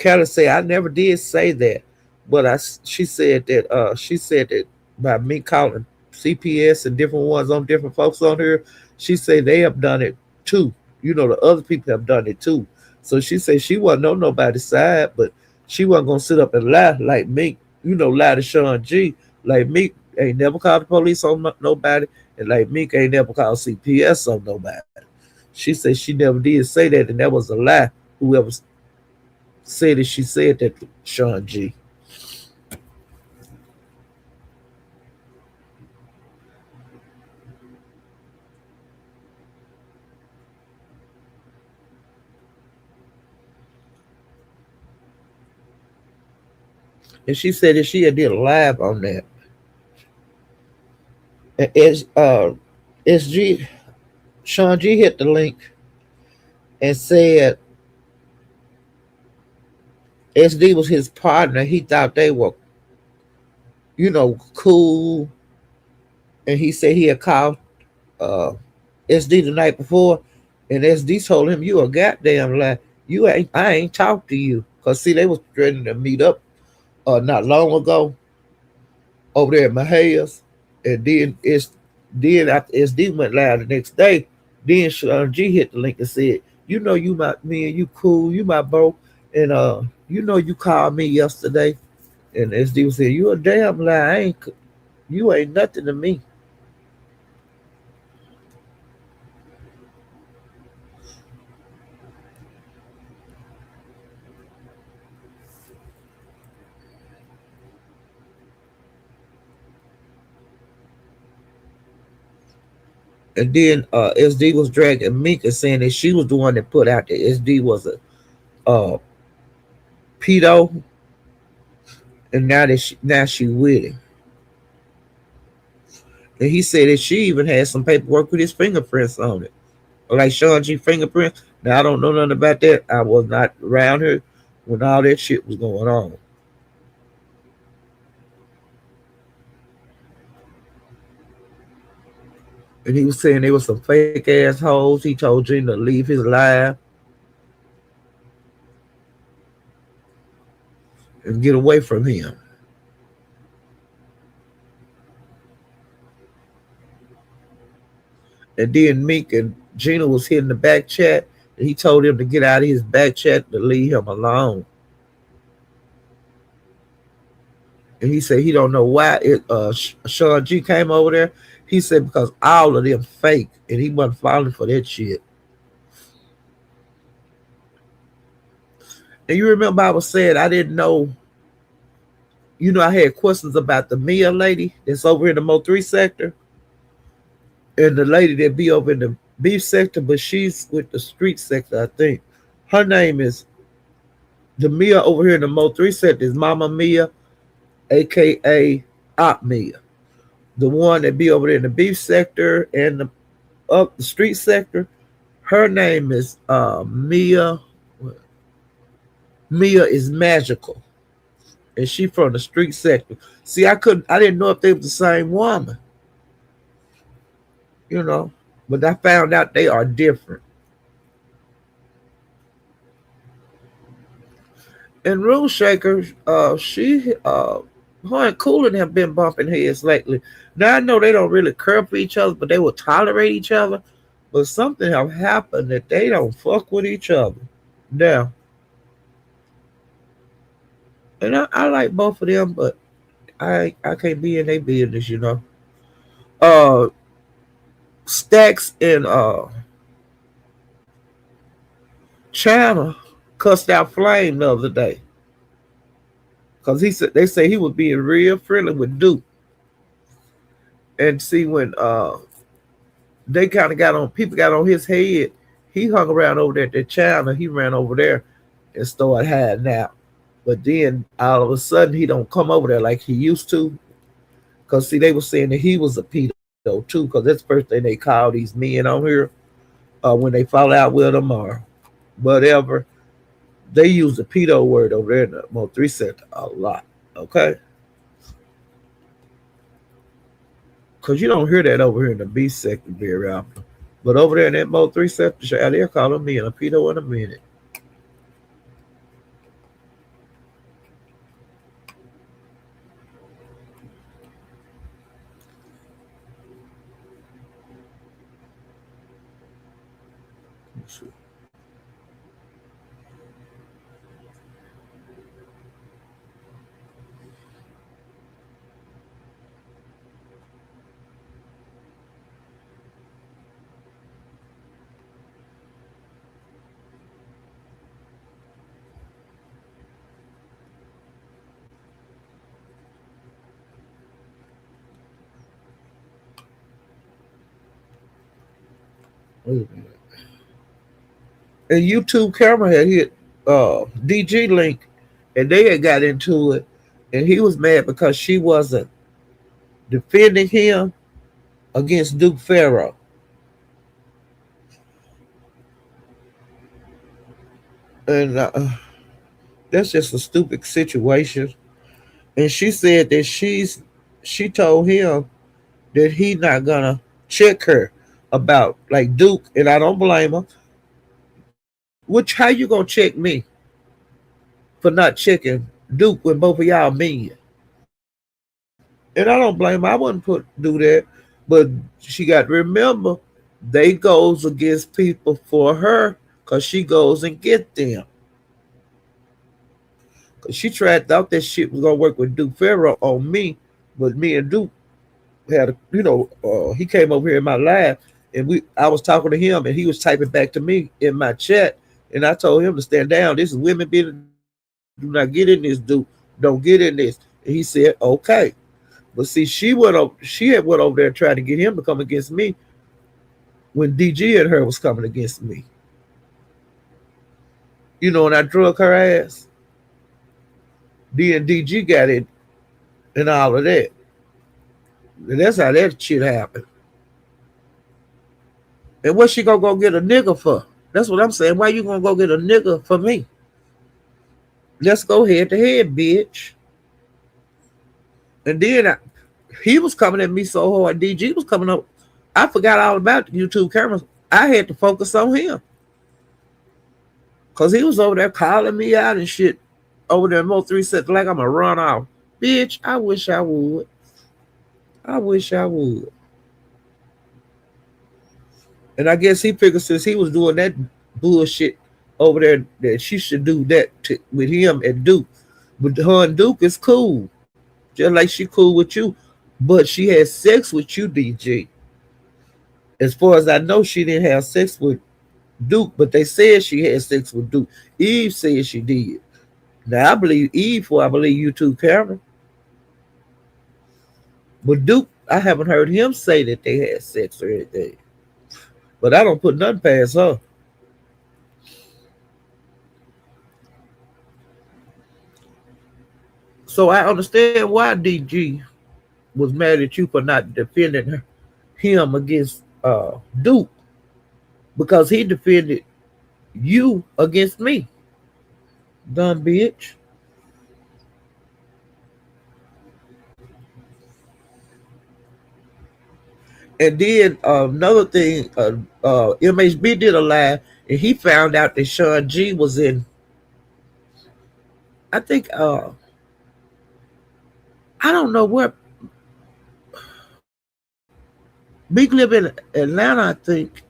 Callie said I never did say that, but she said that by me calling CPS and different ones on different folks on here, she said they have done it too. The other people have done it too. So she said she wasn't on nobody's side, but she wasn't gonna sit up and lie like Meek lie to Sean G. Like Meek ain't never called the police on nobody, and like Meek ain't never called CPS on nobody. She said she never did say that, and that was a lie. Whoever said it, she said that to Sean G. And she said that she had did a live on that. And SG Sean G hit the link and said SD was his partner. He thought they were, cool. And he said he had called uh, SD the night before, and SD told him, "You a goddamn lie. You ain't. I ain't talked to you." Cause see, they was threatening to meet up not long ago over there at Mahaya's, and then after SD went live the next day, then Sean G hit the link and said, you me and you cool, you my bro, and you called me yesterday, and SD was saying, you a damn lie, you ain't nothing to me. And then SD was dragging Mika, saying that she was the one that put out that SD was a pedo, and now she with him. And he said that she even had some paperwork with his fingerprints on it, like Sean G fingerprints. Now I don't know nothing about that. I was not around her when all that shit was going on. And he was saying there was some fake assholes. He told Gina to leave his life and get away from him. And then Meek and Gina was hitting the back chat, and he told him to get out of his back chat to leave him alone. And he said he don't know why Sean G came over there. He said because all of them fake, and he wasn't falling for that shit. And you remember I was saying I didn't know. I had questions about the Mia lady that's over in the MO3 sector, and the lady that be over in the beef sector, but she's with the street sector, I think. Her name is the Mia over here in the MO3 sector is Mama Mia, aka Op Mia. The one that be over there in the beef sector and the up the street sector, her name is Mia. Mia is magical, and she from the street sector. See, I didn't know if they was the same woman, you know, but I found out they are different. And Rule Shaker, her and Coolin have been bumping heads lately. Now I know they don't really care for each other, but they will tolerate each other. But something have happened that they don't fuck with each other now. And I like both of them, but I can't be in their business. Uh, Stacks and China cussed out Flame the other day because they say he was being real friendly with Duke. And see when they kind of got on his head, he hung around over there at the China. He ran over there and started hiding out. But then all of a sudden he don't come over there like he used to. Cause see, they were saying that he was a pedo too. Cause that's the first thing they call these men on here when they fall out with them or whatever. They use the pedo word over there in the Mo3 sector a lot. Okay, cause you don't hear that over here in the B sector very often. But over there in that Mo3 sector, they're calling me a pedo in a minute. Wait a minute. And YouTube camera had hit DG Link, and they had got into it, and he was mad because she wasn't defending him against Duke Farrow. And that's just a stupid situation. And she said that she told him that he not gonna check her about like Duke, and I don't blame her. Which how you gonna check me for not checking Duke when both of y'all mean? And I don't blame her. I wouldn't do that. But she got to remember they goes against people for her because she goes and get them. Cause she tried thought that shit was gonna work with Duke Farrow on me, but me and Duke had he came over here in my live, and I was talking to him, and he was typing back to me in my chat, and I told him to stand down. This is women business. Do not get in this, Duke. Don't get in this. And he said, okay. But see, she had went over there and tried to get him to come against me when DG and her was coming against me. And I drug her ass. D and DG got it and all of that. And that's how that shit happened. And what she gonna go get a nigga for? That's what I'm saying. Why you gonna go get a nigga for me? Let's go head to head, bitch. And then he was coming at me so hard. DG was coming up. I forgot all about the YouTube cameras. I had to focus on him. Because he was over there calling me out and shit. Over there in MO3 said like I'm a run off. Bitch, I wish I would. I wish I would. And I guess he figured since he was doing that bullshit over there that she should do that with him and Duke. But her and Duke is cool. Just like she cool with you. But she had sex with you, DG. As far as I know, she didn't have sex with Duke, but they said she had sex with Duke. Eve said she did. Now I believe Eve before I believe you too, Karen. But Duke, I haven't heard him say that they had sex or anything. But I don't put nothing past her. So I understand why DG was mad at you for not defending him against Duke. Because he defended you against me. Dumb bitch. And then another thing, MHB did a live, and he found out that Sean G was in. I think I don't know where. Big live in Atlanta, I think,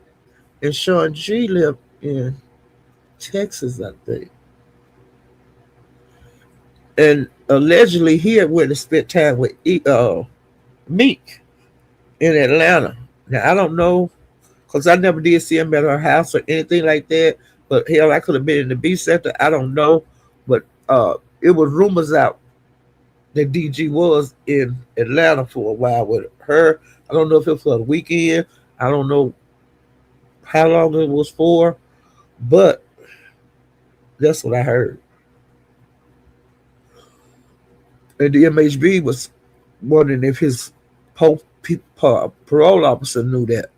and Sean G lived in Texas, I think. And allegedly, he had went to spend time with Meek in Atlanta. Now I don't know, cause I never did see him at her house or anything like that. But hell, I could have been in the B sector. I don't know, but it was rumors out that DG was in Atlanta for a while with her. I don't know if it was for the weekend. I don't know how long it was for, but that's what I heard. And the MHB was wondering if his parole officer knew that.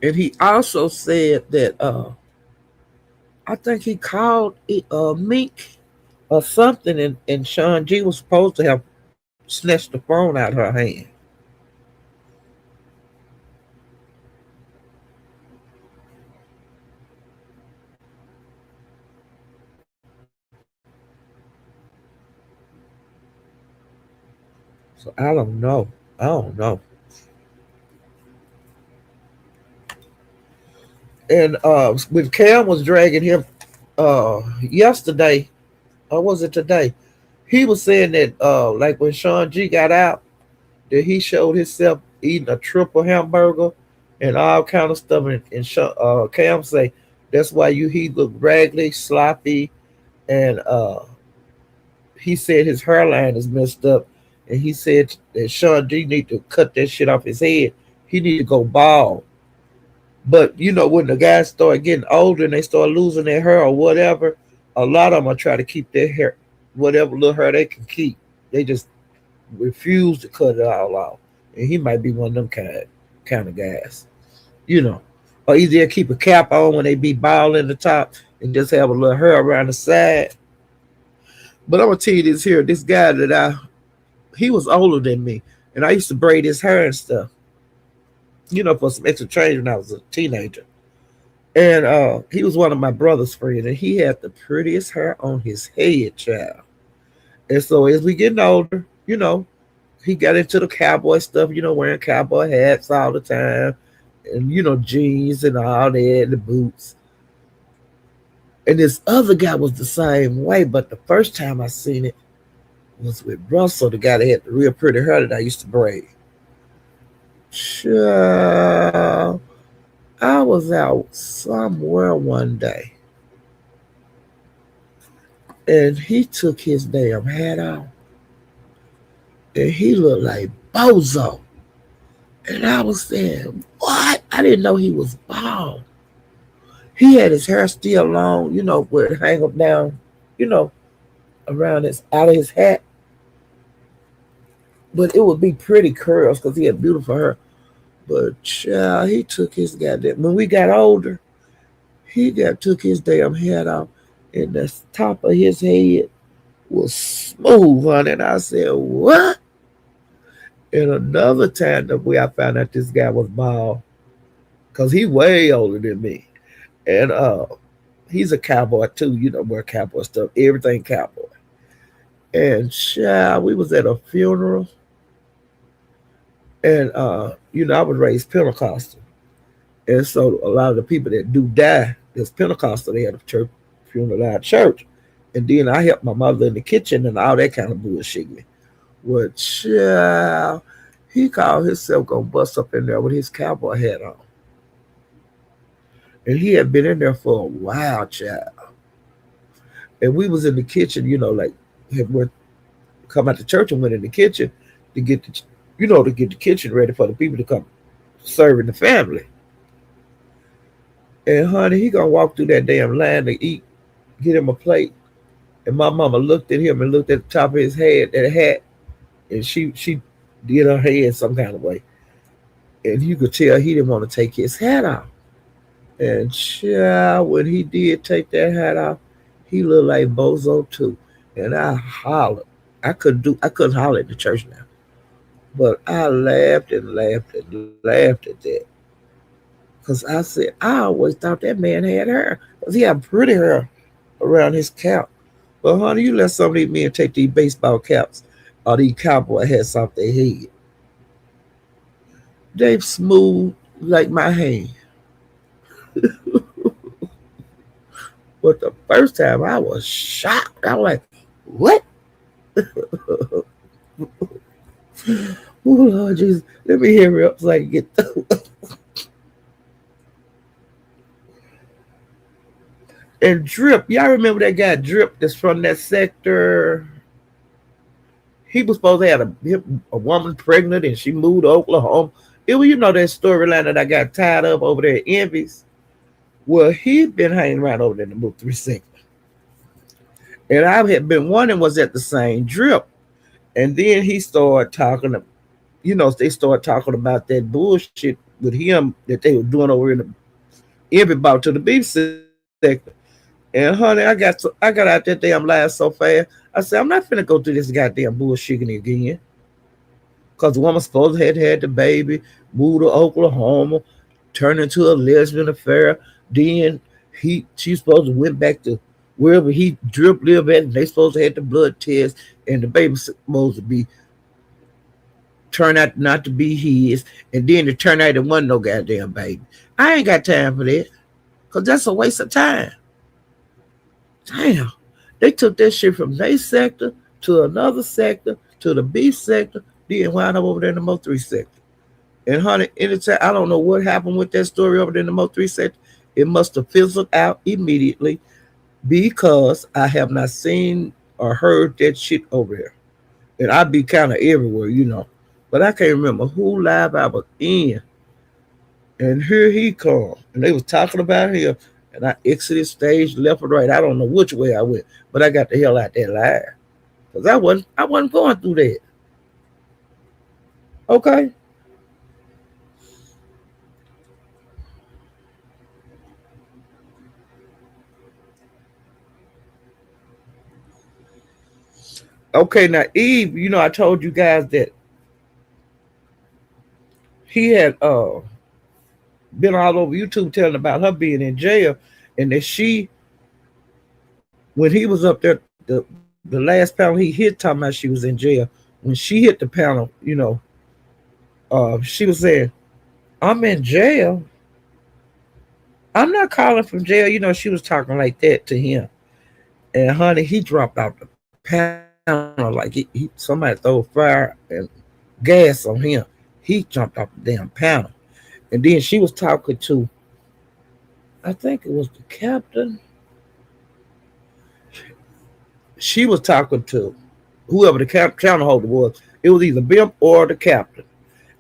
And he also said that I think he called it Mink or something, and Sean G was supposed to have snatched the phone out of her hand. So I don't know. I don't know. And when Cam was dragging him yesterday, or was it today? He was saying that like when Sean G got out, that he showed himself eating a triple hamburger and all kind of stuff. And Cam say that's why he look raggedy, sloppy, and he said his hairline is messed up, and he said that Sean D need to cut that shit off his head. He need to go bald. But when the guys start getting older and they start losing their hair or whatever, a lot of them are trying to keep their hair, whatever little hair they can keep. They just refuse to cut it all off. And he might be one of them kind of guys, you know. Or either they keep a cap on when they be bald in the top and just have a little hair around the side. But I'm gonna tell you this here, this guy he was older than me, and I used to braid his hair and stuff, for some extra change when I was a teenager. And he was one of my brother's friends, and he had the prettiest hair on his head, child. And so as we getting older, he got into the cowboy stuff, wearing cowboy hats all the time, and jeans and all that, and the boots. And this other guy was the same way, but the first time I seen it was with Russell, the guy that had the real pretty hair that I used to braid. Child, I was out somewhere one day, and he took his damn hat off, and he looked like Bozo. And I was saying, what? I didn't know he was bald. He had his hair still long, where it hang up down, around out of his hat. But it would be pretty curls because he had beautiful hair. But child, he took his goddamn. When we got older, took his damn hat off, and the top of his head was smooth, honey. And I said, what? And another time that I found out this guy was bald, because he way older than me. And he's a cowboy too, wear cowboy stuff, everything cowboy. And child, we was at a funeral, and I was raised Pentecostal. And so a lot of the people that do die, there's Pentecostal, they had a church funeral at church. And then I helped my mother in the kitchen and all that kind of bullshit. Well, child, he called himself gonna bust up in there with his cowboy hat on. And he had been in there for a while, child. And we was in the kitchen, like had went come out to church and went in the kitchen to get to get the kitchen ready for the people to come serving the family. And honey, he gonna walk through that damn line to eat, get him a plate. And my mama looked at him and looked at the top of his head, that hat, and she did her head some kind of way. And you could tell he didn't want to take his hat off. And child, when he did take that hat off, he looked like Bozo too. And I hollered. I couldn't holler at the church now. But I laughed and laughed and laughed at that. Because I said, I always thought that man had hair. Because he had pretty hair around his cap. But honey, you let some of these men take these baseball caps or these cowboy hats off their head. They smooth like my hand. But the first time I was shocked. I was like, what? Oh Lord Jesus, let me hear it up so I can get through. And Drip, y'all remember that guy Drip that's from that sector? He was supposed to have a woman pregnant and she moved to Oklahoma. It was, that storyline that I got tied up over there at Envy's. Well, he'd been hanging around over there in the MO3 sector. And I had been wondering, was that the same Drip? And then he started talking, they started talking about that bullshit with him that they were doing over in the Envy about to the beef sector. And honey, I got out that damn laugh so fast. I said, I'm not finna go through this goddamn bullshit again. Because the woman supposed to have had the baby, moved to Oklahoma, turned into a lesbian affair. Then she supposed to went back to wherever he Drip lived at, and they supposed to have the blood test, and the baby supposed to be turned out not to be his, and then it turned out it wasn't no goddamn baby. I ain't got time for that, because that's a waste of time. Damn. They took that shit from their sector to another sector to the beef sector, then wound up over there in the MO3 sector. And honey, anytime I don't know what happened with that story over there in the MO3 sector, it must have fizzled out immediately because I have not seen or heard that shit over there. And I'd be kind of everywhere, you know. But I can't remember who live I was in. And here he come. And they was talking about him. And I exited stage left or right. I don't know which way I went. But I got the hell out that live. Because I wasn't going through that. Okay. Okay, now Eve, you know, I told you guys that he had been all over YouTube telling about her being in jail, and that she, when he was up there, the last panel he hit talking about she was in jail. When she hit the panel, you know, she was saying, "I'm in jail. I'm not calling from jail." You know, she was talking like that to him. And honey, he dropped out the panel like somebody threw fire and gas on him. He jumped off the damn panel. And then she was talking to, I think it was the captain. She was talking to whoever the channel holder was. It was either Bim or the captain.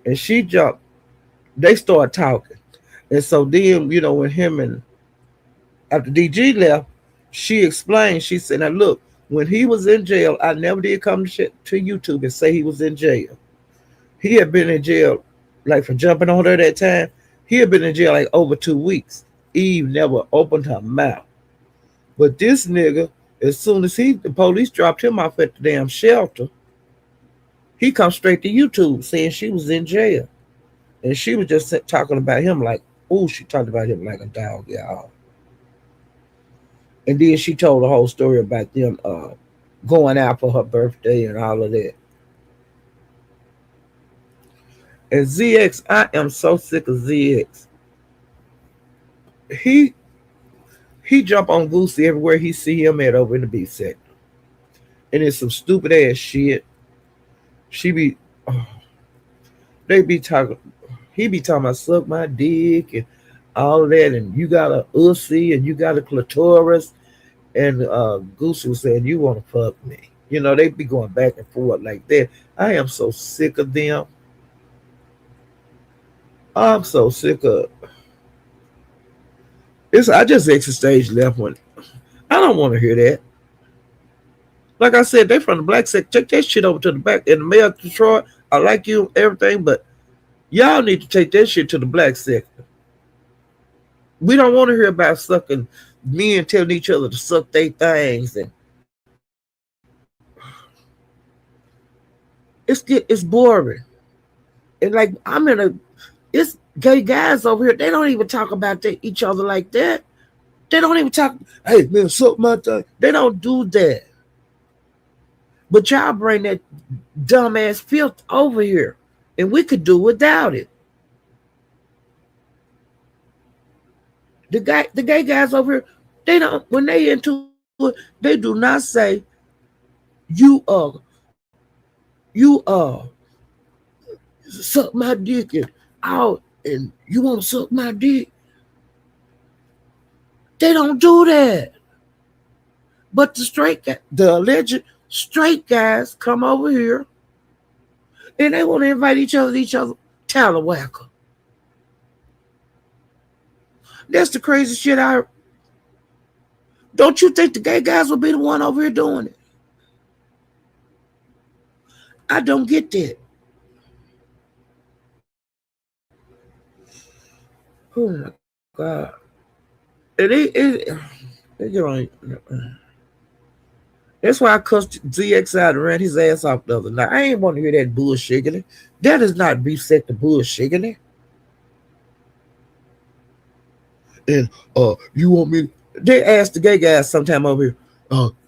And she jumped. They started talking. And so then, you know, when him and after DG left, she explained, she said, now look, when he was in jail, I never did come to YouTube and say he was in jail. He had been in jail, like for jumping on her that time. He had been in jail like over 2 weeks. Eve never opened her mouth. But this nigga, as soon as the police dropped him off at the damn shelter, he come straight to YouTube saying she was in jail. And she was just talking about him like, oh, she talked about him like a dog, y'all. And then she told the whole story about them going out for her birthday and all of that. And ZX, I am so sick of ZX. He he jump on Goosey everywhere he see him at over in the beef sector. And it's some stupid ass shit. She be oh, they be talking he be talking about suck my dick and all that, and you got a ussy and you got a clitoris, and Goosey was saying you want to fuck me. You know, they be going back and forth like that. I am so sick of them. I'm so sick of it's. I just exit stage left one. I don't want to hear that. Like I said, they from the black sector. Take that shit over to the back in the mail, Detroit. I like you, everything, but y'all need to take that shit to the black sector. We don't want to hear about sucking men telling each other to suck their things, and it's boring. And like I'm in a it's gay guys over here. They don't even talk about each other like that. They don't even talk. Hey man, suck my thing. They don't do that. But y'all bring that dumbass filth over here, and we could do without it. The gay guys over here, they don't when they into it, they do not say you you suck my dick and out and you want to suck my dick. They don't do that. But the alleged straight guys come over here and they want to invite each other to each other talawhacker. That's the crazy shit I don't you think the gay guys will be the one over here doing it? I don't get that. Oh my God. It don't, that's why I cussed ZX out and ran his ass off the other night. I ain't want to hear that bullshit. That is not beef sector bullshit. And you want me? They asked the gay guys sometime over here.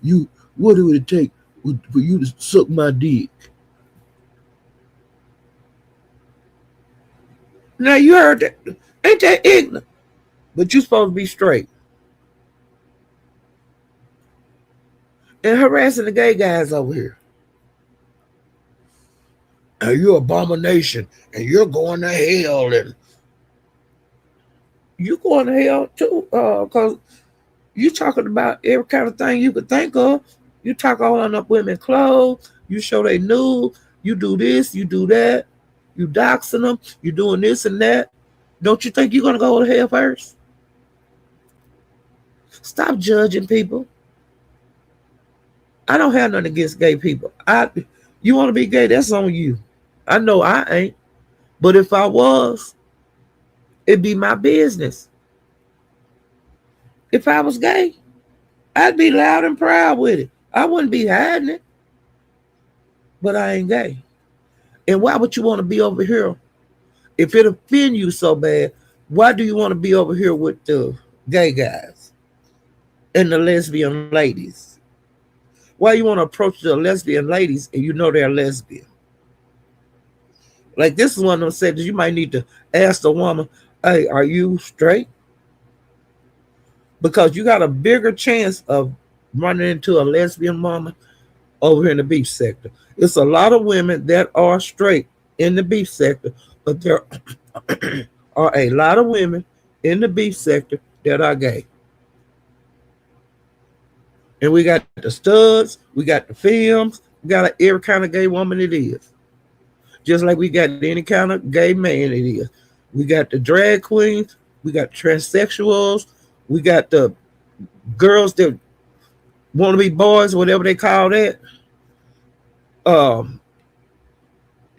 You what would it take for you to suck my dick? Now you heard that? Ain't that ignorant? But you supposed to be straight and harassing the gay guys over here. and you're abomination, and you're going to hell, and you going to hell too, because you talking about every kind of thing you could think of. You talk all on up women clothes. You show they nude. You do this. You do that. You doxing them. You doing this and that. Don't you think you're gonna go to hell first? Stop judging people. I don't have nothing against gay people. You want to be gay? That's on you. I know I ain't. But if I was, it'd be my business. If I was gay, I'd be loud and proud with it. I wouldn't be hiding it. But I ain't gay. And why would you want to be over here? If it offend you so bad, why do you want to be over here with the gay guys and the lesbian ladies? Why you want to approach the lesbian ladies and you know they're lesbian? Like this is one of them said that you might need to ask the woman, hey, are you straight? Because you got a bigger chance of running into a lesbian woman over here in the beef sector. It's a lot of women that are straight in the beef sector, but there are a lot of women in the beef sector that are gay. And we got the studs, we got the films, we got every kind of gay woman it is. Just like we got any kind of gay man it is. We got the drag queens, we got transsexuals, we got the girls that want to be boys, whatever they call that.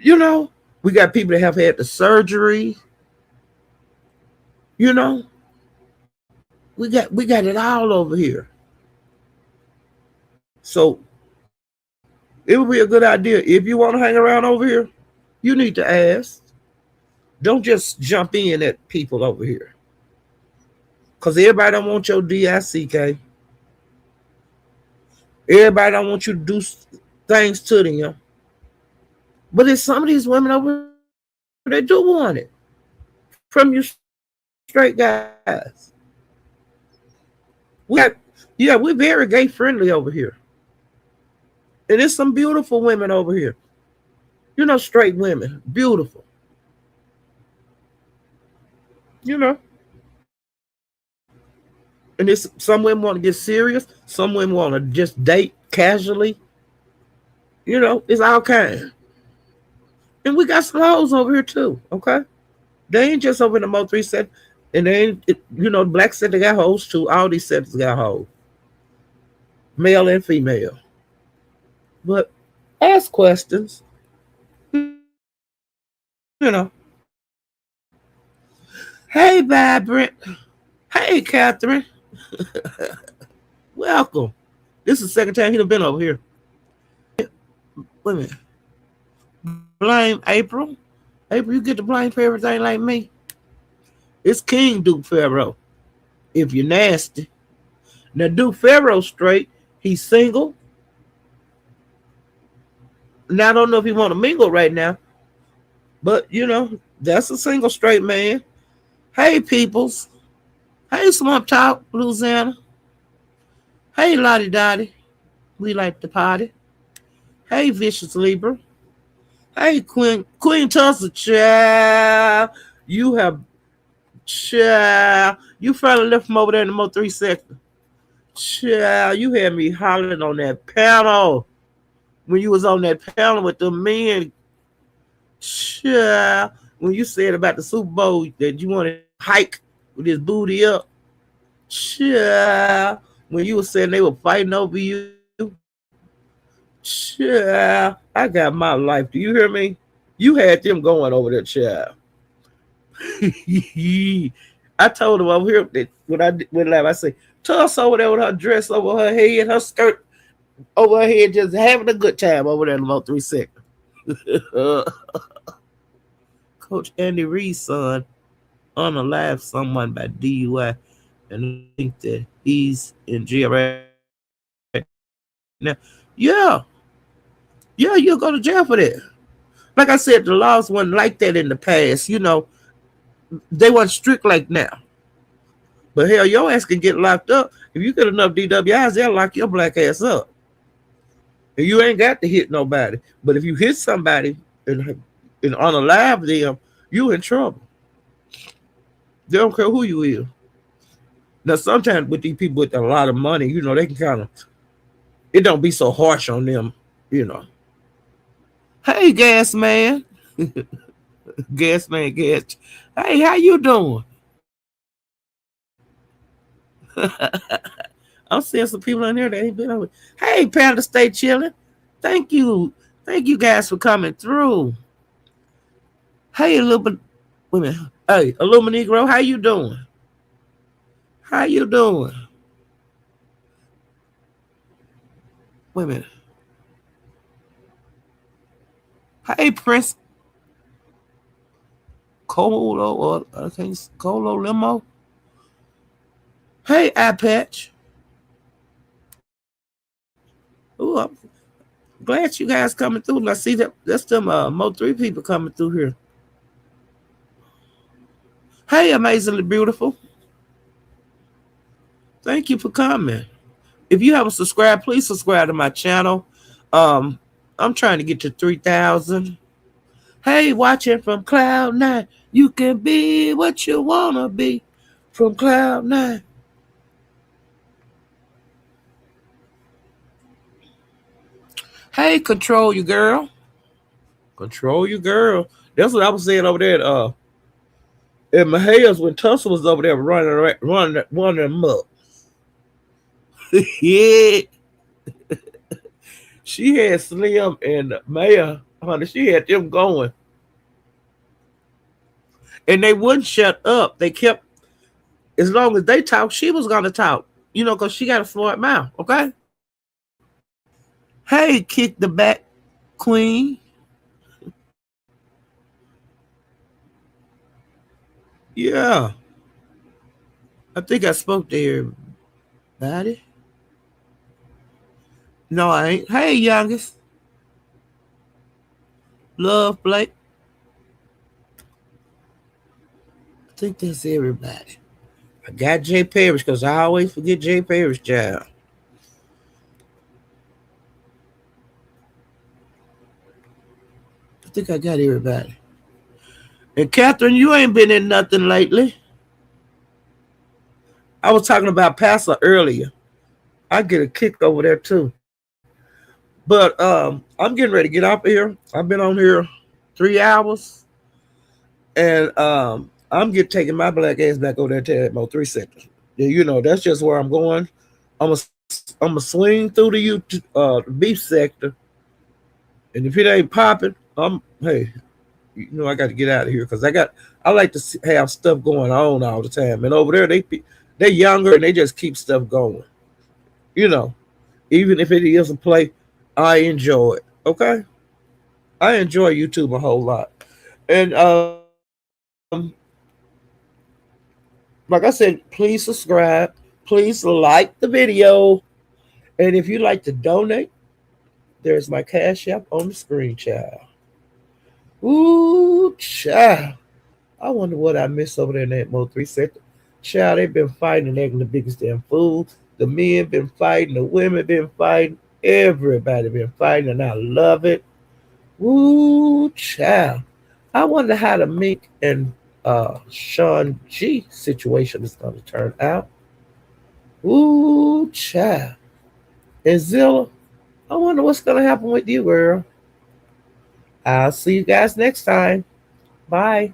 You know, we got people that have had the surgery. You know, we got it all over here. So it would be a good idea if you want to hang around over here. You need to ask. Don't just jump in at people over here, because everybody don't want your DICK. Everybody don't want you to do things to them. But there's some of these women over here that do want it from you straight guys. We're very gay friendly over here. And there's some beautiful women over here. You know, straight women, beautiful. You know. And there's some women want to get serious. Some women want to just date casually. You know, it's all kinds. And we got some hoes over here too, okay? They ain't just over in the MO3 set. And they ain't, the black set they got hoes too. All these sets got hoes. Male and female. But ask questions. You know. Hey, Vibrant. Hey, Catherine. Welcome. This is the second time he's been over here. Wait a minute. Blame April. April, you get to blame for everything like me. It's King Duke Pharaoh. If you're nasty. Now, Duke Pharaoh straight. He's single. Now, I don't know if he want to mingle right now. But, that's a single straight man. Hey, peoples. Hey, Swamp Talk, Louisiana. Hey, Lottie Dottie. We like to party. Hey, Vicious Libra. Hey, Queen Tulsa, child. You finally left from over there in the MO3 sector. Child, you had me hollering on that panel. When you was on that panel with the men. Child, when you said about the Super Bowl that you wanted to hike with his booty up. Child, when you were saying they were fighting over you. Child, I got my life. Do you hear me? You had them going over there, child. I told him over here that when I went live, I say, Tulsa over there with her dress over her head, her skirt over her head, just having a good time over there in about 3 seconds. Coach Andy Reid's son unalived someone by DUI, and I think that he's in jail right now. Yeah, you'll go to jail for that. Like I said, the laws weren't like that in the past. They weren't strict like now. But hell, your ass can get locked up. If you get enough DWIs, they'll lock your black ass up. And you ain't got to hit nobody. But if you hit somebody and unalive them, you in trouble. They don't care who you is. Now sometimes with these people with a lot of money, they can kind of, it don't be so harsh on them, you know. Hey, gas man, gas man, gas. Hey, how you doing? I'm seeing some people in there that ain't been over. Hey, Panda, stay chilling. Thank you, thank you guys for coming through. Hey, a little bit, wait a minute. Hey, a little Negro, how you doing? How you doing? Wait a minute. Hey, Prince Colo, or I think Colo Limo. Hey, Eye Patch. Ooh, I'm glad you guys coming through. I see that's them MO3 people coming through here. Hey, amazingly beautiful. Thank you for coming. If you haven't subscribed, please subscribe to my channel. I'm trying to get to 3,000. Hey, watching from Cloud9. You can be what you wanna be from Cloud9. Hey, control your girl. Control your girl. That's what I was saying over there at Mahaya's when Tussle was over there running amok. Yeah. She had Slim and Maya, honey, she had them going. And they wouldn't shut up. They kept, as long as they talked, she was going to talk, because she got a smart mouth, okay? Hey, kick the back, queen. Yeah. I think I spoke to everybody. No, I ain't. Hey, youngest. Love, Blake. I think that's everybody. I got Jay Parrish because I always forget Jay Parrish, child. I think I got everybody. And Catherine, you ain't been in nothing lately. I was talking about Pastor earlier. I get a kick over there too. But I'm getting ready to get off of here. I've been on here 3 hours. And taking my black ass back over there to that MO3 sector. Yeah, that's just where I'm going. I'm gonna swing through the beef sector. And if it ain't popping, hey, I got to get out of here because I like to have stuff going on all the time. And over there, they're younger and they just keep stuff going. Even if it is a play, I enjoy it. Okay, I enjoy YouTube a whole lot. And like I said, please subscribe. Please like the video. And if you'd like to donate, there's my Cash App on the screen, child. Ooh, child. I wonder what I missed over there in that MO3 sector. Child, they've been fighting and acting the biggest damn fool. The men been fighting. The women been fighting. Everybody been fighting, and I love it. Ooh, child. I wonder how the Mink and Sean G situation is going to turn out. Ooh, child. And Zilla, I wonder what's going to happen with you, girl. I'll see you guys next time. Bye.